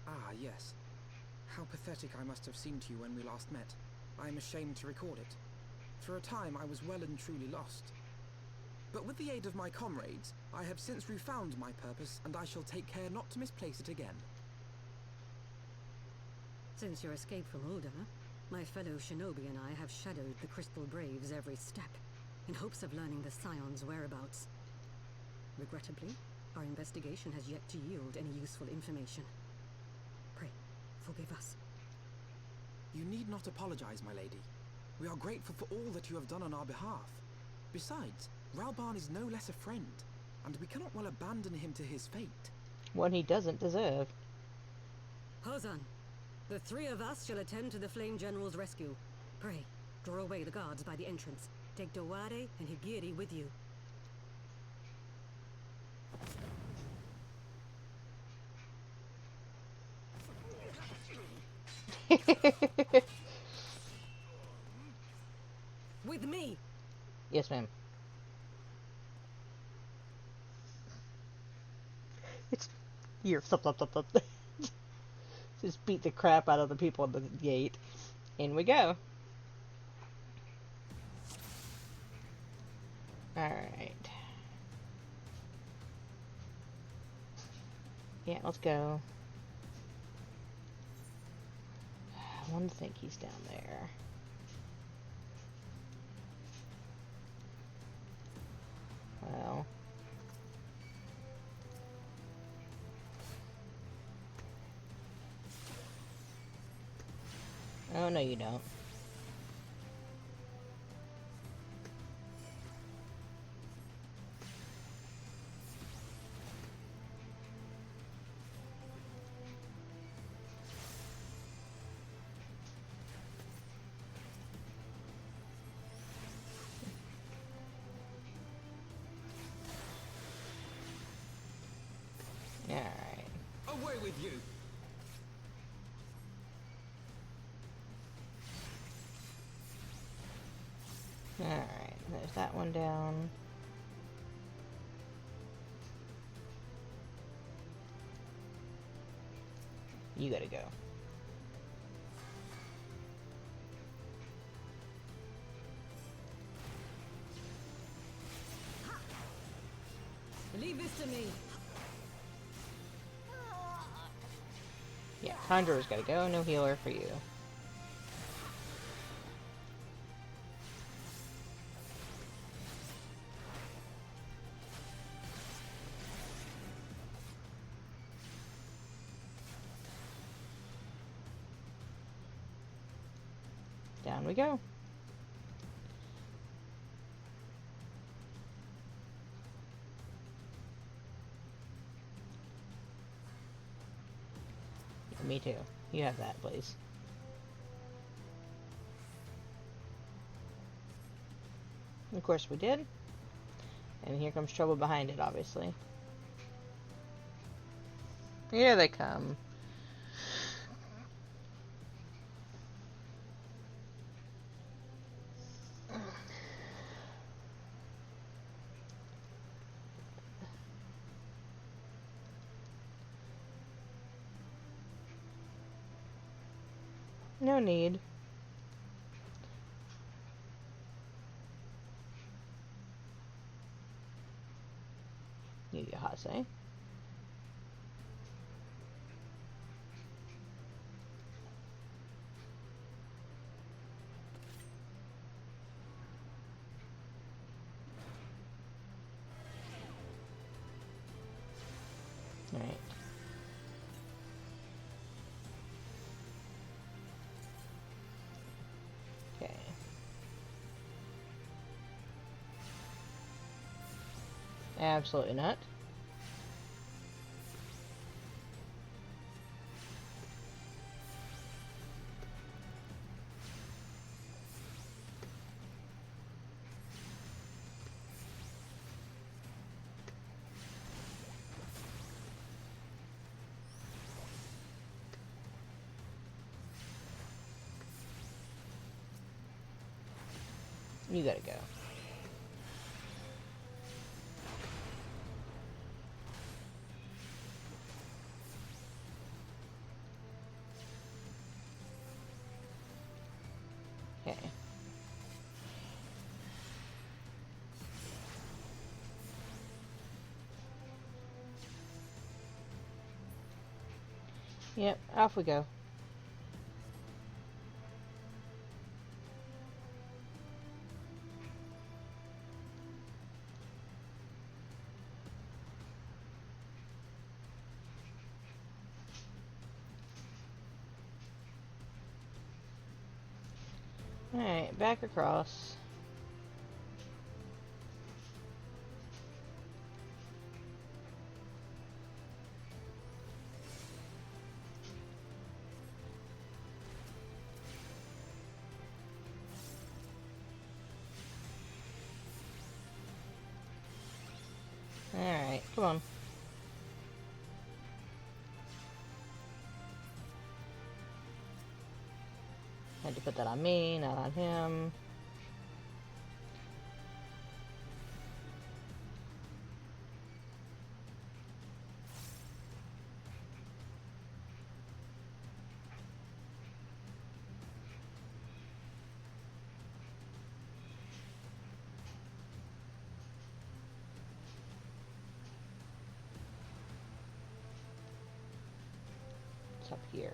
Ah, yes. How pathetic I must have seemed to you when we last met. I am ashamed to record it. For a time I was well and truly lost. But with the aid of my comrades, I have since refound my purpose, and I shall take care not to misplace it again. Since your escape from Ulda, my fellow shinobi and I have shadowed the Crystal Braves every step, in hopes of learning the Scion's whereabouts. Regrettably, our investigation has yet to yield any useful information. Pray, forgive us. You need not apologize, my lady. We are grateful for all that you have done on our behalf. Besides, Ralban is no less a friend, and we cannot well abandon him to his fate. One he doesn't deserve. Hozan, the three of us shall attend to the Flame General's rescue. Pray, draw away the guards by the entrance. Take Dowade and Higiri with you. With me! Yes, ma'am. It's here. Stop. Just beat the crap out of the people at the gate. In we go. Alright. Yeah, let's go. I want to think he's down there. Well. Oh, no you don't. Away with with you. Alright, there's that one down. You gotta go. Leave this to me. Yeah, Conjurer's gotta go. No healer for you. Down we go. Yeah, me too. You have that, please. Of course we did. And here comes trouble behind it, obviously. Here they come. No need. You Yahase. Alright. Okay. Absolutely not. You gotta go. Okay. Yep, off we go. Alright, back across. Alright, come on. Had to put that on me, not on him. It's up here.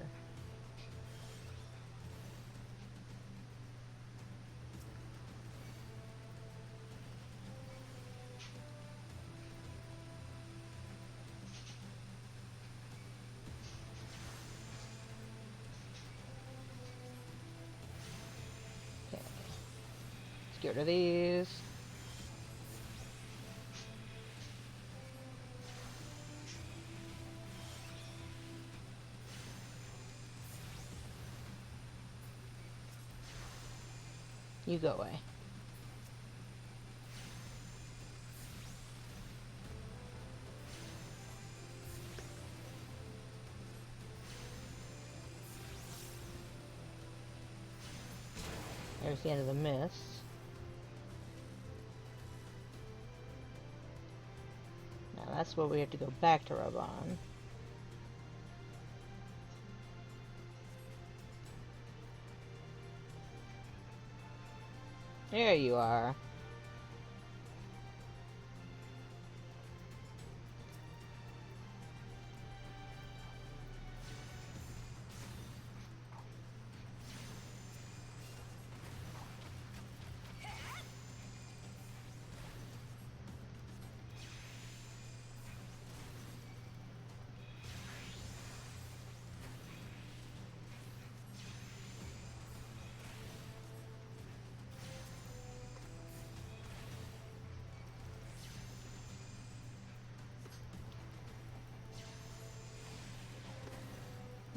Okay. Let's get rid of these. You go away. There's the end of the mist. Now that's where we have to go back to Raban. There you are.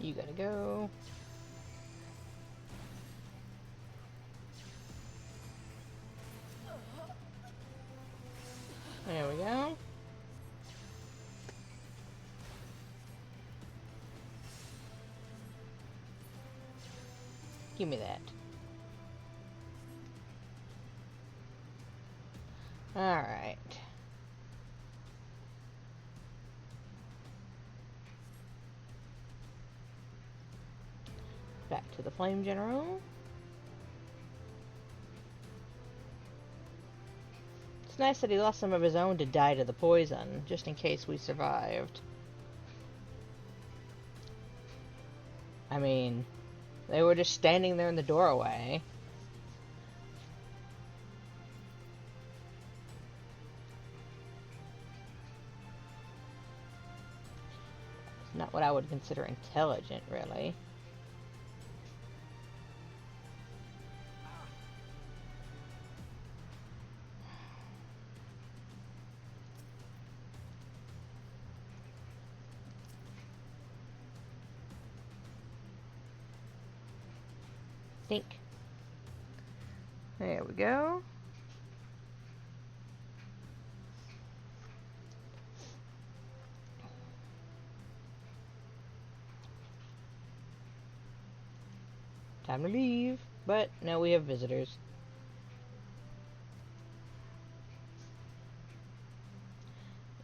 You gotta go. There we go. Give me that. Alright. Back to the Flame General. It's nice that he lost some of his own to die to the poison, just in case we survived. I mean, they were just standing there in the doorway. It's not what I would consider intelligent, really. Think. There we go. Time to leave, but now we have visitors.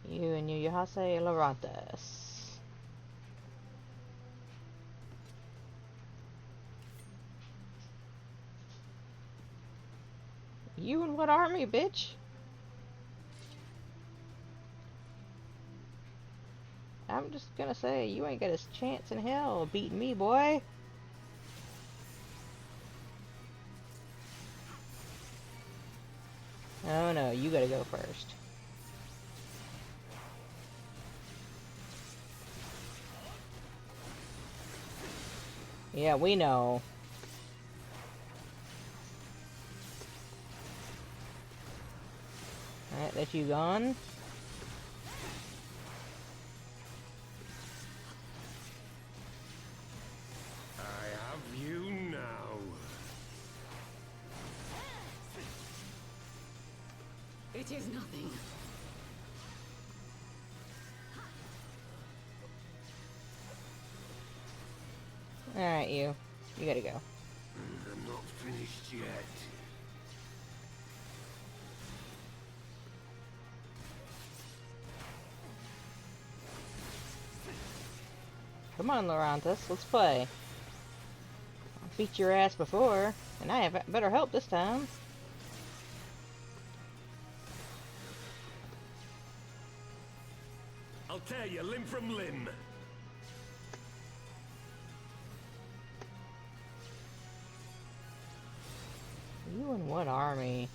You and Yuyahase Larantas. You and what army, bitch? I'm just gonna say, you ain't got a chance in hell of beating me, boy. Oh no, you gotta go first. Yeah, we know. Alright, that you gone? I have you now. It is nothing. Alright, you. You gotta go. I'm not finished yet. Come on, Larantas, let's play. I beat your ass before, and I have better help this time. I'll tear you limb from limb. You and what army?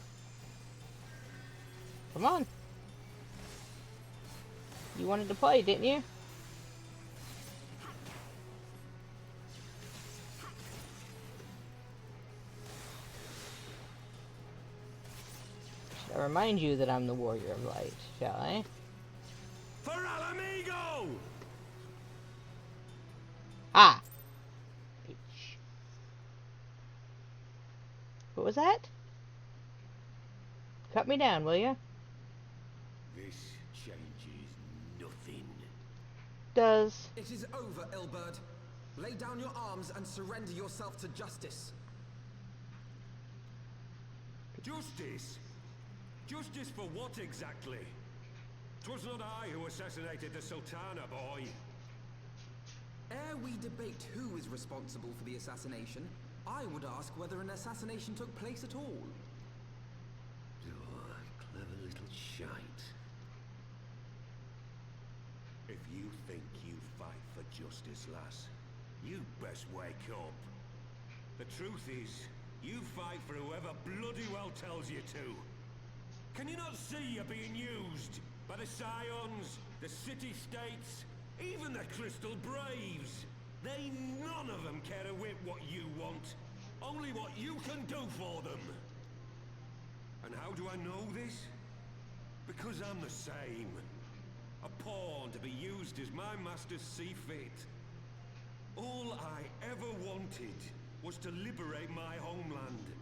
Come on. You wanted to play, didn't you? Should I remind you that I'm the Warrior of Light, shall I? For Alamigo! Ah! Bitch. What was that? Cut me down, will ya? This changes nothing. Does. It is over, Ilberd. Lay down your arms and surrender yourself to justice. Justice? Justice for what exactly? 'Twas not I who assassinated the Sultana, boy. Ere we debate who is responsible for the assassination, I would ask whether an assassination took place at all. Oh, clever little shite. If you think you fight for justice, lass, you best wake up. The truth is, you fight for whoever bloody well tells you to. Can you not see you're being used? By the Scions, the City-States, even the Crystal Braves. They none of them care a whit what you want. Only what you can do for them. And how do I know this? Because I'm the same. A pawn to be used as my masters see fit. All I ever wanted was to liberate my homeland.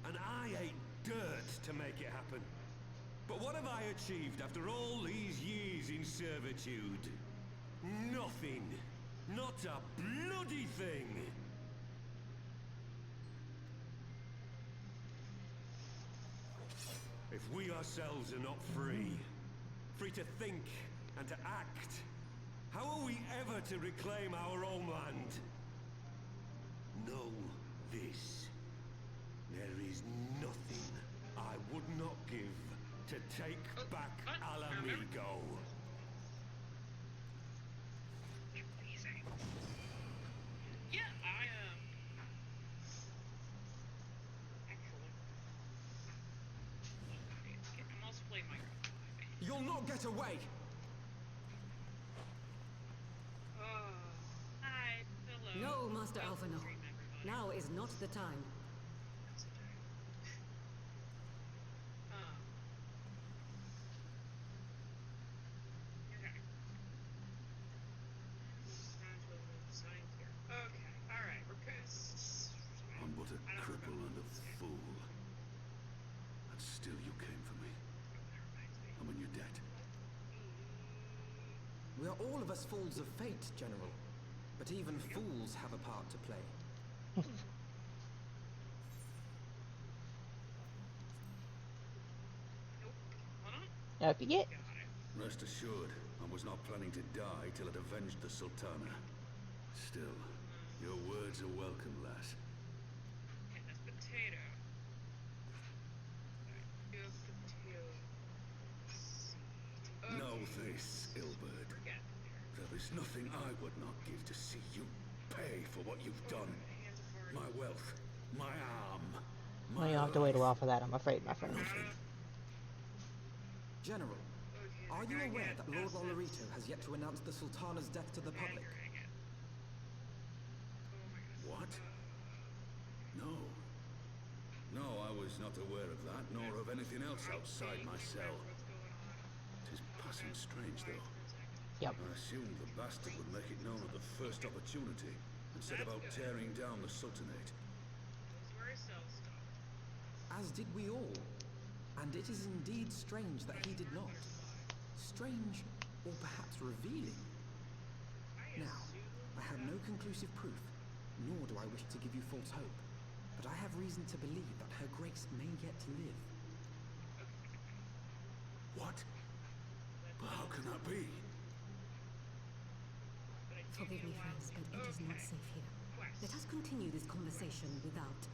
And I ate dirt to make it happen. But what have I achieved after all these years in servitude? Nothing. Not a bloody thing. If we ourselves are not free, free to think and to act, how are we ever to reclaim our homeland? Know this. There is nothing I would not give to take back Alamigo. Yeah, I actually, I'm also playing Minecraft. You'll not get away! Hi, hello. No, Master Alpha, no. Now is not the time. I'm but a cripple and a fool. And still you came for me. And when you're dead. We are all of us fools of fate, General. But even fools have a part to play. Up you get. Rest assured, I was not planning to die till I'd avenged the Sultana. Still, your words are welcome, lass. Okay, that's potato. Know this, Ilbert. There is nothing I would not give to see you pay for what you've done. My wealth, my arm, Well, you'll have to wait a while for that, I'm afraid, my friend. General, are you aware that Lord Olorito has yet to announce the Sultana's death to the public? What? No. No, I was not aware of that, nor of anything else outside my cell. It is passing strange, though. Yep. I assumed the bastard would make it known at the first opportunity, and set about tearing down the Sultanate. As did we all. And it is indeed strange that he did not. Strange, or perhaps revealing. Now, I have no conclusive proof, nor do I wish to give you false hope, but I have reason to believe that Her Grace may yet live. What? But how can that be? Forgive me, friends, but it is not safe here. Let us continue this conversation without.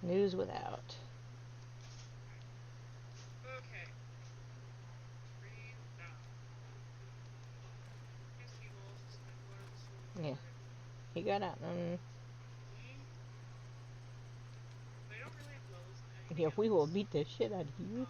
News without. Okay. Yeah. He got out. Yeah, we will beat the shit out of you.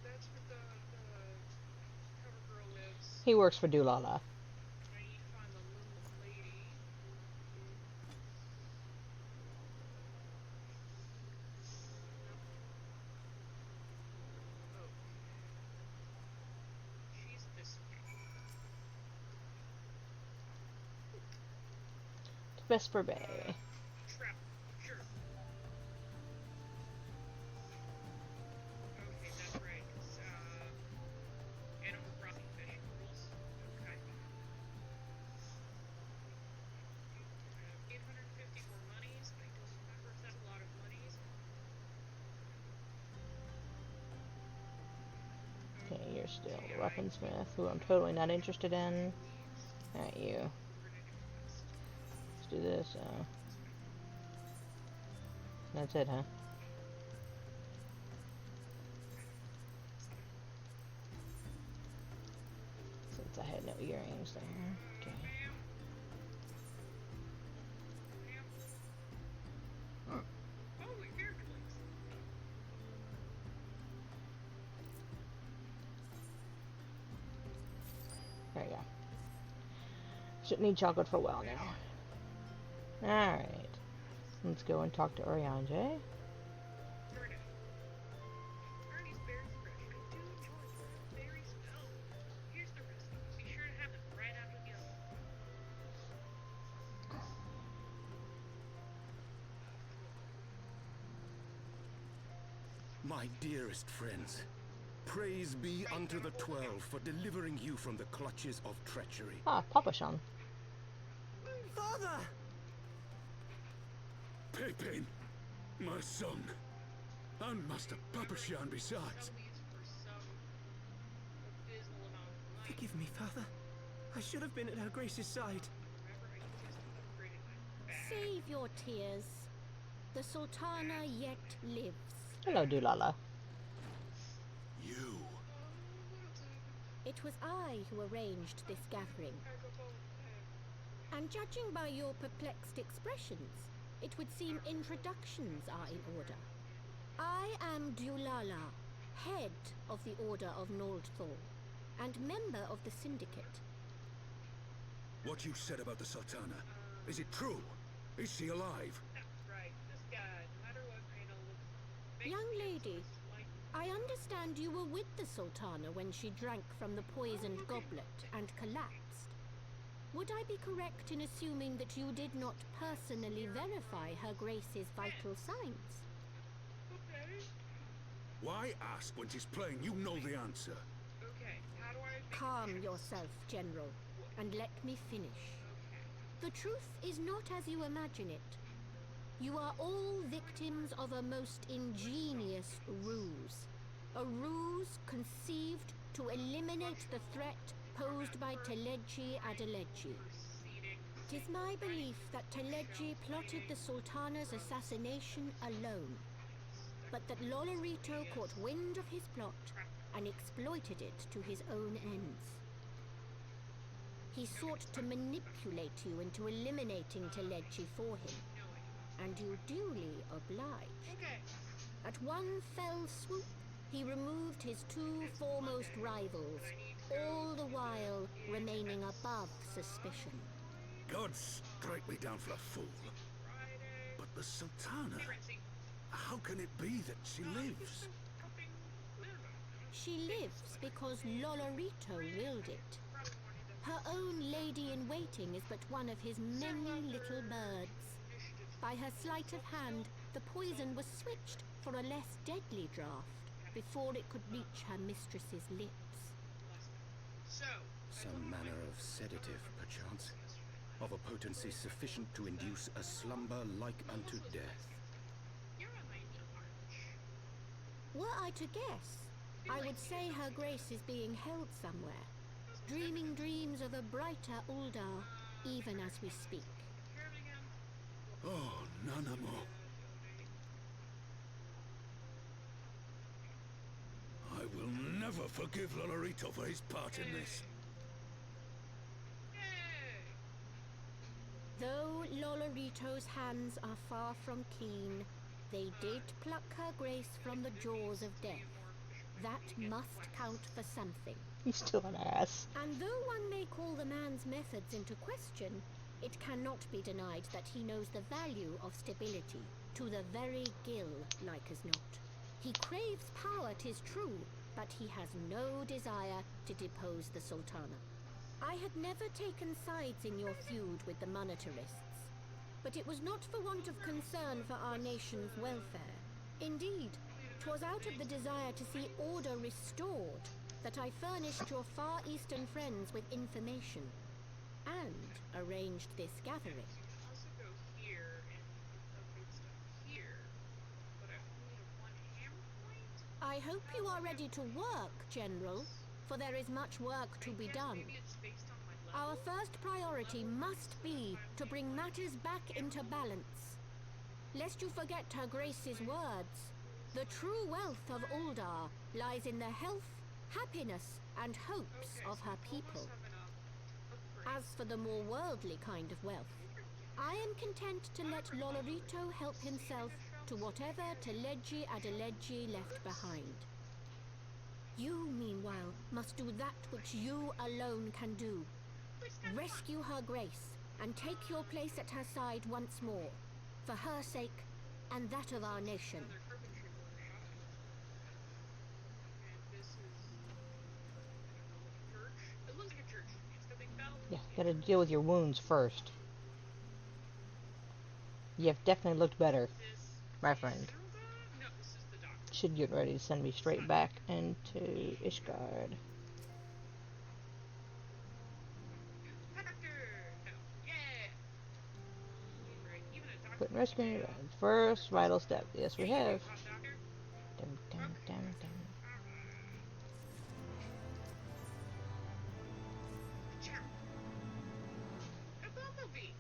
That's where the cover girl lives. He works for Dulala. I need to find the little lady. Oh. She's this way. Vesper Bay. Trap. Sure. Okay, that's right. It's, Animal Crossing fishing rules. Okay. 850 more monies. I don't remember if that's a lot of monies. Okay, you're still the weaponsmith, who I'm totally not interested in. Alright, you. Let's do this. That's it, huh? Since I had no earrings there. Okay. Oh, here it is. There you go. Shouldn't need chocolate for a while now. Alright. Let's go and talk to Oriange. Ernie's berry fresh. I do enjoy berry smell. Here's the recipe. Be sure to have them right after the other. My dearest friends, praise be unto the 12 for delivering you from the clutches of treachery. Ah, Papa-shan. Father! Pepin, my son, and Master Papashan besides. Forgive me, Father. I should have been at Her Grace's side. Save your tears. The Sultana yet lives. Hello, Dulala. You. It was I who arranged this gathering. And judging by your perplexed expressions, it would seem introductions are in order. I am Dulala, head of the Order of Noldthor, and member of the Syndicate. What you said about the Sultana, is it true? Is she alive? Right, this guy, no matter what, I know. Young lady, I understand you were with the Sultana when she drank from the poisoned goblet and collapsed. Would I be correct in assuming that you did not personally verify Her Grace's vital signs? Okay. Why ask when she's playing? You know the answer. Okay, how do I... Calm yourself, General, and let me finish. The truth is not as you imagine it. You are all victims of a most ingenious ruse. A ruse conceived to eliminate the threat posed by Teleji Adeleji. It is my belief that Teleji plotted the Sultana's assassination alone, but that Lolorito caught wind of his plot and exploited it to his own ends. He sought to manipulate you into eliminating Teleji for him, and you duly obliged. At one fell swoop, he removed his two foremost rivals, all the while remaining above suspicion. God strike me down for a fool. But the Sultana, how can it be that she lives? She lives because Lolorito willed it. Her own lady-in-waiting is but one of his many little birds. By her sleight of hand, the poison was switched for a less deadly draught before it could reach her mistress's lips. Some manner of sedative, perchance, of a potency sufficient to induce a slumber like unto death. Were I to guess, I would say Her Grace is being held somewhere, dreaming dreams of a brighter Uldar, even as we speak. Oh, Nanamo. I will never forgive Lolorito for his part in this. Though Lolorito's hands are far from clean, they did pluck Her Grace from the jaws of death. That must count for something. He's still an ass. And though methods into question, it cannot be denied that he knows the value of stability, to the very gill, like as not. He craves power, 'tis true, but he has no desire to depose the Sultana. I had never taken sides in your feud with the monetarists, but it was not for want of concern for our nation's welfare. Indeed, 'twas out of the desire to see order restored that I furnished your Far Eastern friends with information, and arranged this gathering. Also go here and upgrade stuff here, but I only need a 1 hammer point. I hope you are ready to work, General, for there is much work to be done. Maybe it's based on my level. Our first priority must be to bring matters back into balance. Lest you forget Her Grace's words, the true wealth of Uldar lies in the health, happiness, and hopes of her people. As for the more worldly kind of wealth, I am content to let Lolorito help himself to whatever Teledji Adeledji left behind. You, meanwhile, must do that which you alone can do. Rescue Her Grace, and take your place at her side once more, for her sake, and that of our nation. Yeah, gotta deal with your wounds first. You've definitely looked better, my friend. Should get ready to send me straight back into Ishgard. Quit rescuing first vital step. Yes, we have. Dum, dum, dum, dum. A bumblebee.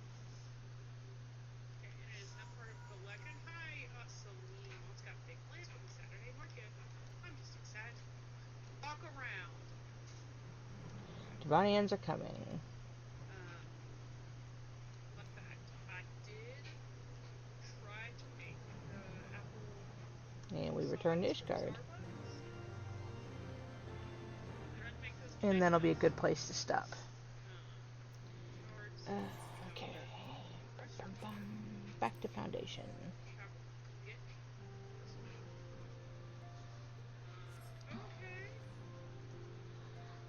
Okay, it is not part of the legend. Hi, Celine. It's got big plans for the Saturday market. I'm just excited. Walk around. Divanians are coming. Fun fact, I did try to make the apple. And we return to Ishgard. And that'll be a good place to stop. Okay. Bum, bum, bum. Back to Foundation.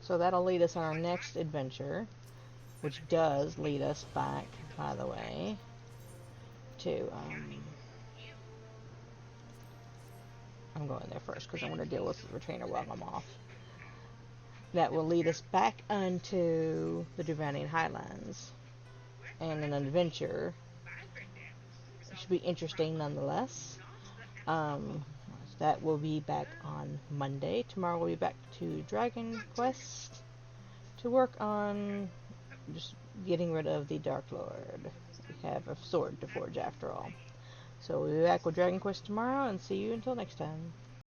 So that'll lead us on our next adventure, which does lead us back, by the way, to, I'm going there first because I want to deal with the retainer while I'm off. That will lead us back onto the Duvanian Highlands and an adventure. It should be interesting nonetheless. That will be back on Monday. Tomorrow we'll be back to Dragon Quest to work on just getting rid of the Dark Lord. We have a sword to forge after all. So we'll be back with Dragon Quest tomorrow and see you until next time.